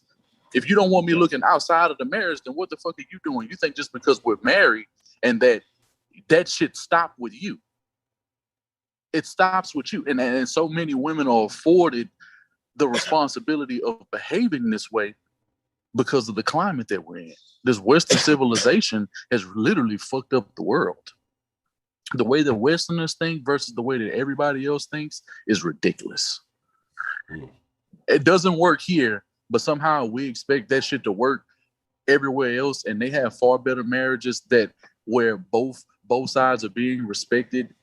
If you don't want me looking outside of the marriage, then what the fuck are you doing? You think just because we're married and that shit stopped with you. It stops with you. And so many women are afforded the responsibility of behaving this way because of the climate that we're in. This Western civilization has literally fucked up the world. The way that Westerners think versus the way that everybody else thinks is ridiculous. It doesn't work here, but somehow we expect that shit to work everywhere else, and they have far better marriages where both sides are being respected,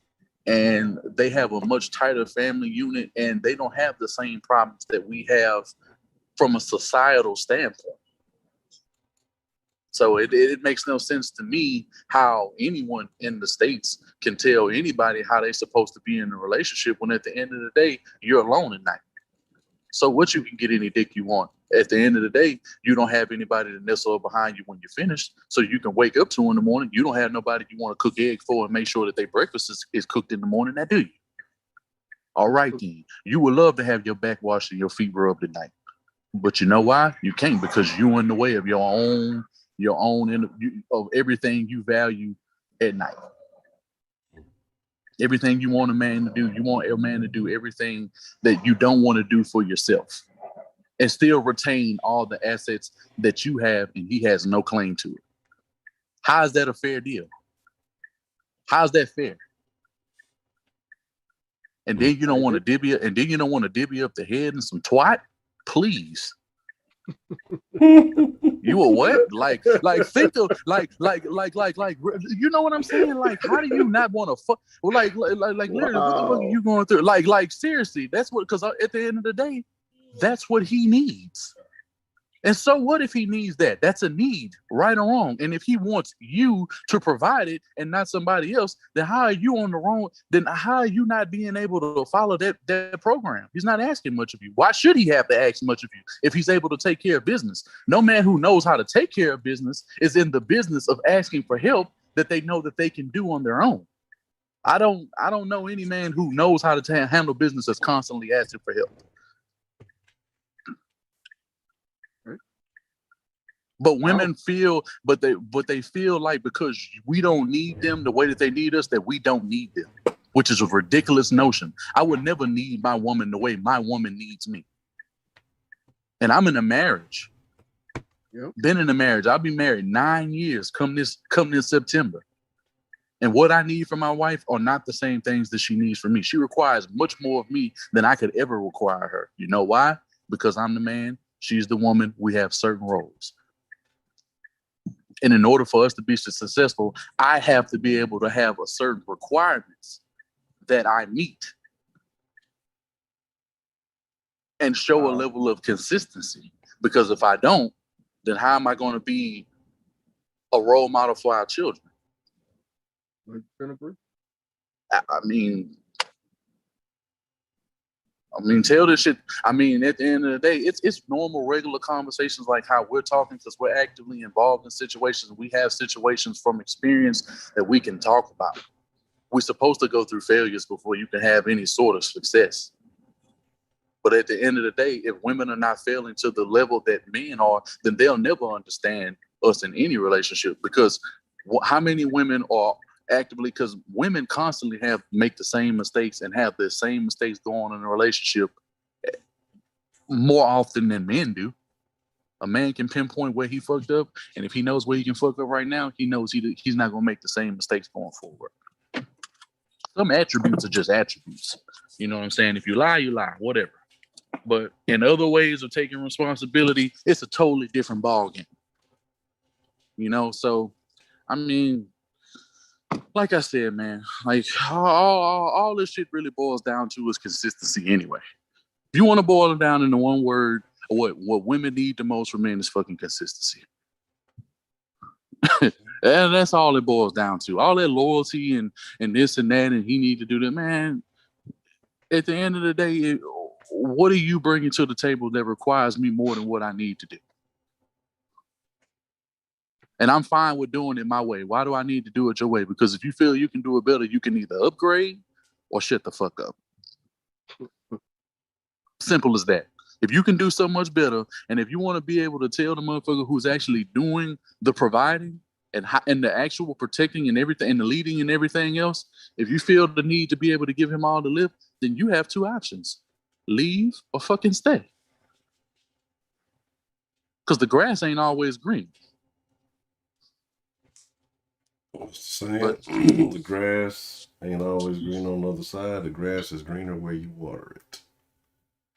and they have a much tighter family unit, and they don't have the same problems that we have from a societal standpoint. So it makes no sense to me how anyone in the States can tell anybody how they're supposed to be in a relationship when at the end of the day, you're alone at night. So what, you can get any dick you want. At the end of the day, you don't have anybody to nestle behind you when you're finished. So you can wake up to in the morning. You don't have nobody you want to cook eggs for and make sure that their breakfast is cooked in the morning. Now, do you? All right, then. You would love to have your back washed and your feet rubbed at night. But you know why? You can't, because you're in the way of your own of everything you value at night. Everything you want a man to do, you want a man to do everything that you don't want to do for yourself, and still retain all the assets that you have, and he has no claim to it. How is that a fair deal? How's that fair? And then you don't want to divvy up, the head and some twat? Please. You a what? Like think of like you know what I'm saying? Like, how do you not want to fuck? Like literally, what the fuck are you going through? Like seriously, that's what, because at the end of the day, that's what he needs. And so what if he needs that? That's a need, right or wrong. And if he wants you to provide it and not somebody else, then how are you on the wrong? Then how are you not being able to follow that program? He's not asking much of you. Why should he have to ask much of you if he's able to take care of business? No man who knows how to take care of business is in the business of asking for help that they know that they can do on their own. I don't know any man who knows how to handle business that's constantly asking for help. But women feel, but they feel like because we don't need them the way that they need us, that we don't need them, which is a ridiculous notion. I would never need my woman the way my woman needs me. And I'm in a marriage. Yep. Been in a marriage. I'll be married 9 years come this September. And what I need from my wife are not the same things that she needs from me. She requires much more of me than I could ever require her. You know why? Because I'm the man, she's the woman. We have certain roles. And in order for us to be successful, I have to be able to have a certain requirements that I meet and show a level of consistency. Because if I don't, then how am I going to be a role model for our children? 100% agree. I mean, tell this shit. I mean, at the end of the day, it's normal, regular conversations like how we're talking because we're actively involved in situations. We have situations from experience that we can talk about. We're supposed to go through failures before you can have any sort of success. But at the end of the day, if women are not failing to the level that men are, then they'll never understand us in any relationship. Because how many women are actively, because women constantly make the same mistakes and have the same mistakes going on in a relationship more often than men do. A man can pinpoint where he fucked up, and if he knows where he can fuck up right now, he knows he's not going to make the same mistakes going forward. Some attributes are just attributes. You know what I'm saying? If you lie, you lie, whatever. But in other ways of taking responsibility, it's a totally different ballgame. You know, so, I mean, like I said, man, like all this shit really boils down to is consistency anyway. If you want to boil it down into one word, what women need the most from men is fucking consistency. And that's all it boils down to. All that loyalty and this and that, and he need to do that, man. At the end of the day, what are you bringing to the table that requires me more than what I need to do? And I'm fine with doing it my way. Why do I need to do it your way? Because if you feel you can do it better, you can either upgrade or shut the fuck up. Simple as that. If you can do so much better, and if you want to be able to tell the motherfucker who's actually doing the providing and the actual protecting and everything and the leading and everything else, if you feel the need to be able to give him all the lift, then you have two options: leave or fucking stay. Because the grass ain't always green. What's the saying? The grass ain't always green on the other side. The grass is greener where you water it.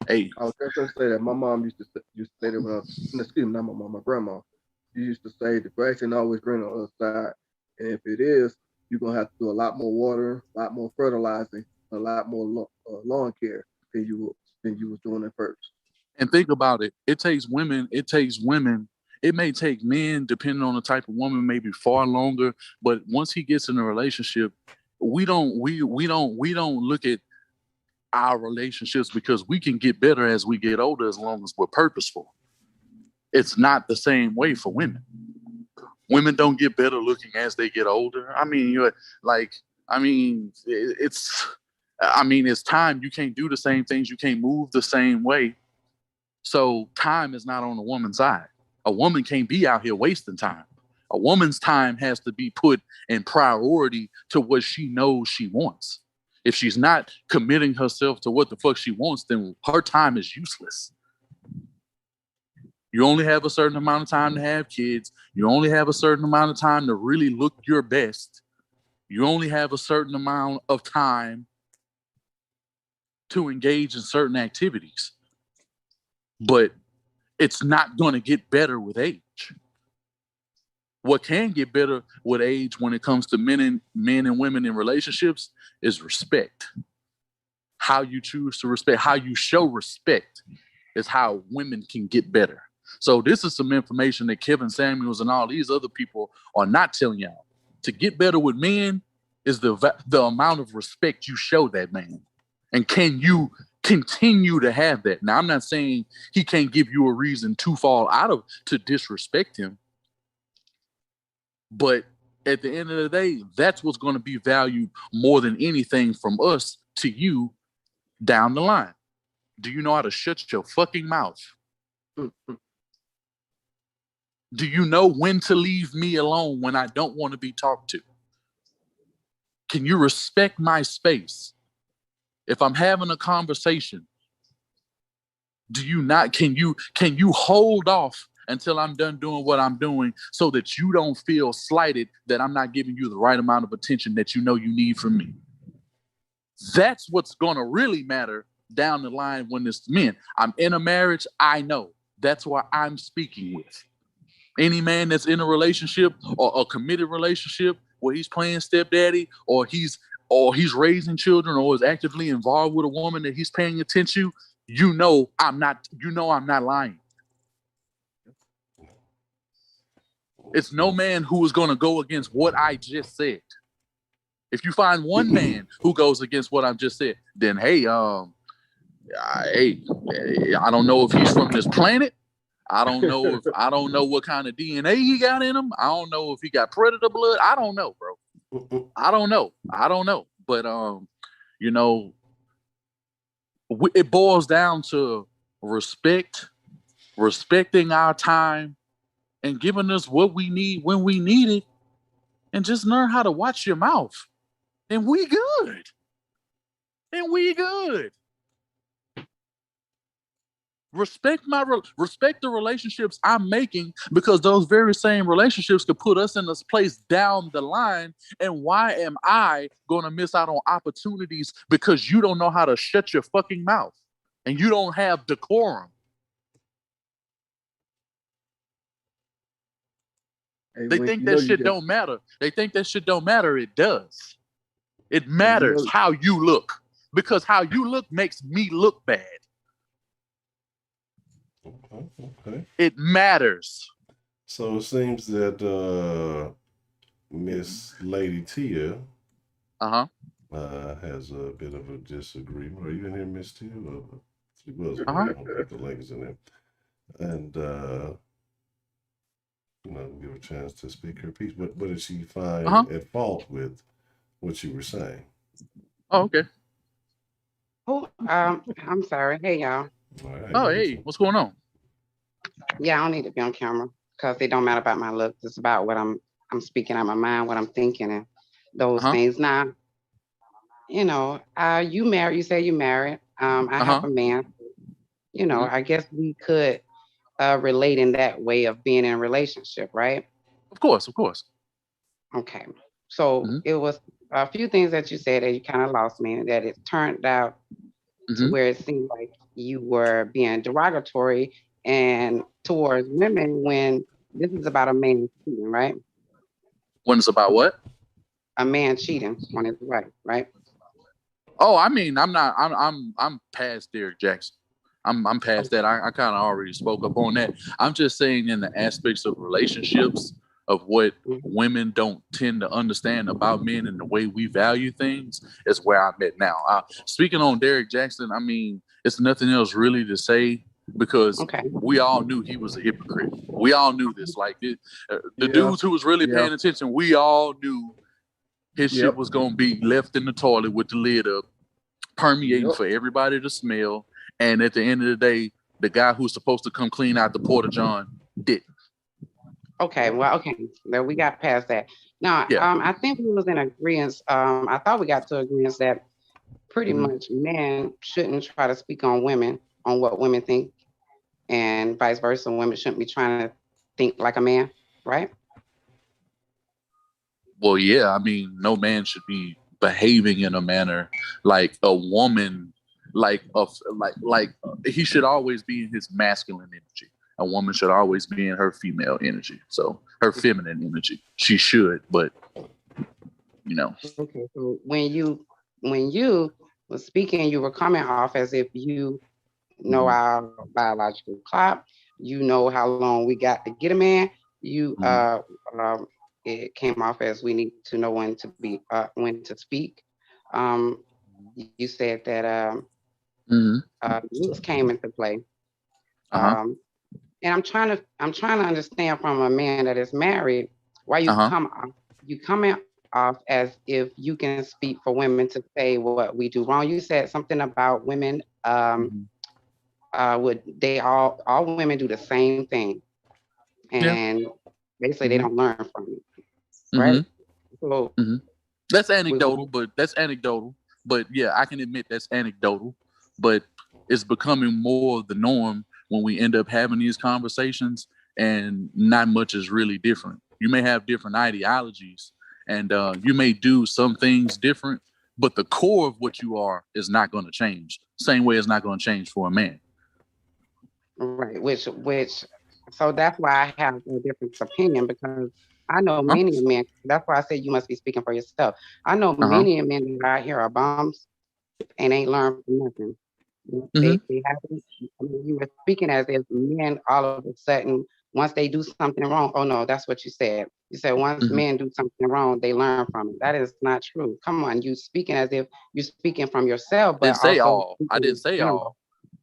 Hey, I was just going to say that. My mom used to say that when I was, excuse me, not my mom, my grandma. She used to say the grass ain't always green on the other side. And if it is, you're going to have to do a lot more watering, a lot more fertilizing, a lot more lawn care than you was doing at first. And think about it. It takes women. It may take men, depending on the type of woman, maybe far longer. But once he gets in a relationship, we don't look at our relationships because we can get better as we get older as long as we're purposeful. It's not the same way for women. Women don't get better looking as they get older. I mean, it's time. You can't do the same things. You can't move the same way. So time is not on the woman's side. A woman can't be out here wasting time. A woman's time has to be put in priority to what she knows she wants. If she's not committing herself to what the fuck she wants, then her time is useless. You only have a certain amount of time to have kids. You only have a certain amount of time to really look your best. You only have a certain amount of time to engage in certain activities. But it's not going to get better with age. What can get better with age when it comes to men and women in relationships is respect. How you choose to respect, how you show respect is how women can get better. So this is some information that Kevin Samuels and all these other people are not telling y'all. To get better with men is the amount of respect you show that man. And can you continue to have that? Now, I'm not saying he can't give you a reason to disrespect him. But at the end of the day, that's what's going to be valued more than anything from us to you down the line. Do you know how to shut your fucking mouth? Do you know when to leave me alone when I don't want to be talked to? Can you respect my space? If I'm having a conversation, can you hold off until I'm done doing what I'm doing so that you don't feel slighted that I'm not giving you the right amount of attention that you know you need from me? That's what's going to really matter down the line when it's men. I'm in a marriage, I know. That's why I'm speaking with. Any man that's in a relationship or a committed relationship where he's playing stepdaddy or he's raising children or is actively involved with a woman that he's paying attention to, you know I'm not lying. It's no man who is going to go against what I just said. If you find one man who goes against what I've just said, then hey, I don't know if he's from this planet. I don't know what kind of DNA he got in him. I don't know if he got predator blood. I don't know, bro. I don't know. But you know, it boils down to respecting our time, and giving us what we need when we need it, and just learn how to watch your mouth. And we good. Respect the relationships I'm making, because those very same relationships could put us in this place down the line. And why am I going to miss out on opportunities because you don't know how to shut your fucking mouth and you don't have decorum? They think that shit don't matter. They think that shit don't matter. It does. It matters how you look, because how you look makes me look bad. Okay. It matters. So it seems that Miss Lady Tia has a bit of a disagreement. Are you in here, Miss Tia? She was. I don't think the link is in there. And give her a chance to speak her piece. What did she find at fault with what you were saying? Oh, okay. Oh, I'm sorry. Hey, y'all. Right, oh, hey, what's going on? Yeah, I don't need to be on camera because it don't matter about my looks. It's about what I'm speaking out my mind, what I'm thinking, and those things. Now, you married. You say you married. I have a man. I guess we could relate in that way of being in a relationship, right? Of course. Okay. So it was a few things that you said that you kind of lost me, and that it turned out to where it seemed like you were being derogatory and towards women when this is about a man cheating, right? When it's about what? A man cheating on his wife, right? Oh, I mean, I'm past Derrick Jaxn. I'm past that. I kind of already spoke up on that. I'm just saying in the aspects of relationships, of what women don't tend to understand about men and the way we value things, is where I'm at now. Speaking on Derrick Jaxn, I mean, it's nothing else really to say, because we all knew he was a hypocrite. We all knew this. Like the dudes who was really paying attention, we all knew his shit was going to be left in the toilet with the lid up, permeating for everybody to smell. And at the end of the day, the guy who's supposed to come clean out the Porta John didn't. Okay, well, there we got past that. Now, I think we was in agreement. I thought we got to agreement that pretty much men shouldn't try to speak on women, on what women think, and vice versa. Women shouldn't be trying to think like a man, right? Well, yeah, I mean, no man should be behaving in a manner like a woman, like he should always be in his masculine energy. A woman should always be in her female energy. So her feminine energy. She should, but Okay, so when you were speaking, you were coming off as if you know our biological clock. You know how long we got to get a man. You it came off as we need to know when to speak. You said that rules came into play. And I'm trying to understand from a man that is married why you coming off as if you can speak for women to say what we do wrong. You said something about women would they all women do the same thing, and basically they don't learn from it, right? So that's anecdotal, but yeah, I can admit that's anecdotal, but it's becoming more the norm when we end up having these conversations, and not much is really different. You may have different ideologies, and you may do some things different, but the core of what you are is not going to change. Same way it's not going to change for a man. Right, which so that's why I have a different opinion, because I know many men. That's why I say you must be speaking for yourself. I know many men that out here are bums and ain't learned from nothing. They haven't. I mean, you were speaking as if men all of a sudden once they do something wrong, oh no, that's what you said. You said once men do something wrong, they learn from it. That is not true. Come on, you speaking as if you're speaking from yourself, but Didn't say also all. I didn't say all.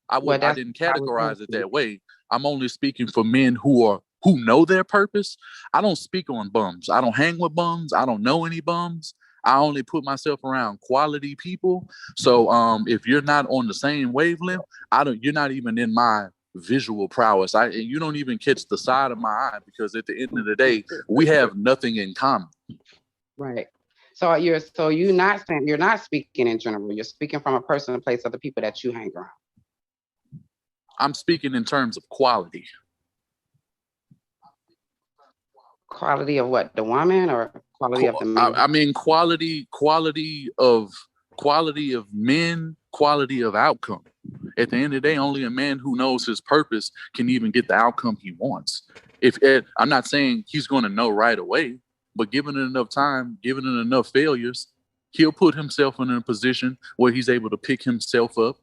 I didn't categorize it that way. I'm only speaking for men who know their purpose. I don't speak on bums. I don't hang with bums. I don't know any bums. I only put myself around quality people. So if you're not on the same wavelength, you're not even in my visual prowess. You don't even catch the side of my eye, because at the end of the day, we have nothing in common. Right. So you're not speaking in general. You're speaking from a personal place of the people that you hang around. I'm speaking in terms of quality. Quality of what? The woman, or quality of the man? I mean, quality of men, quality of outcome. At the end of the day, only a man who knows his purpose can even get the outcome he wants. I'm not saying he's going to know right away, but given it enough time, given it enough failures, he'll put himself in a position where he's able to pick himself up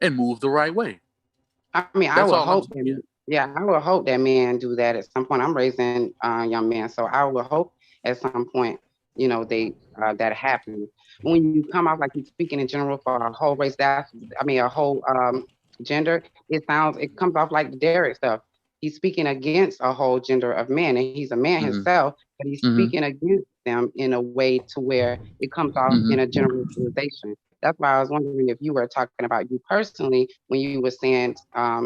and move the right way. I mean, I would hope that men do that at some point. I'm raising young men, so I would hope at some point, they that happens. When you come out like you're speaking in general for a whole race, a whole gender, it comes off like the Derrick stuff. He's speaking against a whole gender of men, and he's a man himself, but he's speaking against them in a way to where it comes off in a generalization. That's why I was wondering if you were talking about you personally when you were saying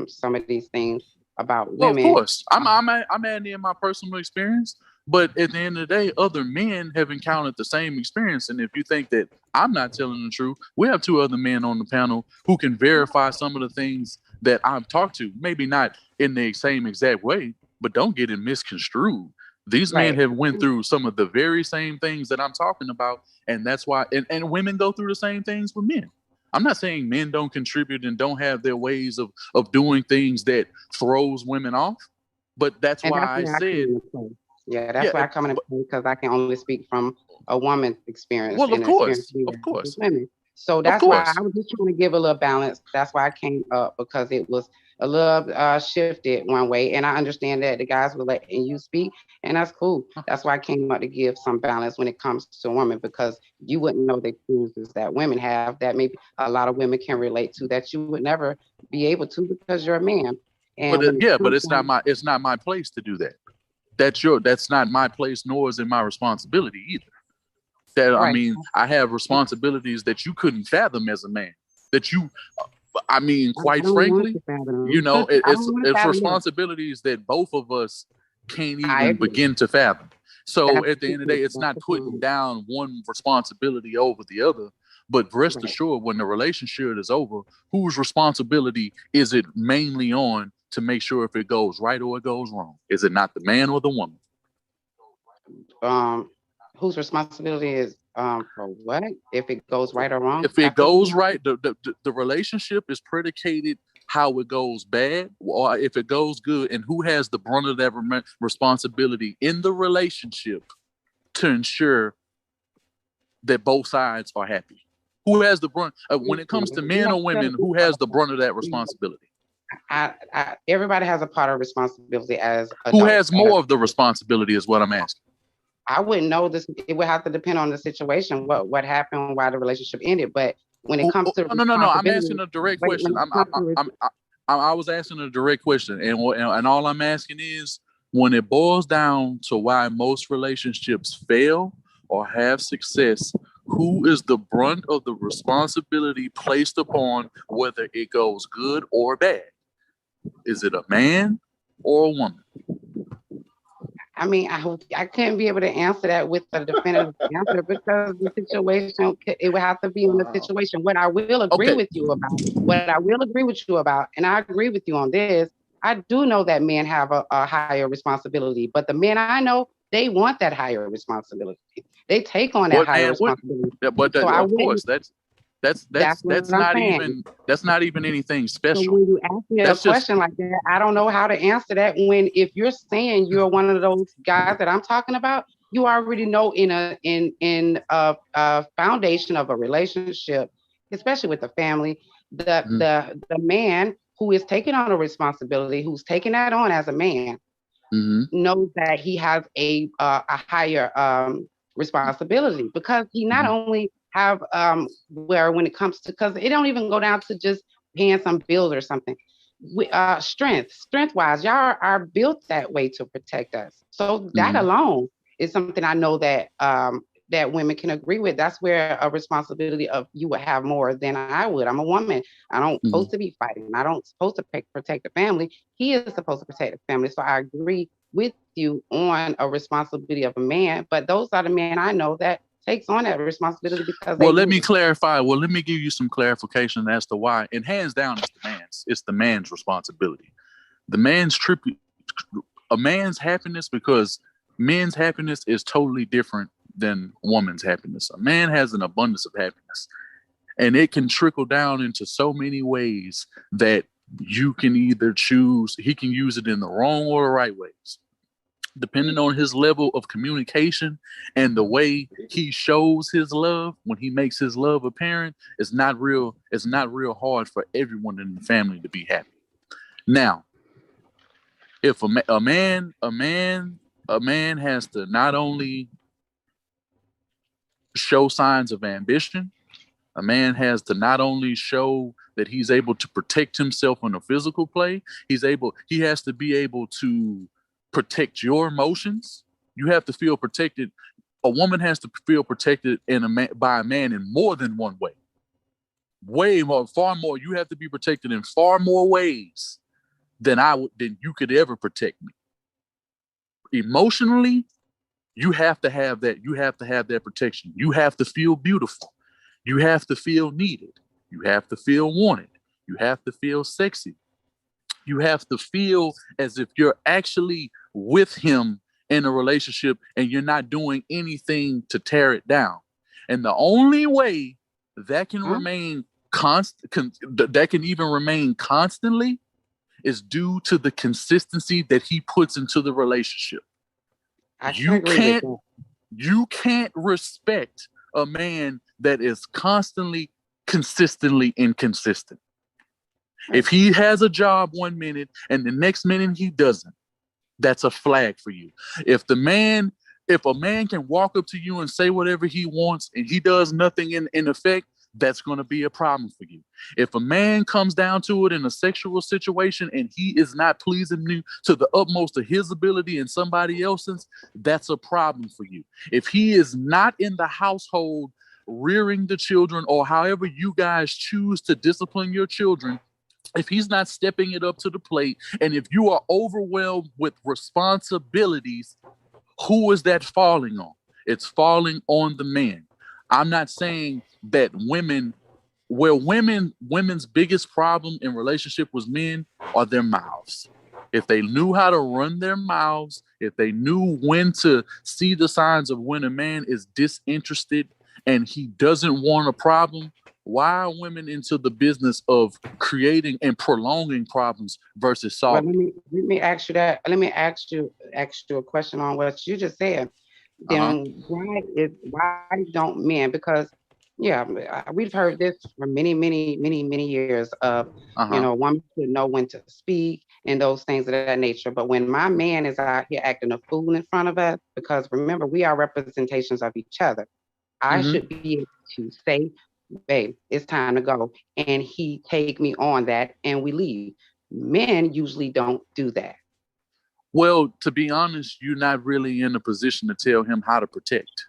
some of these things about women. Well, of course, I'm adding in my personal experience, but at the end of the day, other men have encountered the same experience. And if you think that I'm not telling the truth, we have two other men on the panel who can verify some of the things that I've talked to. Maybe not in the same exact way, but don't get it misconstrued. These men have went through some of the very same things that I'm talking about. And that's why, and women go through the same things with men. I'm not saying men don't contribute and don't have their ways of doing things that throws women off, but that's why I said, why I come in because I can only speak from a woman's experience. Well, of course. Women. So that's why I was just trying to give a little balance. That's why I came up, because it was a little shifted one way, and I understand that the guys were letting you speak, and that's cool. That's why I came up to give some balance when it comes to women, because you wouldn't know the experiences that women have that maybe a lot of women can relate to that you would never be able to because you're a man. And but it's not my place to do that. That's not my place, nor is it my responsibility either. I mean, I have responsibilities that you couldn't fathom as a man. Quite frankly, it's responsibilities that both of us can't even begin to fathom. So at the end of the day, it's not putting down one responsibility over the other, but rest assured, when the relationship is over, whose responsibility is it mainly on to make sure if it goes right or it goes wrong? Is it not the man or the woman? Whose responsibility is for what? If it goes right or wrong? If it goes right, the relationship is predicated how it goes bad, or if it goes good, and who has the brunt of that responsibility in the relationship to ensure that both sides are happy. Who has the brunt when it comes to men or women? Who has the brunt of that responsibility? Everybody has a part of responsibility as adults. Who has more of the responsibility is what I'm asking. I wouldn't know this. It would have to depend on the situation, what happened, why the relationship ended. But when it comes to no, I'm asking a direct question. I was asking a direct question, and all I'm asking is, when it boils down to why most relationships fail or have success, who is the brunt of the responsibility placed upon whether it goes good or bad? Is it a man or a woman? I mean, I couldn't be able to answer that with a definitive answer, because the situation, it would have to be in the situation. What I will agree with you about, and I agree with you on this, I do know that men have a higher responsibility, but the men I know, they want that higher responsibility. They take on that higher responsibility. But of course, that's not even anything special. So when you ask me a question like that, I don't know how to answer that. When if you're saying you're one of those guys that I'm talking about, you already know in a foundation of a relationship, especially with the family, the man who is taking on a responsibility, who's taking that on as a man, knows that he has a higher responsibility, because he not only have where when it comes to, because it don't even go down to just paying some bills or something. Strength wise, y'all are built that way to protect us. So that alone is something I know that that women can agree with. That's where a responsibility of you would have more than I would. I'm a woman. I don't supposed to be fighting. I don't supposed to protect the family. He is supposed to protect the family. So I agree with you on a responsibility of a man. But those are the men I know that takes on that responsibility because well, let me clarify. Well, let me give you some clarification as to why. And hands down, it's the man's responsibility. The man's a man's happiness, because men's happiness is totally different than woman's happiness. A man has an abundance of happiness, and it can trickle down into so many ways that you can either choose. He can use it in the wrong or the right ways, depending on his level of communication and the way he shows his love. When he makes his love apparent, it's not real hard for everyone in the family to be happy. Now, if a man has to not only show signs of ambition, a man has to not only show that he's able to protect himself on a physical play, he has to be able to protect your emotions. You have to feel protected. A woman has to feel protected by a man in more than one way. Far more. You have to be protected in far more ways than you could ever protect me. Emotionally, you have to have that. You have to have that protection. You have to feel beautiful. You have to feel needed. You have to feel wanted. You have to feel sexy. You have to feel as if you're actually with him in a relationship and you're not doing anything to tear it down. And the only way that can remain that can even remain constantly is due to the consistency that he puts into the relationship. You can't respect a man that is constantly, consistently inconsistent. If he has a job one minute and the next minute he doesn't, that's a flag for you. If a man can walk up to you and say whatever he wants and he does nothing in effect, that's going to be a problem for you. If a man comes down to it in a sexual situation and he is not pleasing you to the utmost of his ability and somebody else's, that's a problem for you. If he is not in the household rearing the children, or however you guys choose to discipline your children, if he's not stepping it up to the plate, and if you are overwhelmed with responsibilities, who is that falling on? It's falling on the man. I'm not saying that women's biggest problem in relationship with men are their mouths. If they knew how to run their mouths, if they knew when to see the signs of when a man is disinterested and he doesn't want a problem, why are women into the business of creating and prolonging problems versus solving? Well, let me ask you that. Let me ask you a question on what you just said. Then why don't men? Because we've heard this for many years of a woman should know when to speak and those things of that nature. But when my man is out here acting a fool in front of us, because remember, we are representations of each other, I should be able to say, babe, it's time to go. And he take me on that and we leave. Men usually don't do that. Well, to be honest, you're not really in a position to tell him how to protect.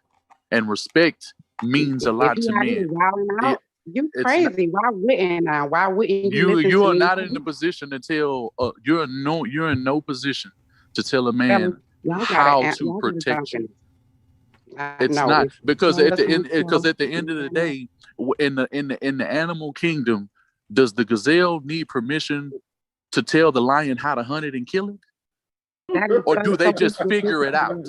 And respect means a lot to men. You crazy. Why wouldn't you listen you to are me? not in the position to tell you're in no position to tell a man how to protect you. It's not, because at the end of the day, in the animal kingdom, does the gazelle need permission to tell the lion how to hunt it and kill it? Or do they just figure it out?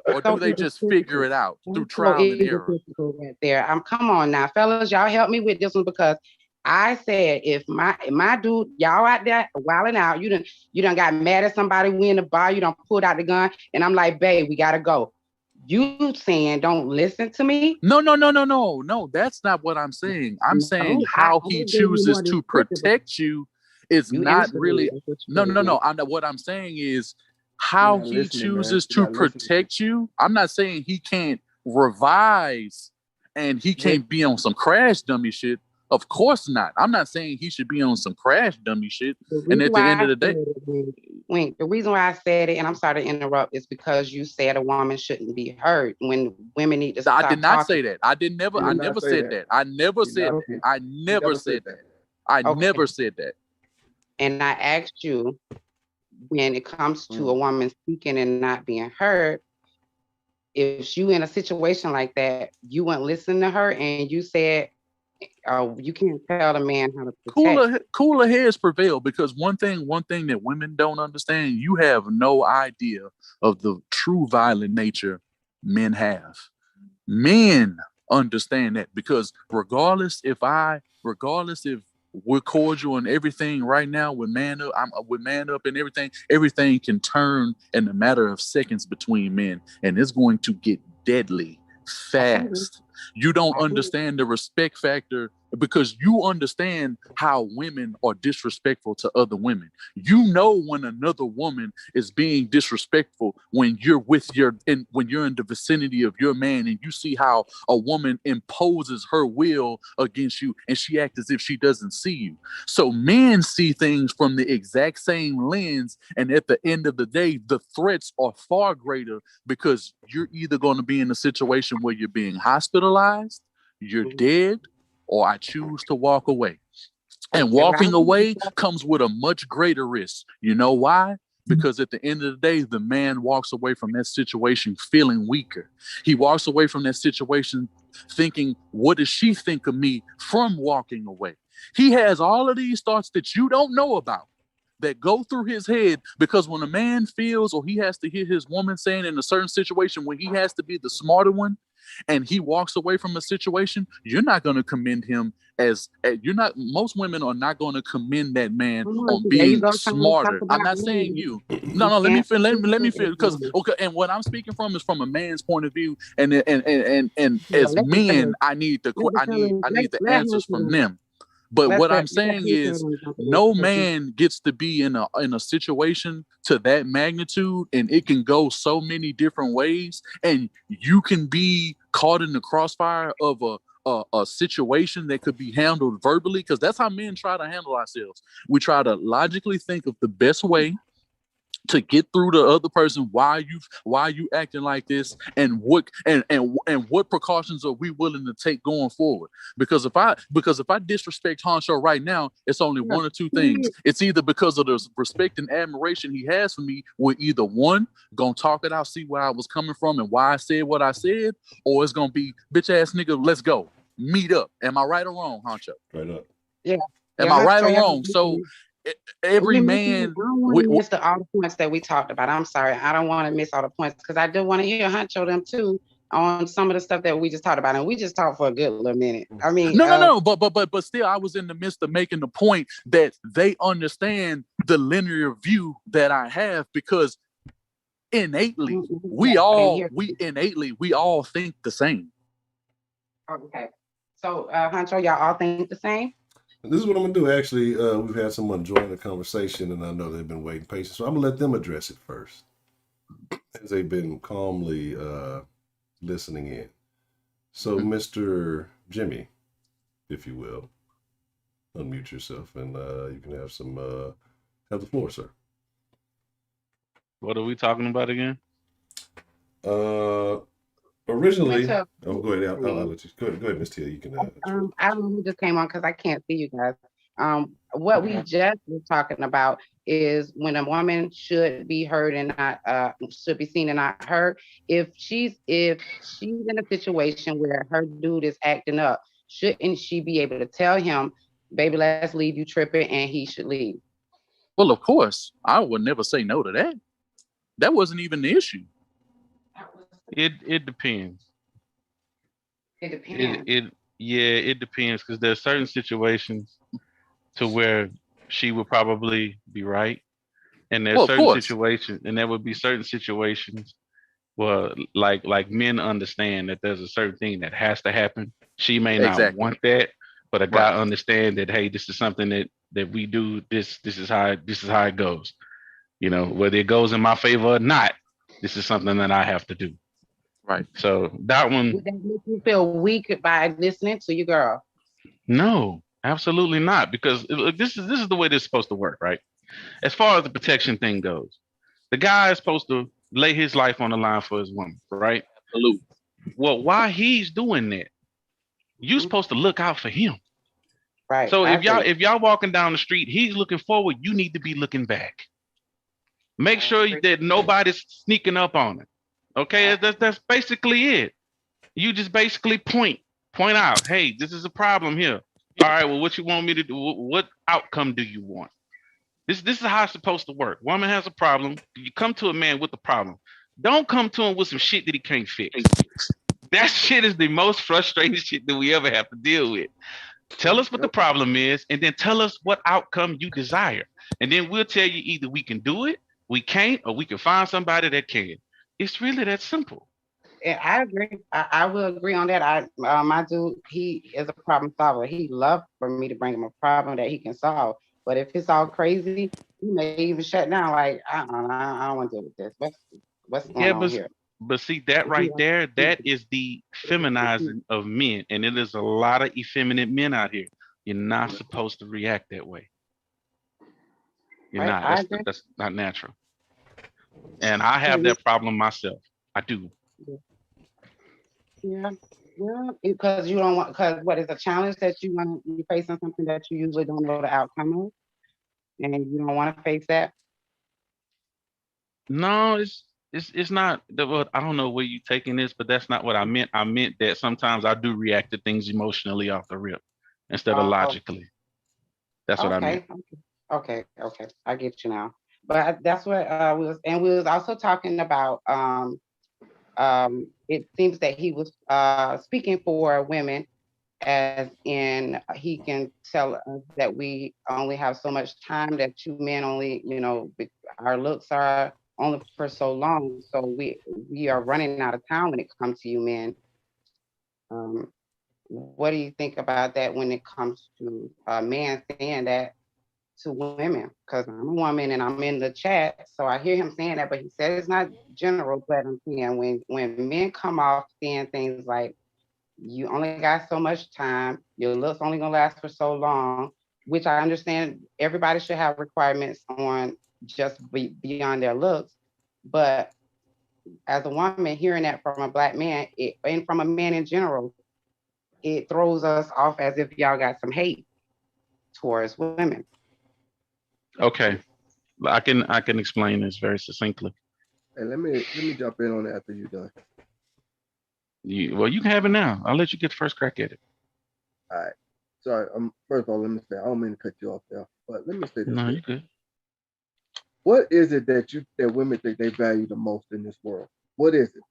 Or do they just figure it out through trial and error? Right there. Come on now, fellas, y'all help me with this one, because I said if my dude, y'all out there wilding out, you done got mad at somebody, we in the bar, you done pulled out the gun, and I'm like, babe, we gotta go. You saying don't listen to me? No, that's not what I'm saying. I'm saying how he chooses to protect you It's You not answered really. me. That's No, what no, you no. said. What I'm saying is You're how not he listening, man. chooses You're to not listening. protect you. I'm not saying he can't revise and he can't be on some crash dummy shit. Of course not. I'm not saying he should be on some crash dummy shit. The And reason at the why end I of the said day, it, the reason why I said it, and I'm sorry to interrupt, is because you said a woman shouldn't be hurt when women need to stop I did not talking. say that. I Did never not say said that. that. I never Did said not. that. Okay. I You never never said said that. that. I Okay. never said that. And I asked you, when it comes to Mm. a woman speaking and not being heard, if you in a situation like that, you wouldn't listen to her, and you said, you can't tell the man how to protect. Cooler heads prevail, because one thing that women don't understand, you have no idea of the true violent nature men have. Men understand that, because regardless if we're cordial and everything right now with man up, I'm with man up and everything can turn in a matter of seconds between men, and it's going to get deadly fast. You don't understand the respect factor, because you understand how women are disrespectful to other women. You know when another woman is being disrespectful when you're when you're in the vicinity of your man, and you see how a woman imposes her will against you and she acts as if she doesn't see you. So men see things from the exact same lens, and at the end of the day, the threats are far greater, because you're either going to be in a situation where you're being hospitalized, you're dead, or I choose to walk away. And walking away comes with a much greater risk. You know why? Because at the end of the day, the man walks away from that situation feeling weaker. He walks away from that situation thinking, what does she think of me from walking away? He has all of these thoughts that you don't know about that go through his head, because when a man feels, or he has to hear his woman saying in a certain situation when he has to be the smarter one, and he walks away from a situation, you're not going to commend him as you're not. Most women are not going to commend that man on being smarter. I'm not saying you. No, let me feel, because okay, and what I'm speaking from is from a man's point of view, and as men, I need the answers from them. But what I'm saying is, no man gets to be in a situation to that magnitude, and it can go so many different ways, and you can be caught in the crossfire of a situation that could be handled verbally, because that's how men try to handle ourselves. We try to logically think of the best way to get through the other person, why you acting like this, and what precautions are we willing to take going forward. Because if I disrespect Honcho right now, it's only one or two things. It's either because of the respect and admiration he has for me, we're either one, gonna talk it out, see where I was coming from and why I said what I said, or it's gonna be, bitch ass nigga, let's go meet up. Am I right or wrong, Honcho? Right up. Yeah. Am I right or wrong? So every man. I don't want to miss all the points that we talked about. I'm sorry. I don't want to miss all the points, because I do want to hear Honcho them too on some of the stuff that we just talked about. And we just talked for a good little minute. I mean, no. But still, I was in the midst of making the point that they understand the linear view that I have, because innately we all think the same. Okay. So, Honcho, y'all all think the same? This is what I'm gonna do. Actually, we've had someone join the conversation, and I know they've been waiting patiently, so I'm gonna let them address it first, as they've been calmly listening in. So, Mr. Jimmy, if you will, unmute yourself, and you can have the floor, sir. What are we talking about again? Originally, go ahead. I'll let you go ahead, Miss Tia. You can. I don't know who just came on, because I can't see you guys. What we just were talking about is when a woman should be heard and not should be seen and not heard. If she's in a situation where her dude is acting up, shouldn't she be able to tell him, baby, let's leave, you tripping, and he should leave? Well, of course, I would never say no to that. That wasn't even the issue. It depends. It depends. It depends, because there's certain situations to where she would probably be right, and there's certain situations, and there would be certain situations where, like men understand that there's a certain thing that has to happen. She may not want that, but a guy understand that, hey, this is something that we do this. This is how it goes. You know, whether it goes in my favor or not, this is something that I have to do. Right. So that one. Would that make you feel weak by listening to you, girl? No, absolutely not. Because this is the way this is supposed to work, right? As far as the protection thing goes, the guy is supposed to lay his life on the line for his woman, right? Absolutely. Well, while he's doing that, you're supposed to look out for him. Right. So if y'all walking down the street, he's looking forward, you need to be looking back. Make sure that nobody's sneaking up on it. Okay, that's basically it. You just basically point out, hey, this is a problem here. All right, well, what you want me to do? What outcome do you want? This is how it's supposed to work. Woman has a problem. You come to a man with a problem. Don't come to him with some shit that he can't fix. That shit is the most frustrating shit that we ever have to deal with. Tell us what the problem is, and then tell us what outcome you desire. And then we'll tell you either we can do it, we can't, or we can find somebody that can. It's really that simple. Yeah, I agree. I will agree on that. My dude, he is a problem solver. He loves for me to bring him a problem that he can solve. But if it's all crazy, he may even shut down. Like, I don't want to deal with this. What's going on here? But see that right there, that is the feminizing of men, and it is a lot of effeminate men out here. You're not supposed to react that way. You're not. That's not natural. And I have that problem myself. I do. Yeah. Well, because you don't want, because what is a challenge that you're facing something that you usually don't know the outcome of, and you don't want to face that. No, it's not. Well, I don't know where you're taking this, but that's not what I meant. I meant that sometimes I do react to things emotionally off the rip instead of logically. That's what I meant. Okay. I get you now. But that's what we was also talking about. It seems that he was speaking for women, as in he can tell us that we only have so much time, that you men only, our looks are only for so long. So we are running out of time when it comes to you men. What do you think about that when it comes to a man saying that to women? Because I'm a woman and I'm in the chat, so I hear him saying that, but he said it's not general. But I'm saying when men come off saying things like, you only got so much time, your looks only gonna last for so long, which I understand everybody should have requirements on just beyond their looks. But as a woman, hearing that from a Black man, and from a man in general, it throws us off as if y'all got some hate towards women. Okay, I can explain this very succinctly. Hey, let me jump in on that after you're done. You can have it now. I'll let you get the first crack at it. All right. Sorry. First of all, let me say I don't mean to cut you off there, but let me say this. No, you're good. What is it that women think they value the most in this world? What is it?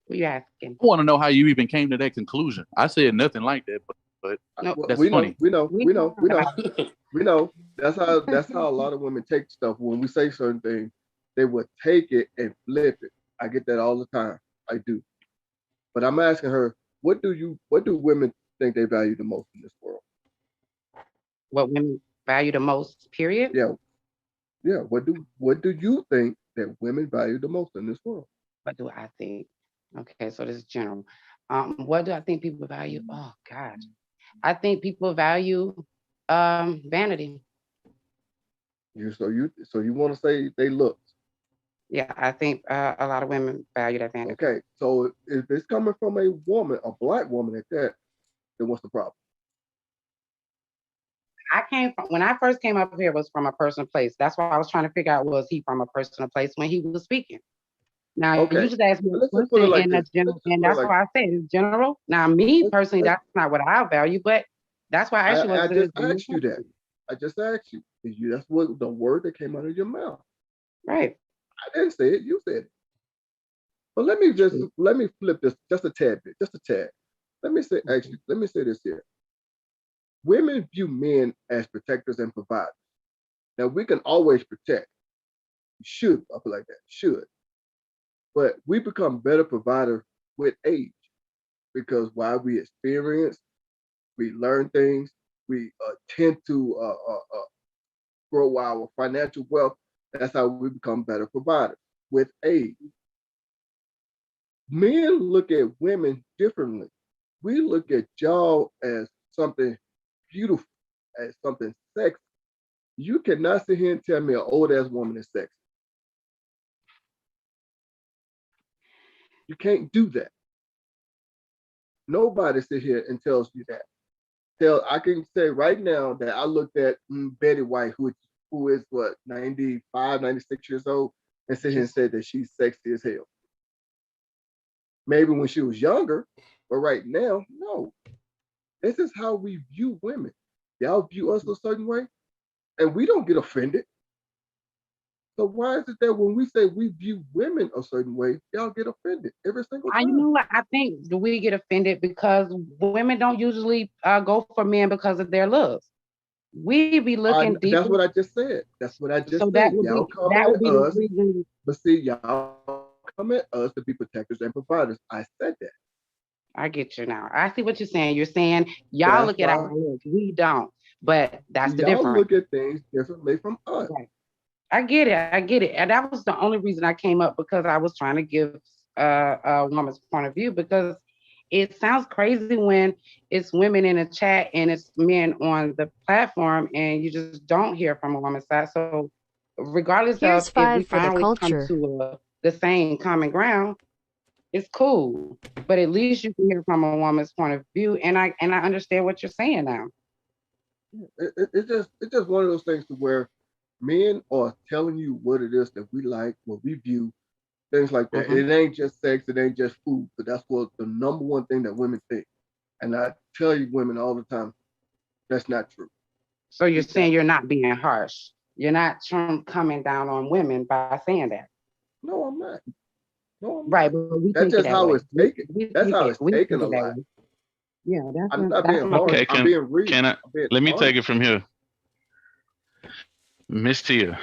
What are you asking? I want to know how you even came to that conclusion. I said nothing like that, but No, that's funny. We know. That's how a lot of women take stuff. When we say certain things, they would take it and flip it. I get that all the time. I do. But I'm asking her, what do women think they value the most in this world? What women value the most, period? Yeah. What do you think that women value the most in this world? What do I think? Okay, so this is general. What do I think people value? Oh God. I think people value vanity. So you want to say they look? Yeah, I think a lot of women value that vanity. Okay, so if it's coming from a woman, a Black woman at that, then what's the problem? When I first came up here, it was from a personal place. That's why I was trying to figure out, was he from a personal place when he was speaking? Now, okay. You just asked me a question in a general, and that's why I said it's general. Now, me personally, that's not what I value, but that's why I just asked you that. I just asked you. That's what the word that came out of your mouth. Right. I didn't say it. You said it. But let me flip this just a tad bit, just a tad. Let me say this here. Women view men as protectors and providers. Now we can always protect. Should, I feel like that. Should. But we become better providers with age, because while we experience we learn things, we tend to grow our financial wealth. That's how we become better providers with age. Men look at women differently. We look at y'all as something beautiful, as something sexy. You cannot sit here and tell me an old ass woman is sexy. You can't do that. Nobody sit here and tells you that. I can say right now that I looked at Betty White, who is what, 95, 96 years old, and sit here and said that she's sexy as hell. Maybe when she was younger, but right now, no. This is how we view women. Y'all view us a certain way, and we don't get offended. So why is it that when we say we view women a certain way, y'all get offended every single time? You know what? I think we get offended because women don't usually go for men because of their looks. We be looking deeper. That's what I just said. That's what I just said. That y'all come at us, but see, y'all come at us to be protectors and providers. I said that. I get you now. I see what you're saying. You're saying y'all look at our looks. We don't. But that's the difference. Y'all look at things differently from us. Right. I get it. And that was the only reason I came up, because I was trying to give a woman's point of view, because it sounds crazy when it's women in a chat and it's men on the platform and you just don't hear from a woman's side. So regardless Here's of if we finally come to the same common ground, it's cool. But at least you can hear from a woman's point of view. And I understand what you're saying now. It's just one of those things to where men are telling you what it is that we like, what we view, things like that. It ain't just sex, it ain't just food, but that's what the number one thing that women think. And I tell you women all the time, that's not true. So you're saying you're not being harsh. You're not coming down on women by saying that. No, I'm not. No, I'm right, not. But we that's just how it's taken. That's how it's taken a lot. Yeah, I'm not being harsh. Okay, I'm being real. Let me take it from here. Miss Tia,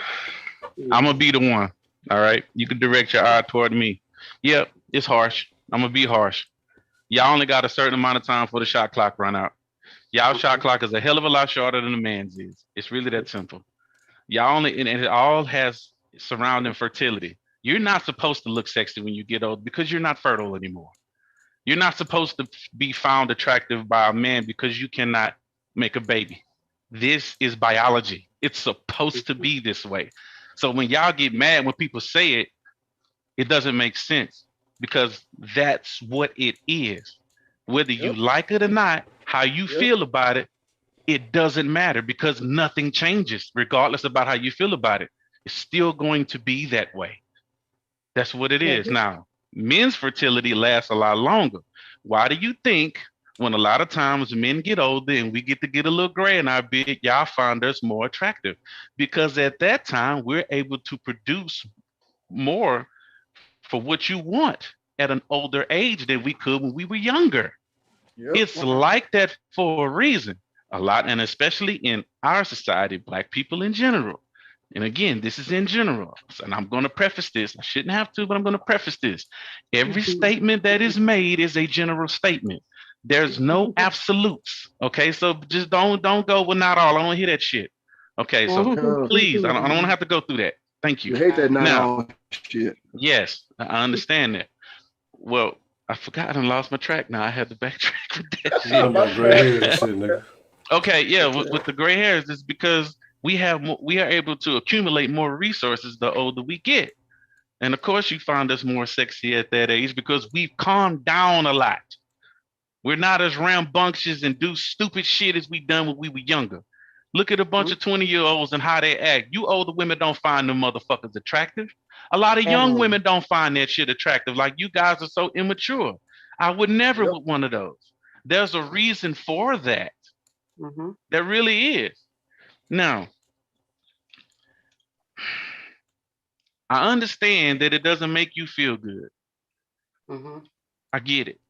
I'm gonna be the one. All right, you can direct your eye toward me. Yep, it's harsh. I'm gonna be harsh. Y'all only got a certain amount of time for the shot clock run out. Y'all shot clock is a hell of a lot shorter than a man's is. It's really that simple. Y'all only, and it all has surrounding fertility. You're not supposed to look sexy when you get old because you're not fertile anymore. You're not supposed to be found attractive by a man because you cannot make a baby. This is biology. It's supposed to be this way. So when y'all get mad when people say it, it doesn't make sense because that's what it is. Whether you like it or not, how you feel about it, it doesn't matter because nothing changes regardless about how you feel about it. It's still going to be that way. That's what it is. Now, men's fertility lasts a lot longer. Why do you think when a lot of times men get older and we get a little gray in our beard, y'all find us more attractive? Because at that time, we're able to produce more for what you want at an older age than we could when we were younger. It's like that for a reason. A lot, and especially in our society, Black people in general. And again, this is in general. And I'm going to preface this. I shouldn't have to, but I'm going to preface this. Every statement that is made is a general statement. There's no absolutes. Okay, so just don't go with not all. I don't hear that shit. Okay, so please, I don't want to have to go through that. Thank you. You hate that not all shit. Yes, I understand that. Well, I forgot and lost my track. Now I had to backtrack with that shit. Okay, yeah, with the gray hairs, it's because we are able to accumulate more resources the older we get. And of course you find us more sexy at that age because we've calmed down a lot. We're not as rambunctious and do stupid shit as we done when we were younger. Look at a bunch of 20-year-olds and how they act. You older women don't find them motherfuckers attractive. A lot of young women don't find that shit attractive. Like, you guys are so immature. I would never with one of those. There's a reason for that. There really is. Now, I understand that it doesn't make you feel good. I get it.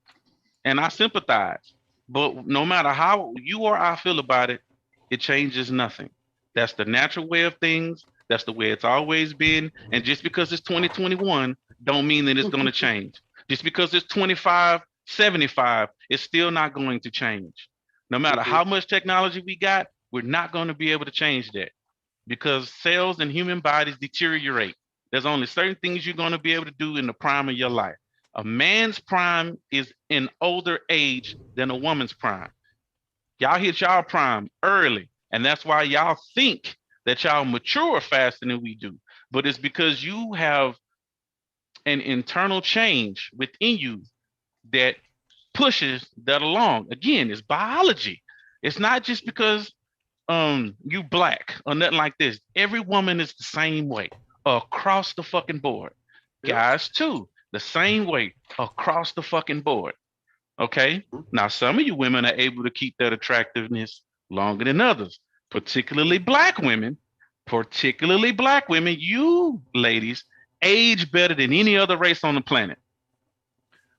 And I sympathize. But no matter how you or I feel about it, it changes nothing. That's the natural way of things. That's the way it's always been. And just because it's 2021, don't mean that it's going to change. Just because it's 2575, it's still not going to change. No matter how much technology we got, we're not going to be able to change that because cells in human bodies deteriorate. There's only certain things you're going to be able to do in the prime of your life. A man's prime is in older age than a woman's prime. Y'all hit y'all prime early, and that's why y'all think that y'all mature faster than we do. But it's because you have an internal change within you that pushes that along. Again, it's biology. It's not just because you black or nothing like this. Every woman is the same way across the fucking board. Guys too, the same way across the fucking board. Okay. Now some of you women are able to keep that attractiveness longer than others, particularly black women. Particularly black women, you ladies age better than any other race on the planet.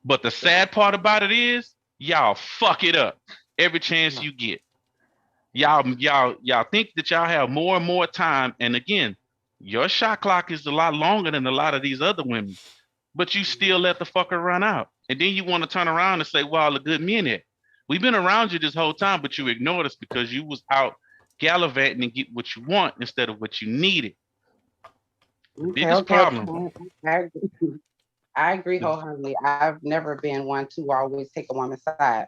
But the sad part about it is y'all fuck it up every chance you get. Y'all think that y'all have more and more time. And again, your shot clock is a lot longer than a lot of these other women, but you still let the fucker run out. And then you want to turn around and say, well, the good men here. We've been around you this whole time, but you ignored us because you was out gallivanting and get what you want instead of what you needed. The biggest problem. I agree wholeheartedly. I've never been one to always take a woman's side.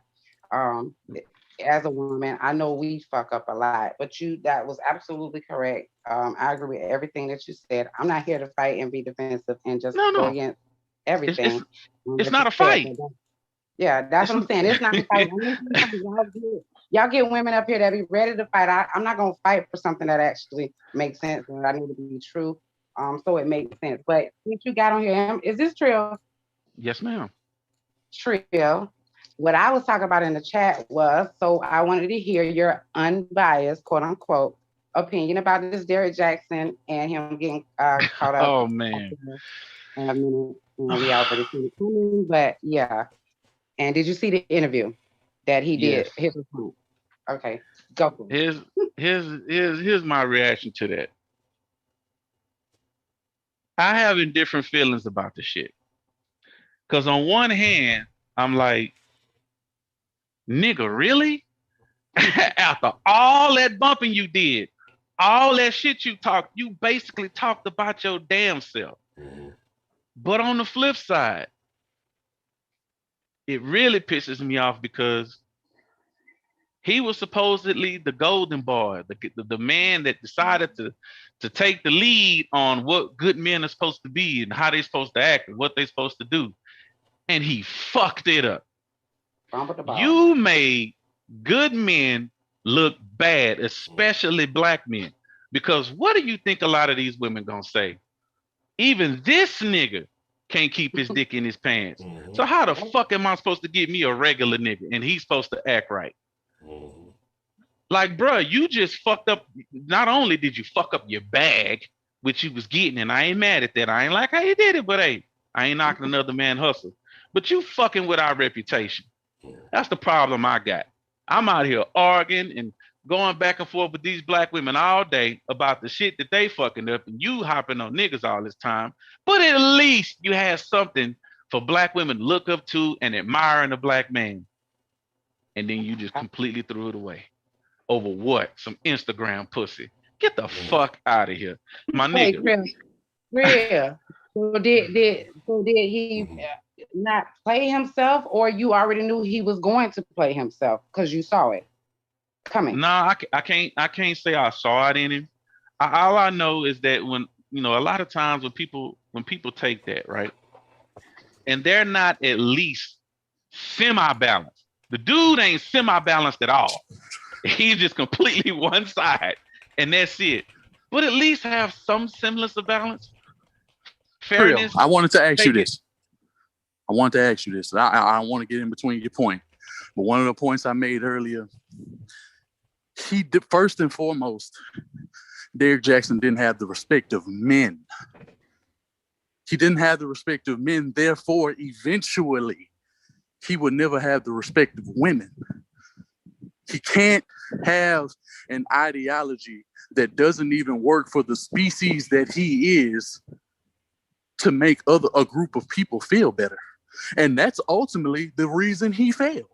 As a woman, I know we fuck up a lot, but that was absolutely correct. I agree with everything that you said. I'm not here to fight and be defensive and just go against everything. It's not a fight. Yeah, that's what I'm saying. It's not a fight. Y'all get women up here that be ready to fight. I'm not gonna fight for something that actually makes sense and I need to be true. So it makes sense. But since you got on here, is this Trill? Yes, ma'am. Trill. What I was talking about in the chat was, so I wanted to hear your unbiased, quote unquote, opinion about this Derrick Jaxn and him getting caught up. Oh man. In a minute. We already seen it coming, but yeah. And did you see the interview that he did? Yes. Okay, go for it. Here's my reaction to that. I have indifferent feelings about the shit. Because on one hand, I'm like, nigga, really? After all that bumping you did, all that shit you talked, you basically talked about your damn self. But on the flip side, it really pisses me off because he was supposedly the golden boy, the man that decided to take the lead on what good men are supposed to be and how they're supposed to act and what they're supposed to do. And he fucked it up. You made good men look bad, especially black men. Because what do you think a lot of these women gonna say? Even this nigga can't keep his dick in his pants. So how the fuck am I supposed to get me a regular nigga and he's supposed to act right? Like, bro, you just fucked up. Not only did you fuck up your bag, which you was getting, and I ain't mad at that. I ain't like how you did it, but hey, I ain't knocking another man hustle. But you fucking with our reputation. That's the problem I got. I'm out here arguing and going back and forth with these black women all day about the shit that they fucking up, and you hopping on niggas all this time. But at least you had something for black women to look up to and admire in a black man. And then you just completely threw it away. Over what? Some Instagram pussy. Get the fuck out of here. My nigga. Real. So did he not play himself, or you already knew he was going to play himself because you saw it coming? No, I can't say I saw it in him. All I know is that when, you know, a lot of times when people take that, right, and they're not at least semi-balanced. The dude ain't semi-balanced at all. He's just completely one side, and that's it. But at least have some semblance of balance. Fairness. I wanted to ask you this. I want to get in between your point. But one of the points I made earlier, he did, first and foremost, Derrick Jaxn didn't have the respect of men. He didn't have the respect of men. Therefore, eventually, he would never have the respect of women. He can't have an ideology that doesn't even work for the species that he is to make a group of people feel better. And that's ultimately the reason he failed.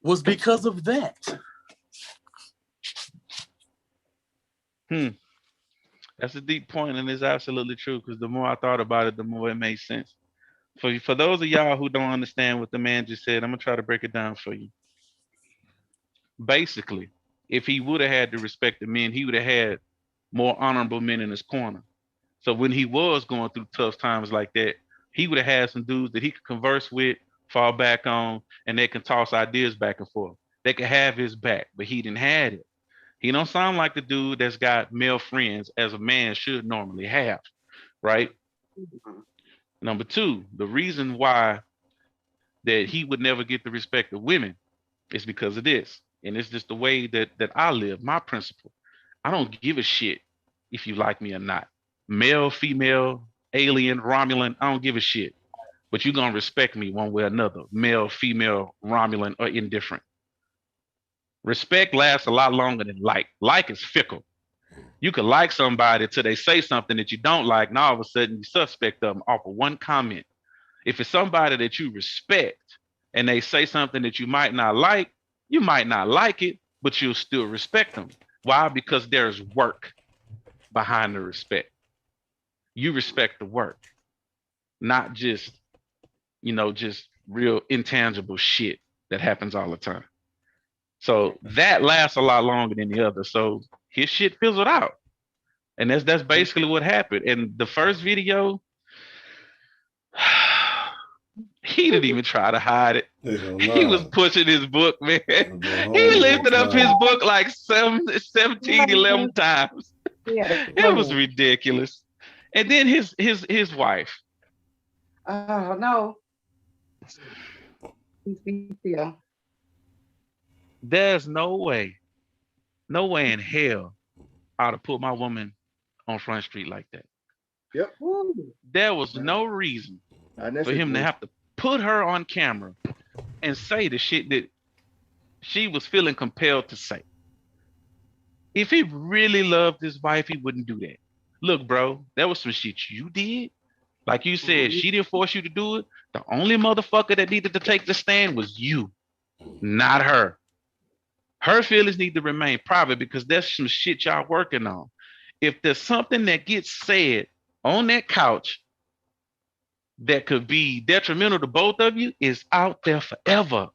was because of that. That's a deep point, and it's absolutely true, because the more I thought about it, the more it made sense. For those of y'all who don't understand what the man just said, I'm going to try to break it down for you. Basically, if he would have had to respect the men, he would have had more honorable men in his corner. So when he was going through tough times like that, he would have had some dudes that he could converse with, fall back on, and they can toss ideas back and forth. They could have his back, but he didn't have it. He don't sound like the dude that's got male friends as a man should normally have, right? Number two, the reason why that he would never get the respect of women is because of this. And it's just the way that I live, my principle. I don't give a shit if you like me or not. Male, female, alien, Romulan, I don't give a shit. But you're going to respect me one way or another. Male, female, Romulan, or indifferent. Respect lasts a lot longer than like. Like is fickle. You could like somebody till they say something that you don't like, and all of a sudden you suspect them off of one comment. If it's somebody that you respect and they say something that you might not like it, but you'll still respect them. Why? Because there's work behind the respect. You respect the work, not just, just real intangible shit that happens all the time. So that lasts a lot longer than the other. So his shit fizzled out. And that's basically what happened. And the first video, he didn't even try to hide it. He was pushing his book, man. He lifted up his book like 17, 11 times. It was ridiculous. And then his wife. Oh, no. There's no way in hell I'd have put my woman on Front Street like that. Yep. There was no reason for him to have to put her on camera and say the shit that she was feeling compelled to say. If he really loved his wife, he wouldn't do that. Look, bro, there was some shit you did. Like you said, she didn't force you to do it. The only motherfucker that needed to take the stand was you, not her. Her feelings need to remain private because there's some shit y'all working on. If there's something that gets said on that couch that could be detrimental to both of you, is out there forever.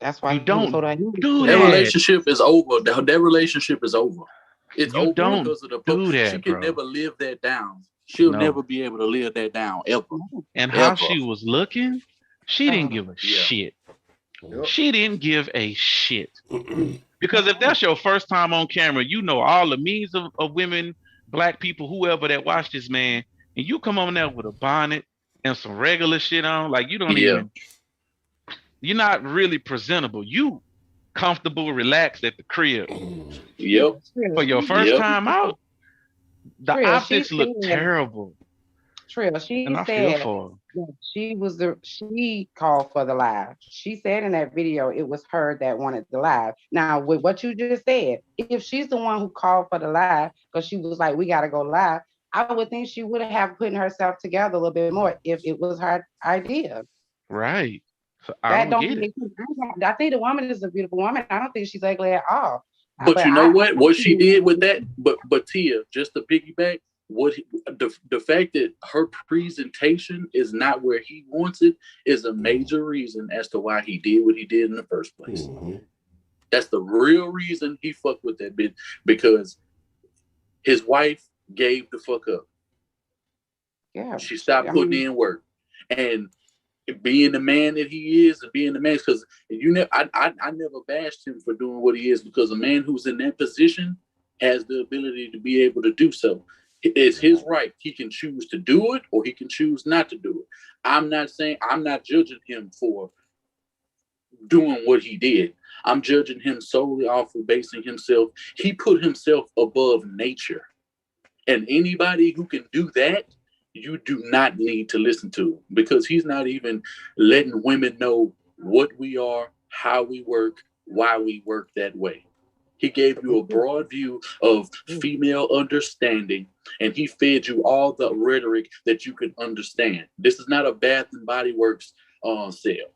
That's why you don't do that. That relationship is over. That relationship is over. It's you over don't because of the do that, she can bro. never live that down. She'll never be able to live that down ever. And how she was looking, she didn't give a shit. She didn't give a shit. Because if that's your first time on camera, you know all the means of women, black people, whoever that watch this man, and you come on there with a bonnet and some regular shit on, like you don't even, you're not really presentable. You comfortable, relaxed at the crib. Yep. For your first time out, the optics look terrible. Trill, she said she called for the live. She said in that video it was her that wanted the live. Now, with what you just said, if she's the one who called for the live because she was like, we got to go live, I would think she would have put herself together a little bit more if it was her idea. Right. So I don't get it. I think the woman is a beautiful woman. I don't think she's ugly at all. But you know what she did with that? But Tia, just to piggyback, the fact that her presentation is not where he wants it is a major reason as to why he did what he did in the first place. That's the real reason he fucked with that bitch, because his wife gave the fuck up. Yeah, she stopped putting in work, and being the man that he is, and being the man, because I never bashed him for doing what he is, because a man who's in that position has the ability to be able to do so. It's his right. He can choose to do it or he can choose not to do it. I'm not judging him for doing what he did. I'm judging him solely off of basing himself. He put himself above nature. And anybody who can do that, you do not need to listen to him, because he's not even letting women know what we are, how we work, why we work that way. He gave you a broad view of female understanding, and he fed you all the rhetoric that you can understand. This is not a Bath and Body Works sale.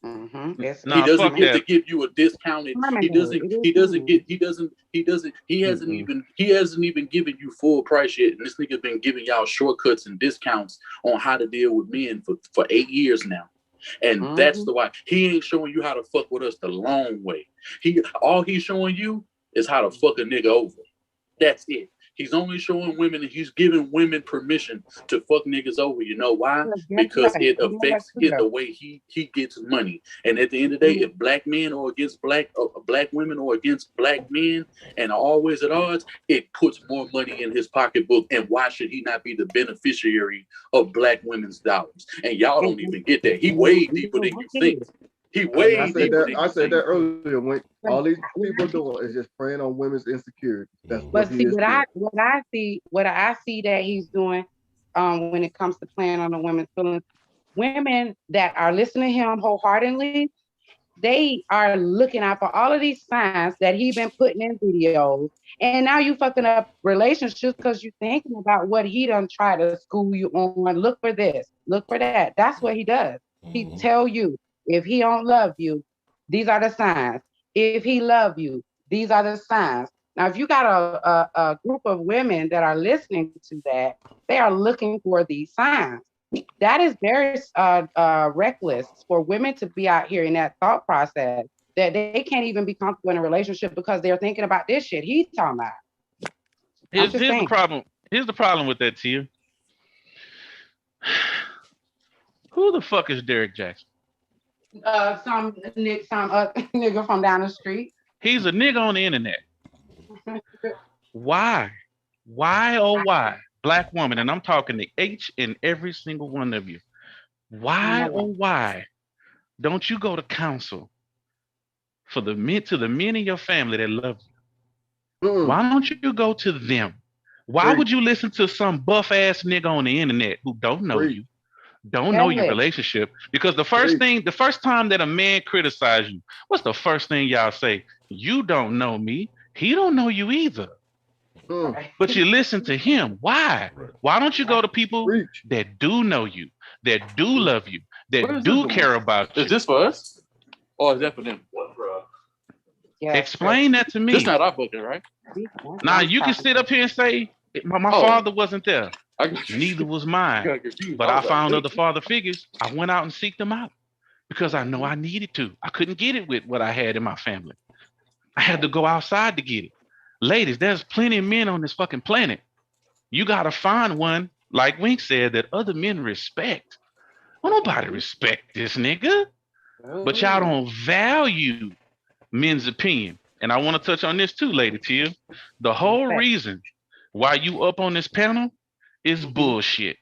Mm-hmm. He doesn't fuck get to that. give you a discounted. He hasn't even given you full price yet. And this nigga's been giving y'all shortcuts and discounts on how to deal with men for 8 years now. And that's the why he ain't showing you how to fuck with us the long way. All he's showing you is how to fuck a nigga over. That's it. He's only showing women and he's giving women permission to fuck niggas over. You know why? Because it affects the way he gets money. And at the end of the day, if black men are against black women or against black men and are always at odds, it puts more money in his pocketbook. And why should he not be the beneficiary of black women's dollars? And y'all don't even get that. He way deeper than you think. He way deeper than you think. I said that earlier. When all these people doing is just preying on women's insecurity. That's what he is doing. What I see that he's doing, when it comes to playing on the women's feelings, women that are listening to him wholeheartedly, they are looking out for all of these signs that he been putting in videos. And now you fucking up relationships because you're thinking about what he done try to school you on. Look for this, look for that. That's what he does. He tell you, if he don't love you, these are the signs. If he love you, these are the signs. Now, if you got a group of women that are listening to that, they are looking for these signs. That is very reckless for women to be out here in that thought process that they can't even be comfortable in a relationship because they're thinking about this shit he's talking about. Here's the problem. Here's the problem with that, Tia. Who the fuck is Derrick Jaxn? Some nigga from down the street. He's a nigga on the internet. Why? Why, oh why? Black woman, and I'm talking to each and every single one of you. Why, oh why don't you go to counsel for the men in your family that love you? Why don't you go to them? Why would you listen to some buff ass nigga on the internet who don't know you? Don't know your relationship, because the first time that a man criticizes you, what's the first thing y'all say? You don't know me. He don't know you either. But you listen to him. Why? Why don't you go to people that do know you, that do love you, that do care about you? Is this for us? Or is that for them? Explain that to me. This not our booking, right? Now you can sit up here and say, my father wasn't there. Neither was mine. But I found other father figures. I went out and seeked them out because I know I needed to. I couldn't get it with what I had in my family. I had to go outside to get it. Ladies, there's plenty of men on this fucking planet. You got to find one, like Wink said, that other men respect. Well, nobody respect this nigga. But y'all don't value men's opinion. And I want to touch on this too, Lady Tia. The whole reason why you up on this panel is bullshit.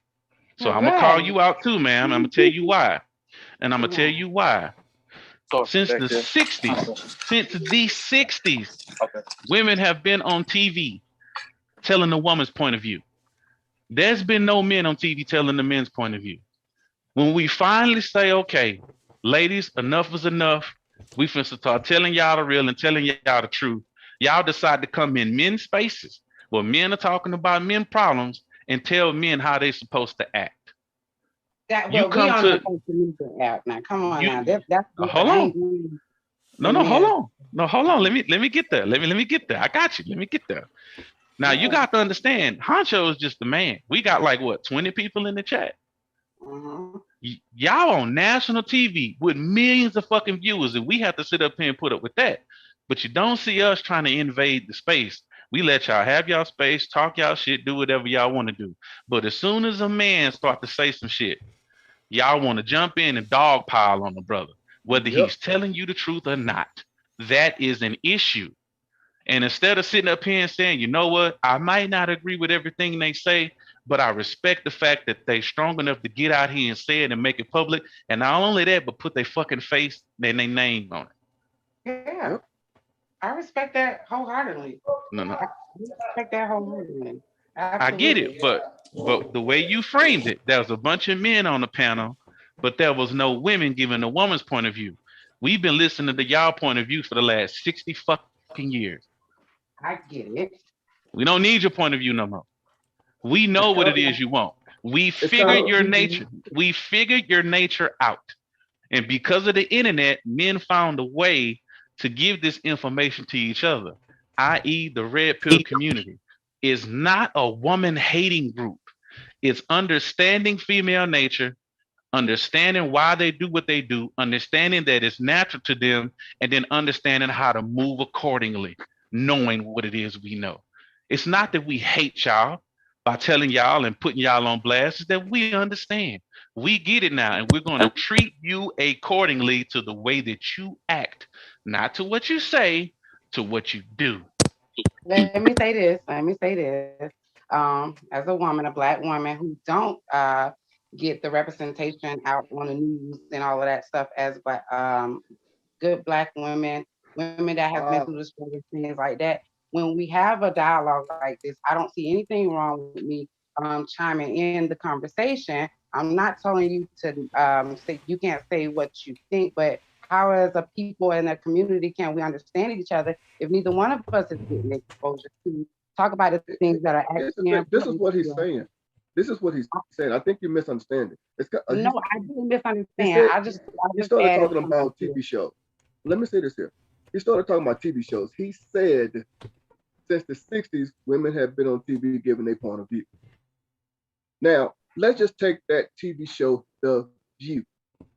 So I'm going to call you out too, ma'am. I'm going to tell you why. And I'm going to tell you why. Since the 60s, women have been on TV telling the woman's point of view. There's been no men on TV telling the men's point of view. When we finally say, okay, ladies, enough is enough. We finna start telling y'all the real and telling y'all the truth. Y'all decide to come in men's spaces where men are talking about men problems and tell men how they're supposed to act. You come to act now. Come on now. Hold on. No, hold on. No, hold on. Let me get there. Let me get there. I got you. Let me get there. Now you got to understand, Honcho is just the man. We got like what, 20 people in the chat. Y'all on national TV with millions of fucking viewers, and we have to sit up here and put up with that. But you don't see us trying to invade the space. We let y'all have y'all space, talk y'all shit, do whatever y'all want to do. But as soon as a man start to say some shit, y'all want to jump in and dogpile on the brother, whether he's telling you the truth or not. That is an issue. And instead of sitting up here and saying, you know what, I might not agree with everything they say, but I respect the fact that they strong enough to get out here and say it and make it public. And not only that, but put their fucking face and their name on it. Yeah. I respect that wholeheartedly. No. I respect that wholeheartedly. Absolutely. I get it, but the way you framed it, there was a bunch of men on the panel, but there was no women giving a woman's point of view. We've been listening to y'all point of view for the last 60 fucking years. I get it. We don't need your point of view no more. We know what it is you want. We figured your nature. We figured your nature out. And because of the internet, men found a way to give this information to each other, i.e., the red pill community is not a woman hating group. It's understanding female nature, understanding why they do what they do, understanding that it's natural to them, and then understanding how to move accordingly, knowing what it is we know. It's not that we hate y'all by telling y'all and putting y'all on blast, it's that we understand. We get it now, and we're going to treat you accordingly to the way that you act, not to what you say, to what you do. Let me say this. Let me say this. As a woman, a black woman who don't get the representation out on the news and all of that stuff as good black women, women that have been through the struggle, things like that. When we have a dialogue like this, I don't see anything wrong with me chiming in the conversation. I'm not telling you to say you can't say what you think, but how as a people in a community can we understand each other if neither one of us is getting exposure to talk about the things that are actually this is what he's saying. This is what he's saying. I think you misunderstand it. No, I didn't misunderstand. He started talking about TV shows. Let me say this here. He started talking about TV shows. He said since the 60s, women have been on TV giving their point of view. Now, let's just take that TV show, The View.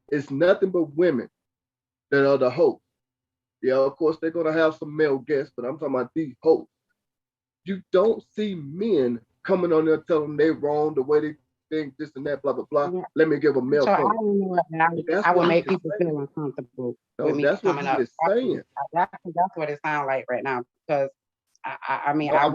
It's nothing but women that are the hosts. Yeah, of course, they're going to have some male guests, but I'm talking about the hosts. You don't see men coming on there telling them they're wrong, the way they think, this and that, blah, blah, blah. Yeah. Let me give a male so point. I would make people feel uncomfortable. No, that's what he is saying. That's what it sounds like right now, because I mean, I'm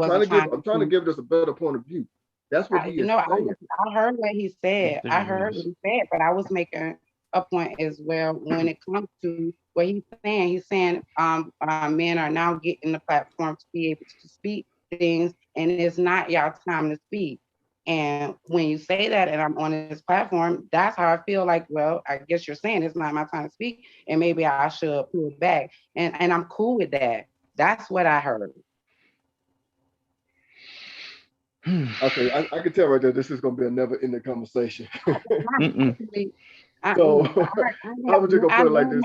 trying to give this a better point of view. That's what he is saying. I heard what he said. I heard what he said, but I was making a point as well when it comes to what he's saying. He's saying men are now getting the platform to be able to speak things, and it's not y'all time to speak. And when you say that, and I'm on this platform, that's how I feel like, well, I guess you're saying it's not my time to speak, and maybe I should pull it back. And I'm cool with that. That's what I heard. Okay, I can tell right there this is going to be a never-ending conversation. So I was just going to put it like this.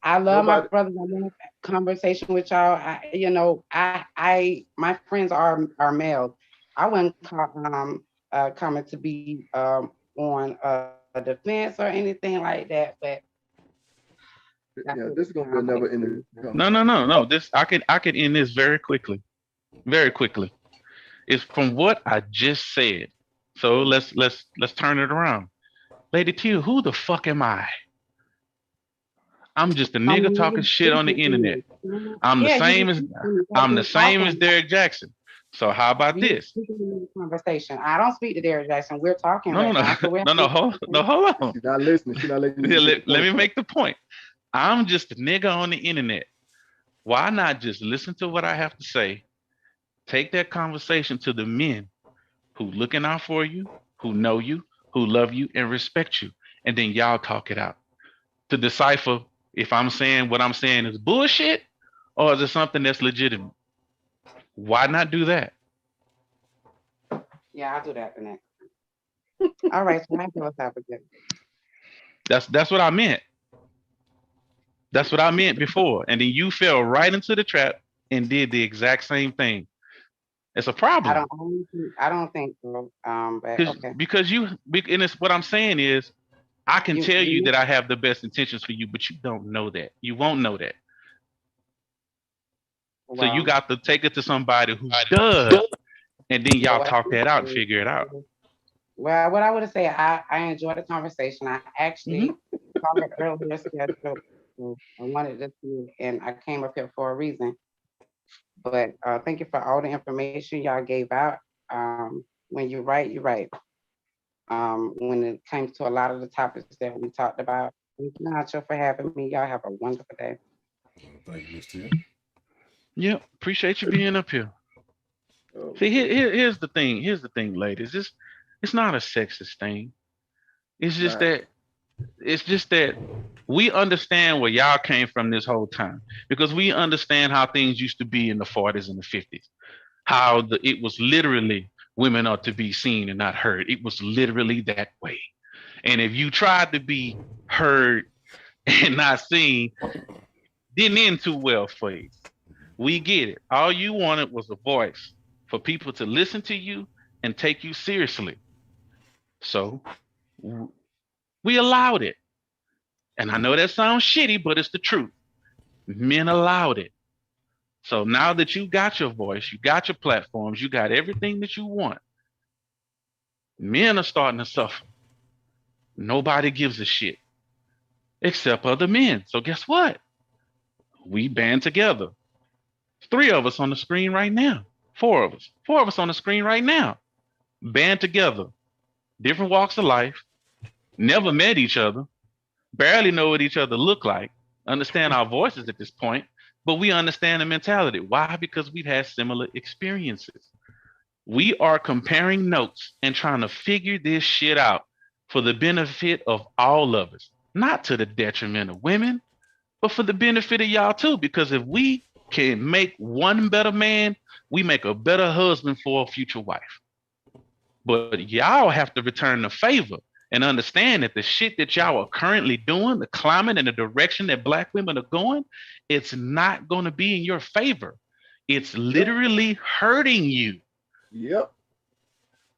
I love my brothers. I want a conversation with y'all. My friends are male. I wouldn't comment to be on a defense or anything like that, but yeah, this is gonna be a never-ending. No. I can end this very quickly. Very quickly. It's from what I just said. So let's turn it around. Lady T, who the fuck am I? I'm just a nigga talking shit on the internet. I'm the same as Derrick Jaxn. So how about this? Conversation. I don't speak to Derrick Jaxn. We're talking. No. Hold on. She's not listening. She's not listening. Let me make the point. I'm just a nigga on the internet. Why not just listen to what I have to say? Take that conversation to the men who looking out for you, who know you, who love you and respect you, and then y'all talk it out to decipher if I'm saying what I'm saying is bullshit or is it something that's legitimate. Why not do that? Yeah, I'll do that the next time. All right, so what's happening? That's what I meant. That's what I meant before. And then you fell right into the trap and did the exact same thing. It's a problem. I don't think so. But okay. Because and it's what I'm saying is I can tell you that I have the best intentions for you, but you don't know that. You won't know that. Wow. So you got to take it to somebody who does, and then y'all talk that out and figure it out. Well, what I would say, I enjoyed the conversation. I actually called it earlier schedule. I wanted to do it, and I came up here for a reason. But thank you for all the information y'all gave out. When you're right, you're right. When it came to a lot of the topics that we talked about, thank you, Honcho, for having me. Y'all have a wonderful day. Thank you, Mr. Yeah, appreciate you being up here. See, here's the thing. Here's the thing, ladies. It's not a sexist thing. It's just that we understand where y'all came from this whole time because we understand how things used to be in the 40s and the 50s. How it was literally women are to be seen and not heard. It was literally that way. And if you tried to be heard and not seen didn't end too well for you. We get it. All you wanted was a voice for people to listen to you and take you seriously. So we allowed it. And I know that sounds shitty, but it's the truth. Men allowed it. So now that you got your voice, you got your platforms, you got everything that you want, men are starting to suffer. Nobody gives a shit except other men. So guess what? We band together. 3 of us on the screen right now. 4 of us. 4 of us on the screen right now. Band together. Different walks of life. Never met each other. Barely know what each other look like. Understand our voices at this point. But we understand the mentality. Why? Because we've had similar experiences. We are comparing notes and trying to figure this shit out for the benefit of all of us. Not to the detriment of women, but for the benefit of y'all too. Because if we can make one better man, we make a better husband for a future wife. But y'all have to return the favor and understand that the shit that y'all are currently doing, the climate and the direction that Black women are going, it's not going to be in your favor. It's literally hurting you. Yep.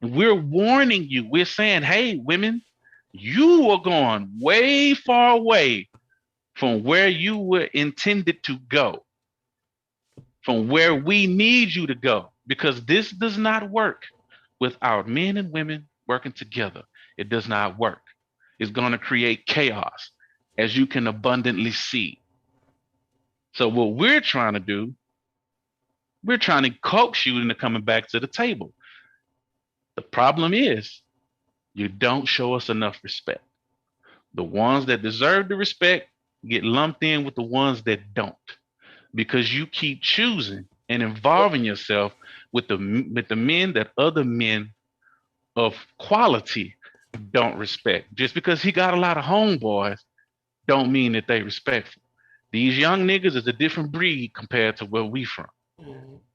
We're warning you. We're saying, hey, women, you are going way far away from where you were intended to go, from where we need you to go, because this does not work without men and women working together. It does not work. It's going to create chaos, as you can abundantly see. So what we're trying to do, we're trying to coax you into coming back to the table. The problem is you don't show us enough respect. The ones that deserve the respect get lumped in with the ones that don't, because you keep choosing and involving yourself with the men that other men of quality don't respect. Just because he got a lot of homeboys don't mean that they respectful. These young niggas is a different breed compared to where we from.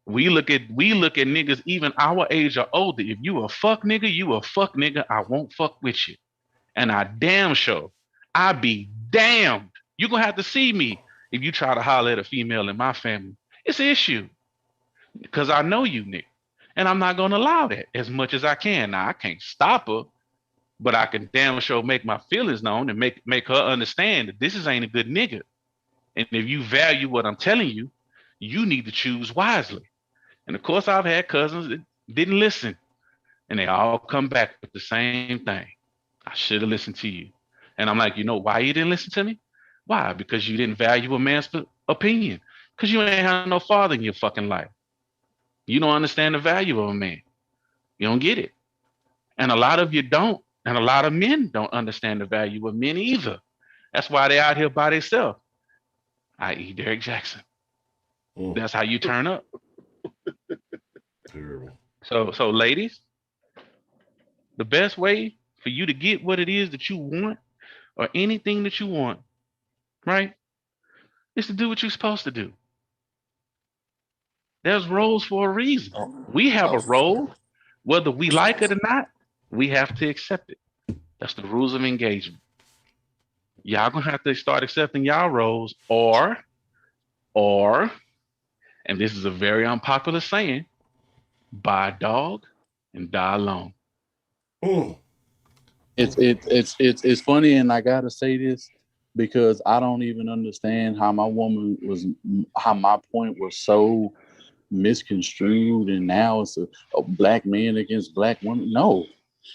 We look at niggas even our age or older. If you a fuck nigga, you a fuck nigga. I won't fuck with you. And I damn sure, I be damned. You gonna have to see me if you try to holler at a female in my family. It's an issue. Because I know you, nigga. And I'm not gonna allow that as much as I can. Now I can't stop her, but I can damn sure make my feelings known and make her understand that this ain't a good nigga. And if you value what I'm telling you, you need to choose wisely. And of course, I've had cousins that didn't listen, and they all come back with the same thing. I should have listened to you. And I'm like, you know why you didn't listen to me? Why? Because you didn't value a man's opinion. Because you ain't had no father in your fucking life. You don't understand the value of a man. You don't get it. And a lot of you don't. And a lot of men don't understand the value of men either. That's why they're out here by themselves. I.e. Derrick Jaxn. That's how you turn up. Terrible. So ladies, the best way for you to get what it is that you want, or anything that you want, right, is to do what you're supposed to do. There's roles for a reason. We have a role, whether we like it or not, we have to accept it. That's the rules of engagement. Y'all gonna have to start accepting y'all roles, or, and this is a very unpopular saying, buy a dog and die alone. It's funny, and I gotta say this because I don't even understand how my point was so misconstrued, and now it's a black man against black women. No,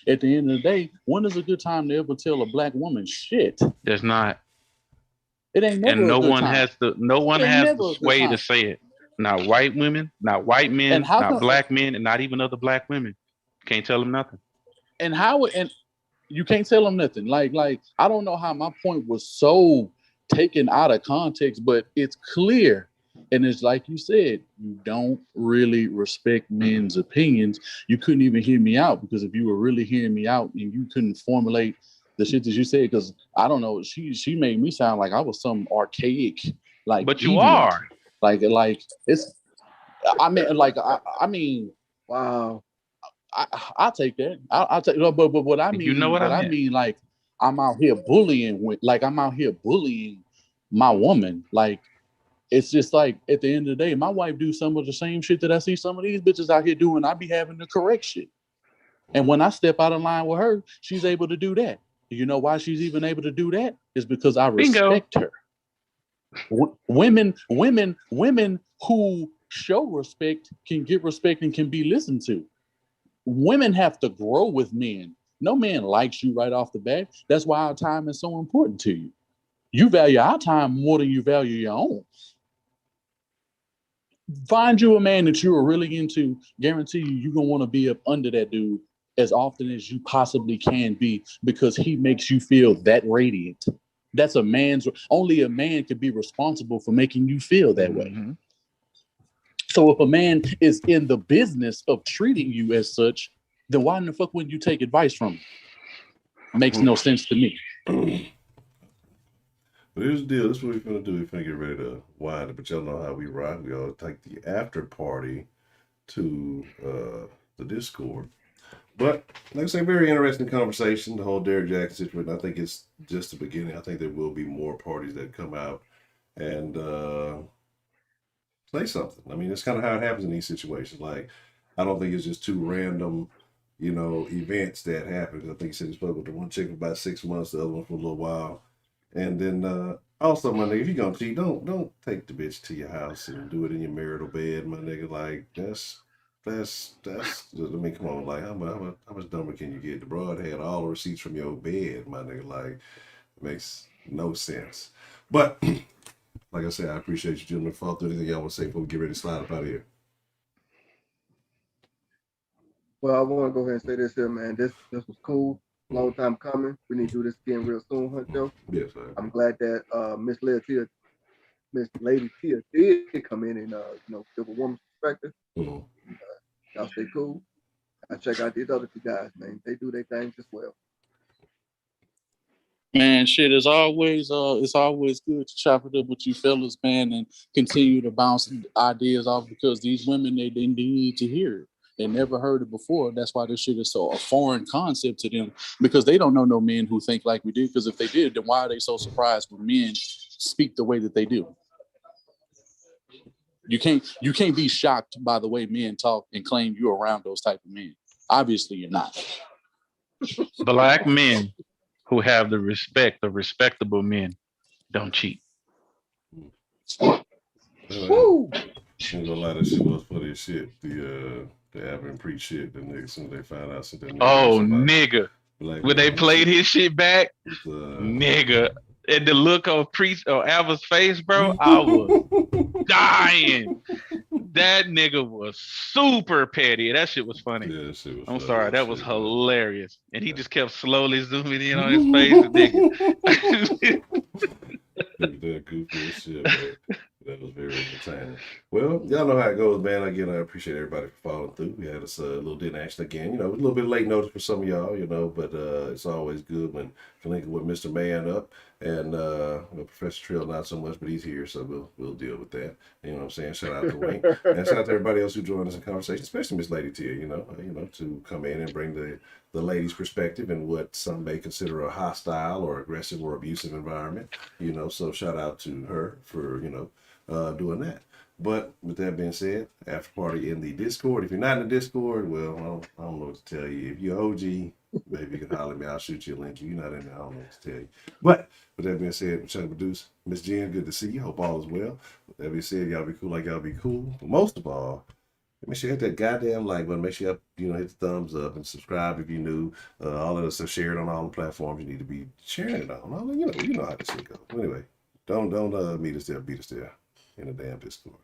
at the end of the day, when is a good time to ever tell a black woman shit? There's not. It ain't never. And no a good one time. has the sway to say it. Not white women, not white men, not black men, and not even other black women. Can't tell them nothing. And you can't tell them nothing. Like I don't know how my point was so taken out of context, but it's clear. And it's like you said, you don't really respect men's opinions. You couldn't even hear me out, because if you were really hearing me out and you couldn't formulate the shit that you said, because I don't know, she made me sound like I was some archaic, like. But you idiot. are. Like it's. I mean. Wow. I'll take that. I'll take. But what I mean, you know what I mean? Like, I'm out here bullying I'm out here bullying my woman. Like, it's just like at the end of the day, my wife do some of the same shit that I see some of these bitches out here doing. I be having to correct shit. And when I step out of line with her, she's able to do that. You know why she's even able to do that? Is because I respect her. Women who show respect can get respect and can be listened to. Women have to grow with men. No man likes you right off the bat. That's why our time is so important to you. You value our time more than you value your own. Find you a man that you are really into. Guarantee you're going to want to be up under that dude as often as you possibly can be, because he makes you feel that radiant. That's only a man could be responsible for making you feel that way. So if a man is in the business of treating you as such, then why in the fuck wouldn't you take advice from him? Makes no sense to me. But here's the deal. This is what we're going to do. We're going to get ready to wind up. But y'all know how we rock. We all take the after party to the Discord. But, like I say, very interesting conversation. The whole Derrick Jaxn situation. I think it's just the beginning. I think there will be more parties that come out and say something. I mean, it's kind of how it happens in these situations. Like, I don't think it's just two random, events that happen. I think he said he spoke with the one chick for about 6 months, the other one for a little while. And then also, my nigga, if you're gonna cheat, don't take the bitch to your house and do it in your marital bed, my nigga. Like, that's I mean, come on, like how much dumber can you get? The broad had all the receipts from your bed, my nigga. Like, it makes no sense. But like I said, I appreciate you gentlemen. Fall through anything y'all want to say before we get ready to slide up out of here. Well, I want to go ahead and say this here, man. This was cool. Long time coming. We need to do this again real soon, Honcho. Yes, sir. I'm glad that Miss Lady Tia did come in and give a woman's perspective. Y'all stay cool. I check out these other two guys, man. They do their things as well. Man, shit, it's always good to chop it up with you fellas, man, and continue to bounce ideas off, because these women, they need to hear it. They never heard it before. That's why this shit is so a foreign concept to them, because they don't know no men who think like we do. Because if they did, then why are they so surprised when men speak the way that they do? You can't be shocked by the way men talk and claim you're around those type of men. Obviously, you're not. Black men who have the respect of respectable men don't cheat. Woo! Ain't gonna lie, that shit was funny as shit. The Avon preach shit. The nigga, as soon as they found out, nigga. When they played his shit back, nigga. And the look of Ava's face, bro, I was dying. That nigga was super petty. That shit was funny. Yeah, that shit was I'm funny. sorry, that was hilarious. And he just kept slowly zooming in on his face. Nigga. That goofy as shit, man. That was very entertaining. Well, y'all know how it goes, man. Again, I appreciate everybody for following through. We had us a little didnt action again. A little bit late notice for some of y'all, but it's always good when you link with Mr. Man up. And Professor Trill, not so much, but he's here, so we'll deal with that. You know what I'm saying? Shout out to Wayne. And shout out to everybody else who joined us in conversation, especially Miss Lady Tia, to come in and bring the ladies' perspective in what some may consider a hostile or aggressive or abusive environment. So shout out to her for, doing that. But with that being said, after party in the Discord. If you're not in the Discord, well, I don't know what to tell you. If you're OG, maybe you can holler at me. I'll shoot you a link. If you're not in there, I don't know what to tell you. But with that being said, I'm trying to produce Miss Jen. Good to see you. Hope all is well. With that being said, y'all be cool like y'all be cool. But most of all, make sure you hit that goddamn like button. Make sure you hit the thumbs up and subscribe if you're new. All of us are shared on all the platforms you need to be sharing it on. You know how this shit goes. Anyway, don't meet us there, beat us there in the damn Discord.